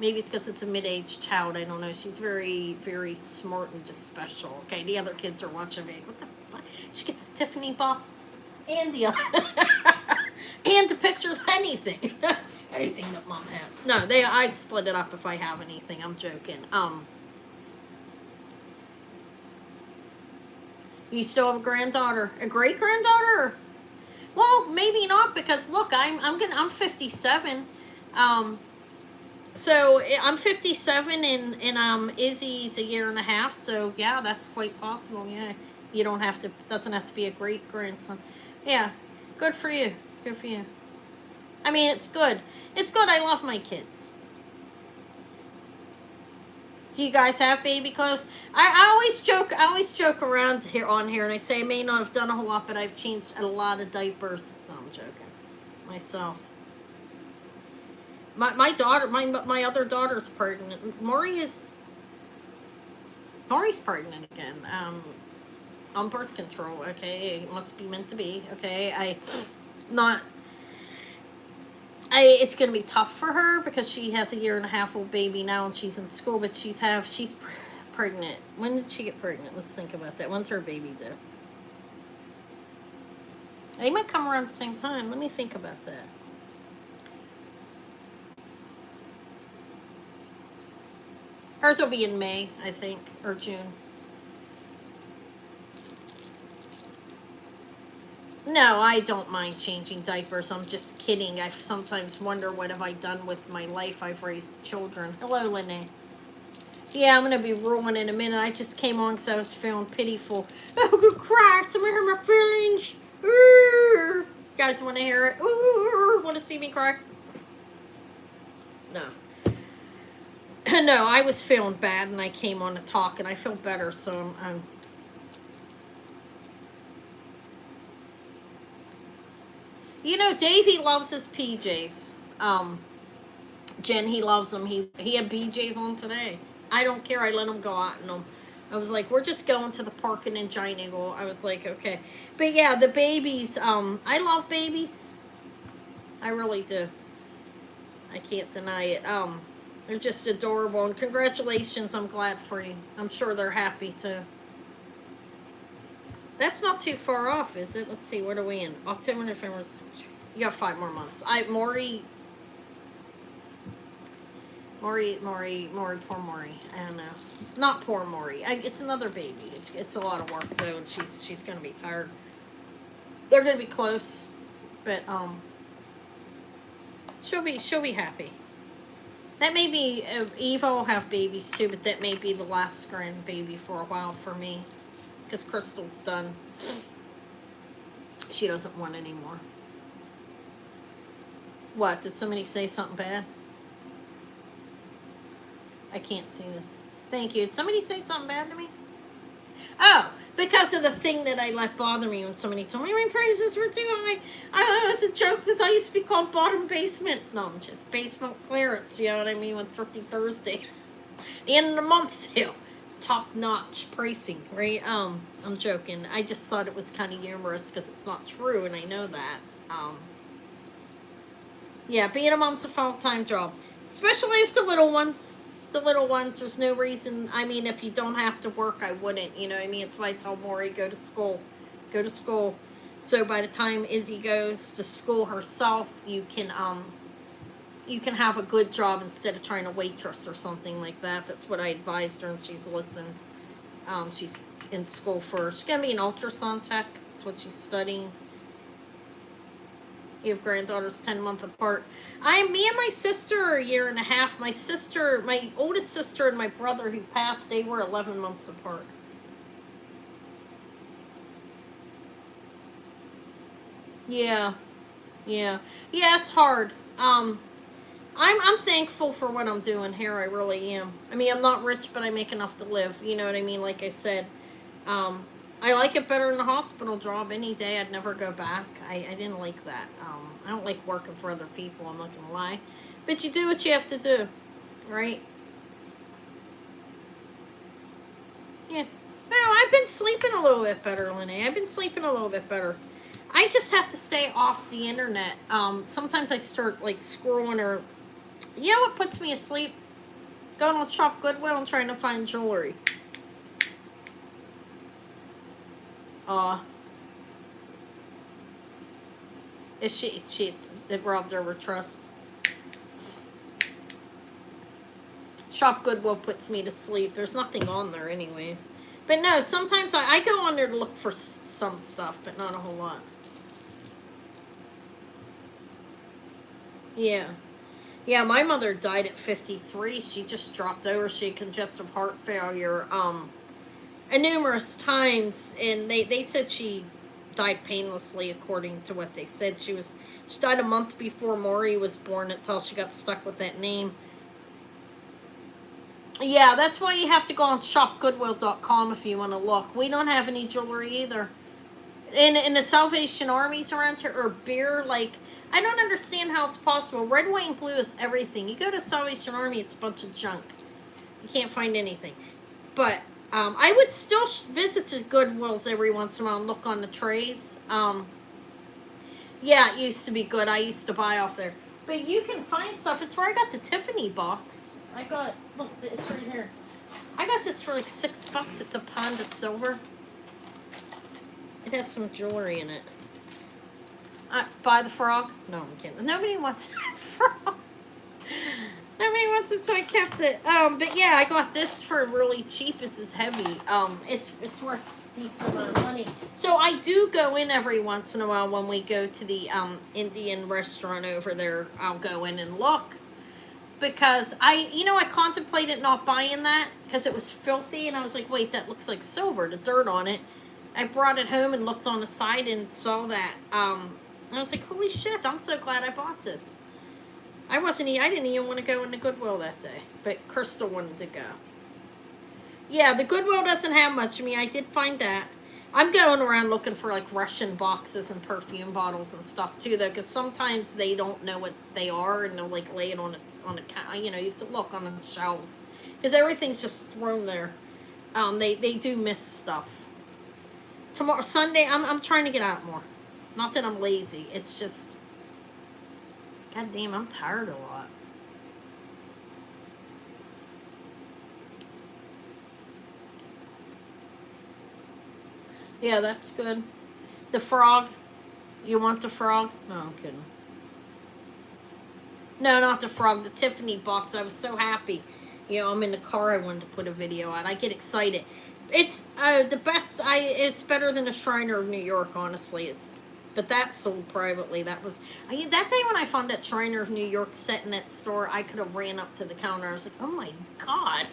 Maybe it's because it's a mid-aged child, I don't know. She's very, very smart and just special, okay? The other kids are watching me. What the fuck? She gets Tiffany box and the other, and the pictures, anything. Anything that mom has. No, I split it up if I have anything. I'm joking. You still have a granddaughter? A great granddaughter? Well, maybe not, because look, I'm 57. So I'm 57 and Izzy's a year and a half, so yeah, that's quite possible. Yeah. You doesn't have to be a great grandson. Yeah. Good for you. I mean, it's good. I love my kids. Do you guys have baby clothes? I always joke. I always joke around here on here, and I say I may not have done a whole lot, but I've changed a lot of diapers. No, I'm joking. Myself. My daughter, my other daughter's pregnant. Maury's pregnant again. On birth control. Okay, it must be meant to be. Okay, not. It's gonna be tough for her because she has a 1.5-year-old baby now and she's in school, but she's pregnant. When did she get pregnant? Let's think about that. When's her baby due? They might come around the same time. Let me think about that. Hers will be in May, I think, or June. No, I don't mind changing diapers. I'm just kidding. I sometimes wonder what have I done with my life. I've raised children. Hello, Lene. Yeah, I'm going to be ruined in a minute. I just came on because I was feeling pitiful. Oh, good cry. Somebody hurt my feelings. You guys want to hear it? Want to see me cry? No. No, I was feeling bad and I came on to talk and I feel better, so I'm You know, Davey loves his PJs. Jen, he loves them. He had PJs on today. I don't care. I let him go out in them. I was like, we're just going to the park in Giant Eagle. I was like, okay. But yeah, the babies, I love babies. I really do. I can't deny it. They're just adorable. And congratulations, I'm glad for you. I'm sure they're happy too. That's not too far off, is it? Let's see, what are we in? October, November. You got 5 more months. Maury, poor Maury. I don't know. Not poor Maury. It's another baby. It's a lot of work though, and she's gonna be tired. They're gonna be close, but she'll be happy. That may be Eva will have babies too, but that may be the last grandbaby for a while for me. Because Crystal's done. She doesn't want any more. What? Did somebody say something bad? I can't see this. Thank you. Did somebody say something bad to me? Oh, because of the thing that I let bother me when somebody told me my prices were too high. It was a joke because I used to be called bottom basement. No, I'm just basement clearance. You know what I mean? With Thrifty Thursday. The end of the month sale. Top-notch pricing, right? I'm joking. I just thought it was kind of humorous because it's not true, and I know that. Yeah, being a mom's a full-time job, especially if the little ones, there's no reason. I mean, if you don't have to work, I wouldn't. You know what I mean? It's why I tell Maury go to school. So by the time Izzy goes to school herself, you can have a good job instead of trying to waitress or something like that. That's what I advised her, and she's listened. She's in school she's going to be an ultrasound tech. That's what she's studying. You have granddaughters 10 months apart. Me and my sister are 1.5 years. My oldest sister and my brother who passed, they were 11 months apart. Yeah. Yeah, it's hard. I'm thankful for what I'm doing here. I really am. I mean, I'm not rich, but I make enough to live. You know what I mean? Like I said, I like it better than the hospital job any day. I'd never go back. I didn't like that. I don't like working for other people. I'm not gonna lie, but you do what you have to do, right? Yeah. Well, I've been sleeping a little bit better, Lene. I've been sleeping a little bit better. I just have to stay off the internet. Sometimes I start like scrolling or. You know what puts me asleep? Going on Shop Goodwill and trying to find jewelry. It robbed her trust. Shop Goodwill puts me to sleep. There's nothing on there anyways. But no, sometimes I go on there to look for some stuff, but not a whole lot. Yeah. Yeah, my mother died at 53. She just dropped over. She had congestive heart failure numerous times. And they said she died painlessly according to what they said. She died a month before Maury was born until she got stuck with that name. Yeah, that's why you have to go on shopgoodwill.com if you want to look. We don't have any jewelry either. In the Salvation Armies around here, or beer, like, I don't understand how it's possible. Red, white, and blue is everything. You go to Salvation Army, it's a bunch of junk. You can't find anything. But I would still visit the Goodwills every once in a while and look on the trays. Yeah, it used to be good. I used to buy off there. But you can find stuff. It's where I got the Tiffany box. I got, look, it's right here. I got this for like $6. It's a pound of silver. It has some jewelry in it. Buy the frog? No, I'm kidding. Nobody wants a frog. Nobody wants it, so I kept it. But yeah, I got this for really cheap. This is heavy. It's worth a decent amount of money. So I do go in every once in a while when we go to the Indian restaurant over there. I'll go in and look. Because I contemplated not buying that because it was filthy, and I was like, wait, that looks like silver, the dirt on it. I brought it home and looked on the side and saw that. I was like, holy shit, I'm so glad I bought this. I didn't even want to go into Goodwill that day, but Crystal wanted to go. Yeah, the Goodwill doesn't have much. I mean, I did find that. I'm going around looking for like Russian boxes and perfume bottles and stuff too, though, because sometimes they don't know what they are and they'll like lay it on a counter. You have to look on the shelves because everything's just thrown there. They do miss stuff. Tomorrow, Sunday, I'm trying to get out more. Not that I'm lazy. It's just, god damn, I'm tired a lot. Yeah, that's good. The frog. You want the frog? No, I'm kidding. No, not the frog. The Tiffany box. I was so happy. I'm in the car. I wanted to put a video on. I get excited. It's the best. It's better than the Shriner of New York, honestly. But that sold privately. That day when I found that Shriner of New York set in that store, I could have ran up to the counter. I was like, oh my god,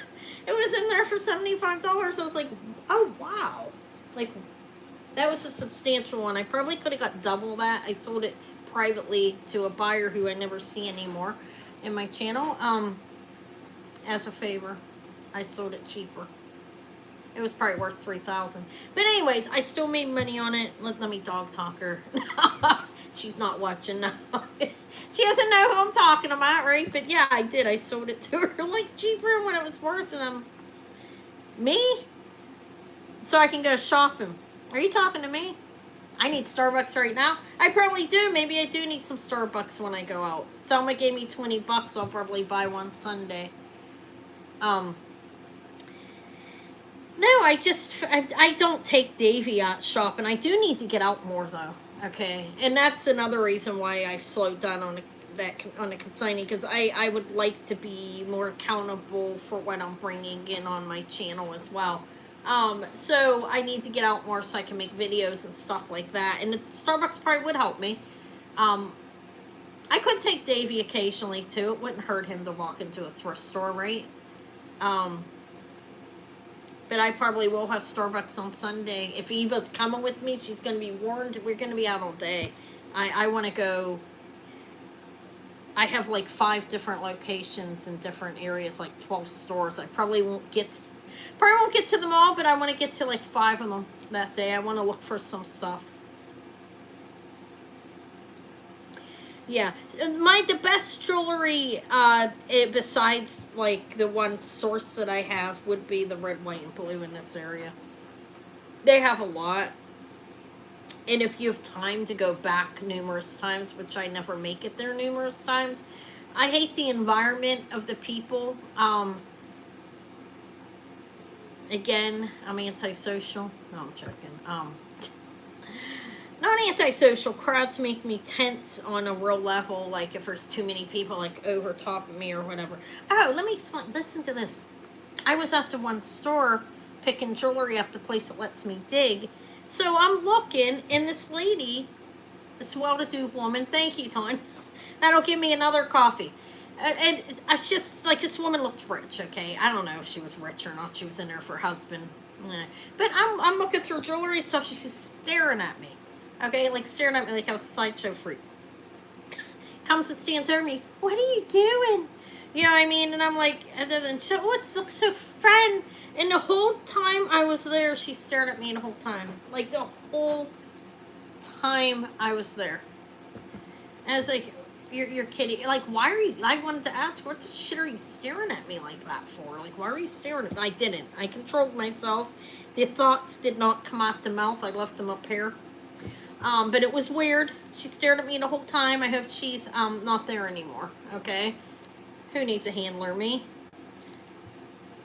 it was in there for $75. I was like, oh wow, like that was a substantial one. I probably could have got double that. I sold it privately to a buyer who I never see anymore in my channel. As a favor, I sold it cheaper. It was probably worth $3,000. But anyways, I still made money on it. Let me dog talk her. She's not watching now. She doesn't know who I'm talking about, right? But yeah, I did. I sold it to her like cheaper than what it was worth. And me? So I can go shopping. Are you talking to me? I need Starbucks right now. I probably do. Maybe I do need some Starbucks when I go out. Thelma gave me $20. I'll probably buy one Sunday. No, I don't take Davey out shopping. I do need to get out more though. Okay, and that's another reason why I've slowed down on the consigning, because I would like to be more accountable for what I'm bringing in on my channel as well. So I need to get out more so I can make videos and stuff like that. And the Starbucks probably would help me. I could take Davey occasionally too. It wouldn't hurt him to walk into a thrift store, right? But I probably will have Starbucks on Sunday. If Eva's coming with me, she's going to be warned. We're going to be out all day. I want to go. I have like 5 different locations in different areas, like 12 stores. I probably won't get to them all, but I want to get to like 5 of them that day. I want to look for some stuff. Yeah, the best jewelry, besides like the one source that I have, would be the red, white, and blue in this area. They have a lot, and if you have time to go back numerous times, which I never make it there numerous times, I hate the environment of the people. Again, I'm antisocial. No, I'm joking. Not antisocial. Crowds make me tense on a real level, like if there's too many people like over top of me or whatever. Oh, let me explain. Listen to this. I was at the one store picking jewelry up, the place that lets me dig. So I'm looking, and this lady, this well-to-do woman, thank you, Ton, that'll give me another coffee. And it's just like this woman looked rich, okay? I don't know if she was rich or not. She was in there for her husband. But I'm looking through jewelry and stuff. She's just staring at me. Okay, like staring at me like I was a sideshow freak. Comes and stands over me. What are you doing? You know what I mean? And I'm like, and then so oh, it looks so fun. And the whole time I was there, she stared at me the whole time. Like the whole time I was there. And I was like, you're kidding. Like, why are you, I wanted to ask, what the shit are you staring at me like that for? Like, why were you staring at me? I didn't. I controlled myself. The thoughts did not come out the mouth. I left them up here. But it was weird. She stared at me the whole time. I hope she's not there anymore. Okay? Who needs a handler? Me?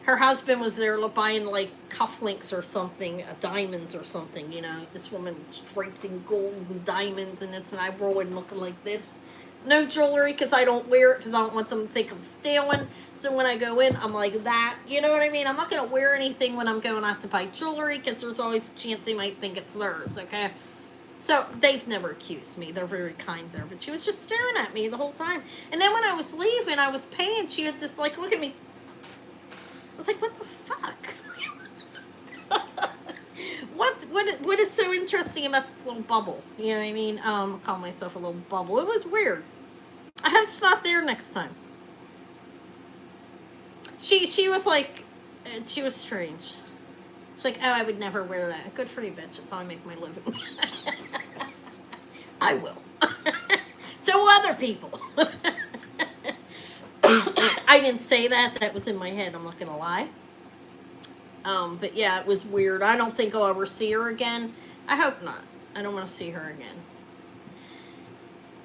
Her husband was there buying like cufflinks or something, diamonds or something, you know. This woman's draped in gold and diamonds and it's, and I roll in looking like this. No jewelry because I don't wear it because I don't want them to think I'm stealing. So when I go in, I'm like that. You know what I mean? I'm not going to wear anything when I'm going out to buy jewelry because there's always a chance they might think it's theirs, okay? So they've never accused me. They're very kind there. But she was just staring at me the whole time. And then when I was leaving, I was paying. She had this like, look at me. I was like, what the fuck? what is so interesting about this little bubble? You know what I mean? I call myself a little bubble. It was weird. I hope she's not there next time. She was like, she was strange. She's like, oh, I would never wear that. Good for you, bitch. That's how I make my living. I will. So will other people. I didn't say that. That was in my head. I'm not going to lie. But yeah, it was weird. I don't think I'll ever see her again. I hope not. I don't want to see her again.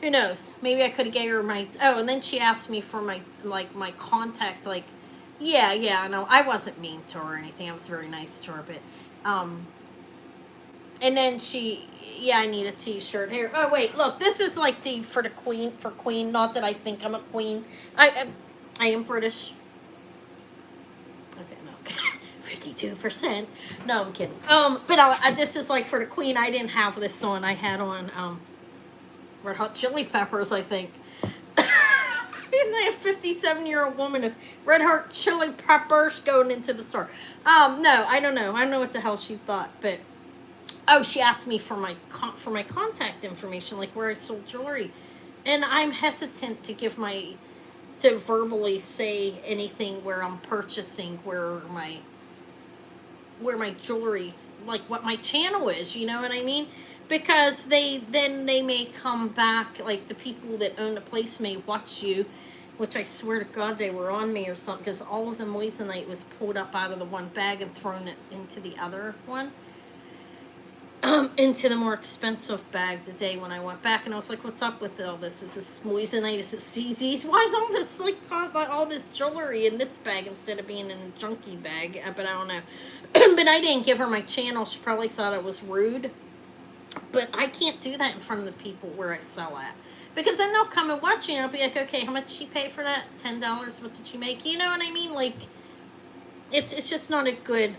Who knows? Maybe I could have gave her my... Oh, and then she asked me for my contact. Like, yeah, no, I wasn't mean to her or anything. I was very nice to her, but... And then she... Yeah, I need a t-shirt here. Oh, wait, look. This is like the... For the queen. For queen. Not that I think I'm a queen. I am British. Okay, no. 52%. No, I'm kidding. But this is like for the queen. I didn't have this on. I had on, Red Hot Chili Peppers, I think. Isn't that a 57-year-old woman of Red Hot Chili Peppers going into the store? No, I don't know. I don't know what the hell she thought, but... Oh, she asked me for my contact information, like where I sold jewelry. And I'm hesitant to give to verbally say anything where I'm purchasing, where my jewelry, like what my channel is, you know what I mean? Because they may come back, like the people that own the place may watch you, which I swear to God they were on me or something, because all of the moissanite was pulled up out of the one bag and thrown it into the other one. Into the more expensive bag the day when I went back, and I was like, what's up with all this? Is this moissanite? Is it CZ's? Why is all this, like all this jewelry in this bag instead of being in a junky bag? But I don't know. But I didn't give her my channel. She probably thought it was rude. But I can't do that in front of the people where I sell at. Because then they'll come and watch you, and I'll be like, okay, how much did she pay for that? $10? What did she make? You know what I mean? Like, it's just not a good,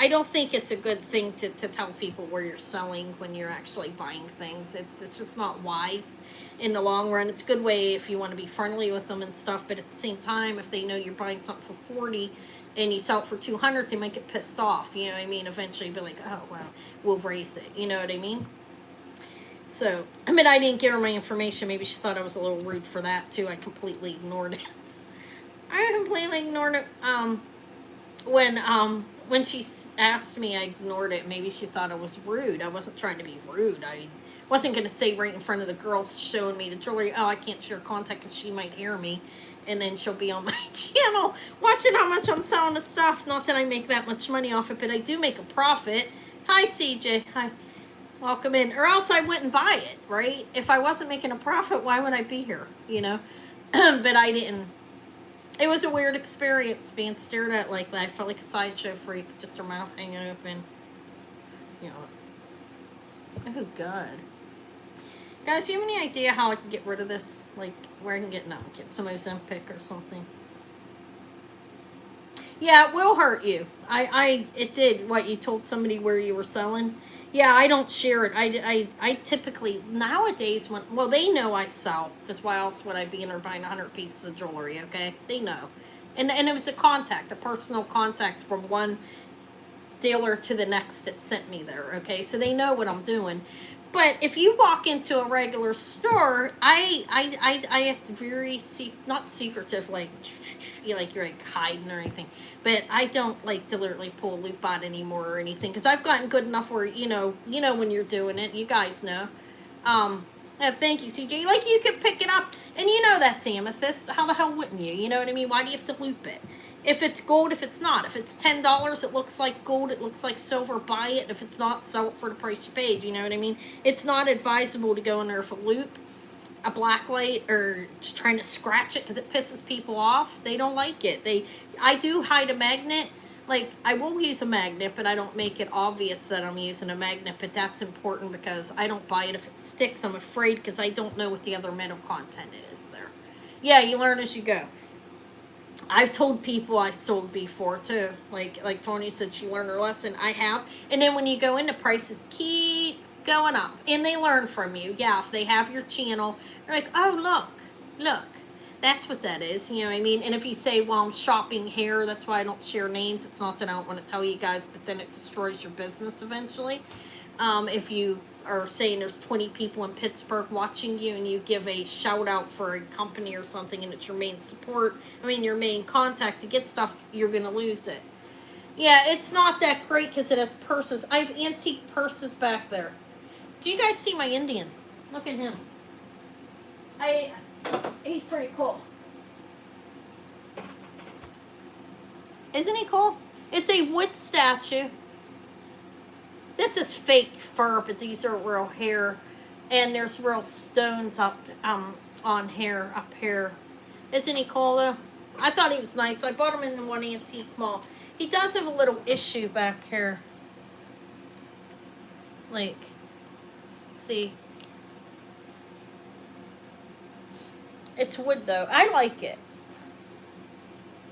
I don't think it's a good thing to tell people where you're selling when you're actually buying things. It's just not wise in the long run. It's a good way if you want to be friendly with them and stuff, but at the same time, if they know you're buying something for 40 and you sell it for 200, they might get pissed off. You know what I mean? Eventually be like, oh, well, we'll raise it. You know what I mean? So, I mean, I didn't give her my information. Maybe she thought I was a little rude for that, too. I completely ignored it. I completely ignored it. When she asked me, I ignored it. Maybe she thought I was rude. I wasn't trying to be rude. I wasn't going to say right in front of the girls showing me the jewelry, oh, I can't share contact because she might hear me. And then she'll be on my channel watching how much I'm selling the stuff. Not that I make that much money off it, but I do make a profit. Hi, CJ. Hi. Welcome in. Or else I wouldn't buy it, right? If I wasn't making a profit, why would I be here? You know? But I didn't. It was a weird experience being stared at like that. I felt like a sideshow freak, just her mouth hanging open. You know. Oh, God. Guys, do you have any idea how I can get rid of this? Like, where I can get some Ozempic or something? Yeah, it will hurt you. It did. What, you told somebody where you were selling? Yeah, I don't share it. I typically, nowadays, well, they know I sell, because why else would I be in there buying 100 pieces of jewelry, okay? They know. And it was a personal contact from one dealer to the next that sent me there, okay? So they know what I'm doing. But if you walk into a regular store, I act very not secretive, like you like you're like hiding or anything. But I don't like deliberately pull a loop out anymore or anything because I've gotten good enough where you know when you're doing it. You guys know. Thank you, CJ. Like you could pick it up, and you know that's amethyst. How the hell wouldn't you? You know what I mean? Why do you have to loop it? If it's gold, if it's not. If it's $10, it looks like gold, it looks like silver, buy it. If it's not, sell it for the price you paid. You know what I mean? It's not advisable to go in there with a loop, a black light, or just trying to scratch it because it pisses people off. They don't like it. I do hide a magnet. Like, I will use a magnet, but I don't make it obvious that I'm using a magnet. But that's important because I don't buy it if it sticks. I'm afraid because I don't know what the other metal content is there. Yeah, you learn as you go. I've told people I sold before too. Like Tony said, she learned her lesson. I have. And then when you go into prices, keep going up, and they learn from you. Yeah, if they have your channel, they're like, oh look, that's what that is. You know what I mean? And if you say, well, I'm shopping hair, that's why I don't share names. It's not that I don't want to tell you guys, but then it destroys your business eventually. If you are saying there's 20 people in Pittsburgh watching you and you give a shout out for a company or something and it's your main support, your main contact to get stuff, you're going to lose it. Yeah, it's not that great because it has purses. I have antique purses back there. Do you guys see my Indian? Look at him. He's pretty cool. Isn't he cool? It's a wood statue. This is fake fur, but these are real hair. And there's real stones up on hair up here. Isn't he cool though? I thought he was nice. I bought him in the one antique mall. He does have a little issue back here. Like, see. It's wood though. I like it.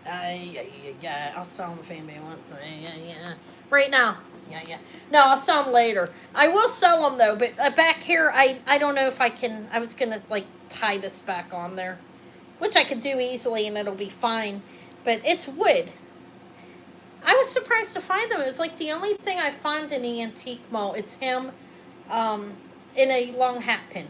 Yeah, I'll sell them if anybody wants them. Yeah. Right now. Yeah. No, I'll sell them later. I will sell them though, but back here, I don't know if I can. I was gonna like tie this back on there, which I could do easily and it'll be fine. But it's wood. I was surprised to find them. It was like the only thing I find in the antique mall is him, in a long hat pin.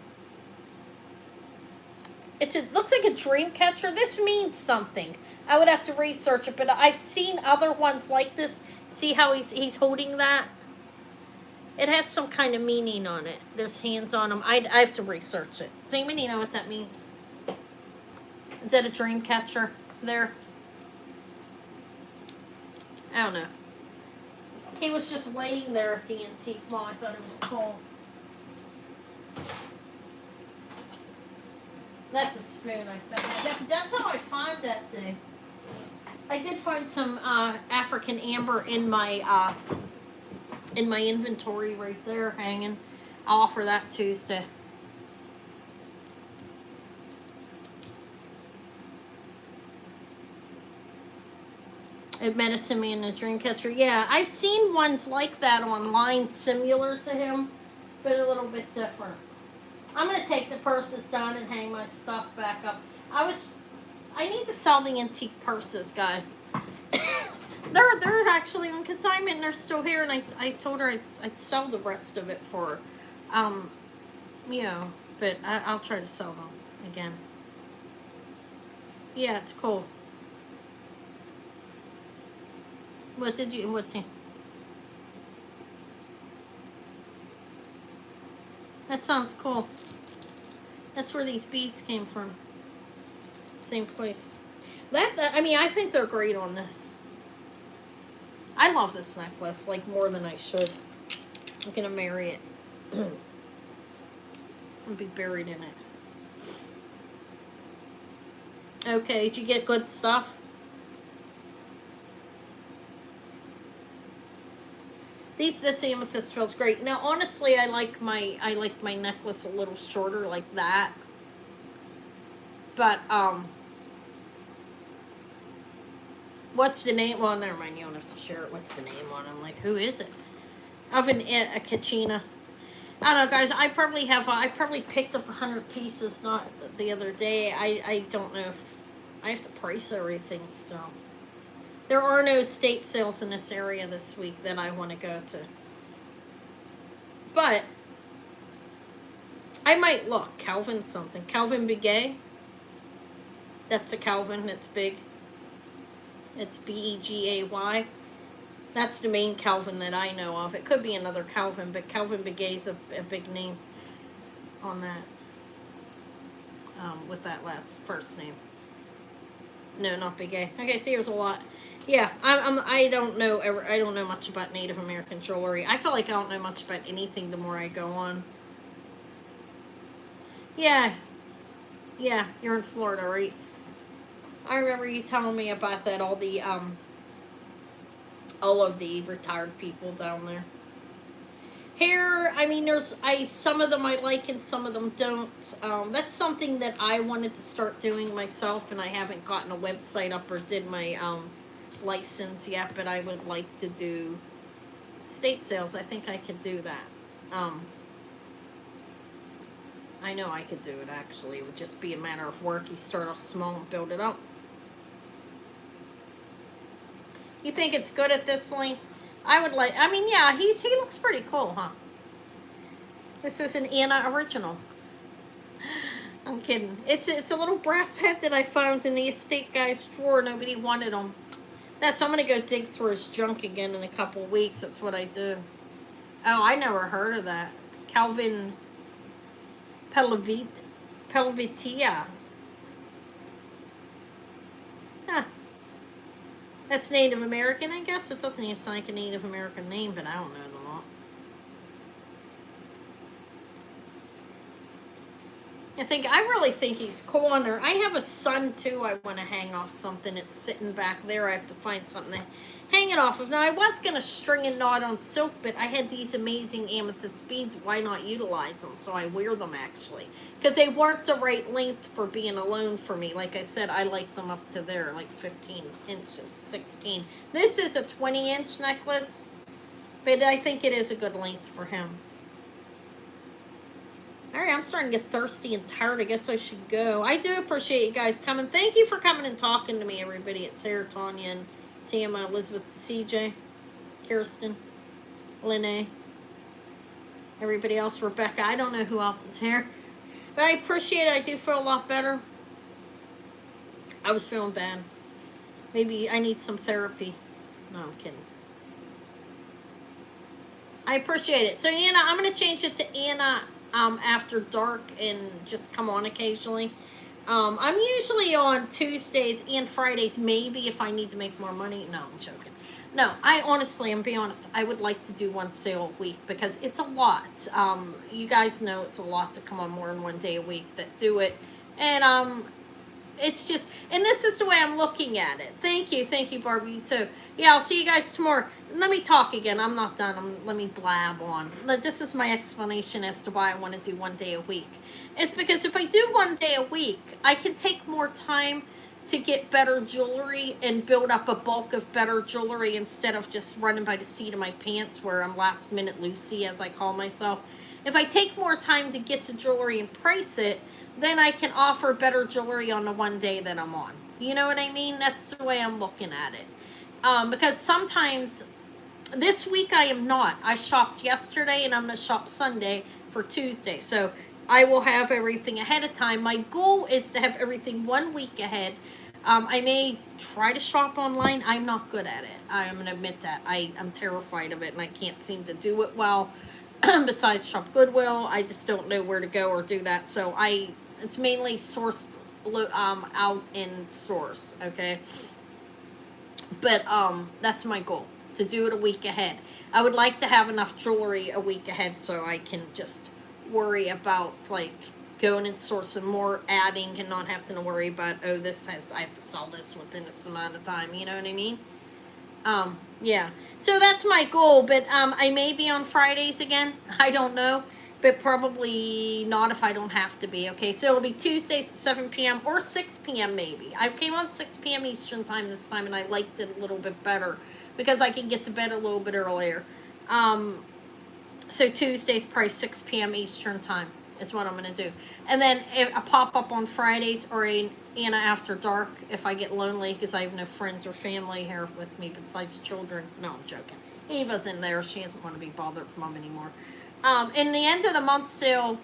It looks like a dream catcher. This means something. I would have to research it, but I've seen other ones like this. See how he's holding that? It has some kind of meaning on it. There's hands on them. I have to research it. Does anybody know what that means? Is that a dream catcher there? I don't know. He was just laying there at the antique mall. I thought it was cool. That's a spoon I found. That's how I find that thing. I did find some African amber in my inventory right there hanging. I'll offer that Tuesday. A medicine man and a dream catcher. Yeah, I've seen ones like that online, similar to him, but a little bit different. I'm gonna take the purses down and hang my stuff back up. I need to sell the antique purses, guys. they're actually on consignment and they're still here, and I told her I'd sell the rest of it for her. But I'll try to sell them again. Yeah, it's cool. What's it? That sounds cool. That's where these beads came from. Same place. I think they're great on this. I love this necklace, like, more than I should. I'm gonna marry it. I'll be buried in it. Okay, did you get good stuff? This amethyst feels great. Now, honestly, I like my necklace a little shorter, like that. But what's the name? Well, never mind. You don't have to share it. What's the name on them? Like, who is it? Of a Kachina. I don't know, guys. I probably picked up 100 pieces not the other day. I don't know if I have to price everything still. There are no estate sales in this area this week that I want to go to. But I might look. Calvin something. Calvin Begay. That's a Calvin. It's big. It's Begay. That's the main Calvin that I know of. It could be another Calvin, but Calvin Begay's a big name on that. With that first name. No, not Begay. Okay, see, there's a lot. Yeah, I don't know. I don't know much about Native American jewelry. I feel like I don't know much about anything the more I go on. Yeah, you're in Florida, right? I remember you telling me about that. All of the retired people down there. Hair, I mean, some of them I like and some of them don't. That's something that I wanted to start doing myself, and I haven't gotten a website up or did my license yet, but I would like to do estate sales. I think I could do that. I know I could do it, actually. It would just be a matter of work. You start off small and build it up. You think it's good at this length? I mean, yeah, he looks pretty cool, huh? This is an Anna original. I'm kidding. It's a little brass head that I found in the estate guy's drawer. Nobody wanted them. I'm going to go dig through his junk again in a couple of weeks. That's what I do. Oh, I never heard of that. Calvin Pelvitia. Huh. That's Native American, I guess. It doesn't even sound like a Native American name, but I don't know them all. I really think he's cool on there. I have a sun, too, I want to hang off something. It's sitting back there. I have to find something to hang it off of. Now, I was going to string a knot on silk, but I had these amazing amethyst beads. Why not utilize them? So I wear them, actually. Because they weren't the right length for being alone for me. Like I said, I like them up to there, like 15 inches, 16. This is a 20-inch necklace, but I think it is a good length for him. All right, I'm starting to get thirsty and tired. I guess I should go. I do appreciate you guys coming. Thank you for coming and talking to me, everybody. It's Sarah, Tanya, and Tama, Elizabeth, CJ, Kirsten, Lene, everybody else, Rebecca. I don't know who else is here. But I appreciate it. I do feel a lot better. I was feeling bad. Maybe I need some therapy. No, I'm kidding. I appreciate it. So, Anna, I'm going to change it to Anna after dark and just come on occasionally. I'm usually on Tuesdays and Fridays, maybe if I need to make more money. No, I'm joking. No, I'm be honest, I would like to do one sale a week because it's a lot. You guys know it's a lot to come on more than one day a week that do it. And it's just, and this is the way I'm looking at it. Thank you, Barbie, you too. Yeah, I'll see you guys tomorrow. Let me talk again. I'm not done. Let me blab on. This is my explanation as to why I want to do one day a week. It's because if I do one day a week, I can take more time to get better jewelry and build up a bulk of better jewelry instead of just running by the seat of my pants where I'm last minute Lucy, as I call myself. If I take more time to get to jewelry and price it, then I can offer better jewelry on the one day that I'm on. You know what I mean? That's the way I'm looking at it. Because sometimes, this week I am not. I shopped yesterday and I'm going to shop Sunday for Tuesday. So I will have everything ahead of time. My goal is to have everything 1 week ahead. I may try to shop online. I'm not good at it. I'm going to admit that. I'm terrified of it and I can't seem to do it well. Besides shop Goodwill, I just don't know where to go or do that. So it's mainly sourced out in stores, okay? But that's my goal, to do it a week ahead. I would like to have enough jewelry a week ahead so I can just worry about like going and sourcing more, adding, and not having to worry about, I have to sell this within this amount of time, you know what I mean? Yeah, so that's my goal, but I may be on Fridays again, I don't know, but probably not if I don't have to be, okay? So it'll be Tuesdays at 7 p.m. or 6 p.m. maybe. I came on 6 p.m. Eastern time this time, and I liked it a little bit better because I can get to bed a little bit earlier. So Tuesdays, probably 6 p.m. Eastern time is what I'm going to do. And then a pop-up on Fridays or a Anna After Dark if I get lonely because I have no friends or family here with me besides children. No, I'm joking. Eva's in there. She doesn't want to be bothered with Mom anymore. In the end of the month sale,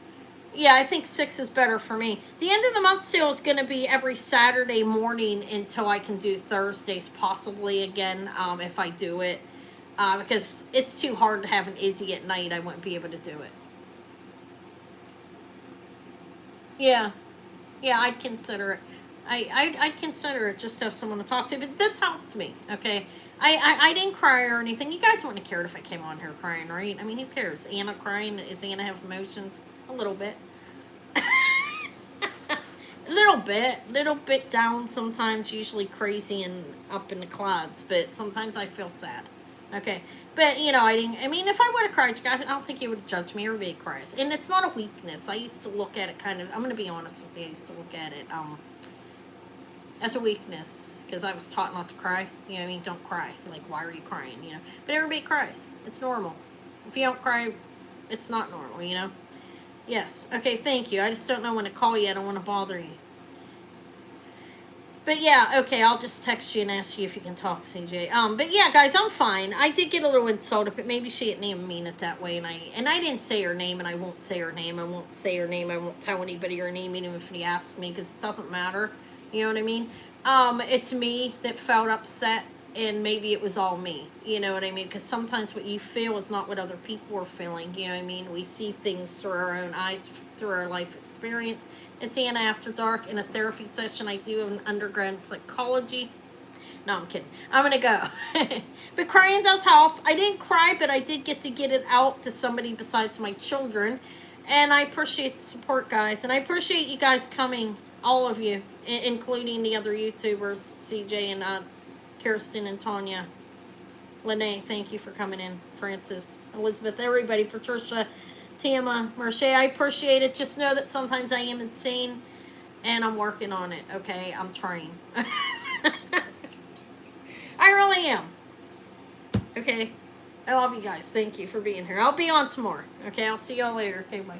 Yeah, I think 6 is better for me. The end of the month sale is going to be every Saturday morning until I can do Thursdays, possibly again, if I do it. Because it's too hard to have an Izzy at night. I wouldn't be able to do it. Yeah, yeah, I'd consider it. I'd consider it just to have someone to talk to. But this helped me, okay? I didn't cry or anything. You guys wouldn't have cared if I came on here crying, right? I mean, who cares? Anna crying? Does Anna have emotions? A little bit. Little bit down sometimes, usually crazy and up in the clouds, but sometimes I feel sad. Okay, but I didn't. I mean, if I would have cried, you guys, I don't think you would judge me. Everybody cries, and it's not a weakness. I used to look at it kind of. I'm gonna be honest with you. I used to look at it as a weakness because I was taught not to cry. You know what I mean? Don't cry. Like, why are you crying? But everybody cries. It's normal. If you don't cry, it's not normal. Yes. Okay, thank you. I just don't know when to call you. I don't want to bother you. But yeah, okay, I'll just text you and ask you if you can talk, CJ. But yeah, guys, I'm fine. I did get a little insulted, but maybe she didn't even mean it that way, and I didn't say her name, and I won't say her name. I won't say her name. I won't tell anybody her name, even if he asks me, because it doesn't matter. You know what I mean? It's me that felt upset, and maybe it was all me. You know what I mean? Because sometimes what you feel is not what other people are feeling. You know what I mean? We see things through our own eyes, through our life experience. It's Anna After Dark. In a therapy session, I do have an undergrad in psychology. No, I'm kidding. I'm going to go. But crying does help. I didn't cry, but I did get to get it out to somebody besides my children. And I appreciate the support, guys. And I appreciate you guys coming, all of you, including the other YouTubers, CJ and Kirsten and Tanya. Lene, thank you for coming in. Francis, Elizabeth, everybody, Patricia, Tama, Marche, I appreciate it. Just know that sometimes I am insane, and I'm working on it, okay? I'm trying. I really am. Okay? I love you guys. Thank you for being here. I'll be on tomorrow. Okay? I'll see y'all later. Okay, bye.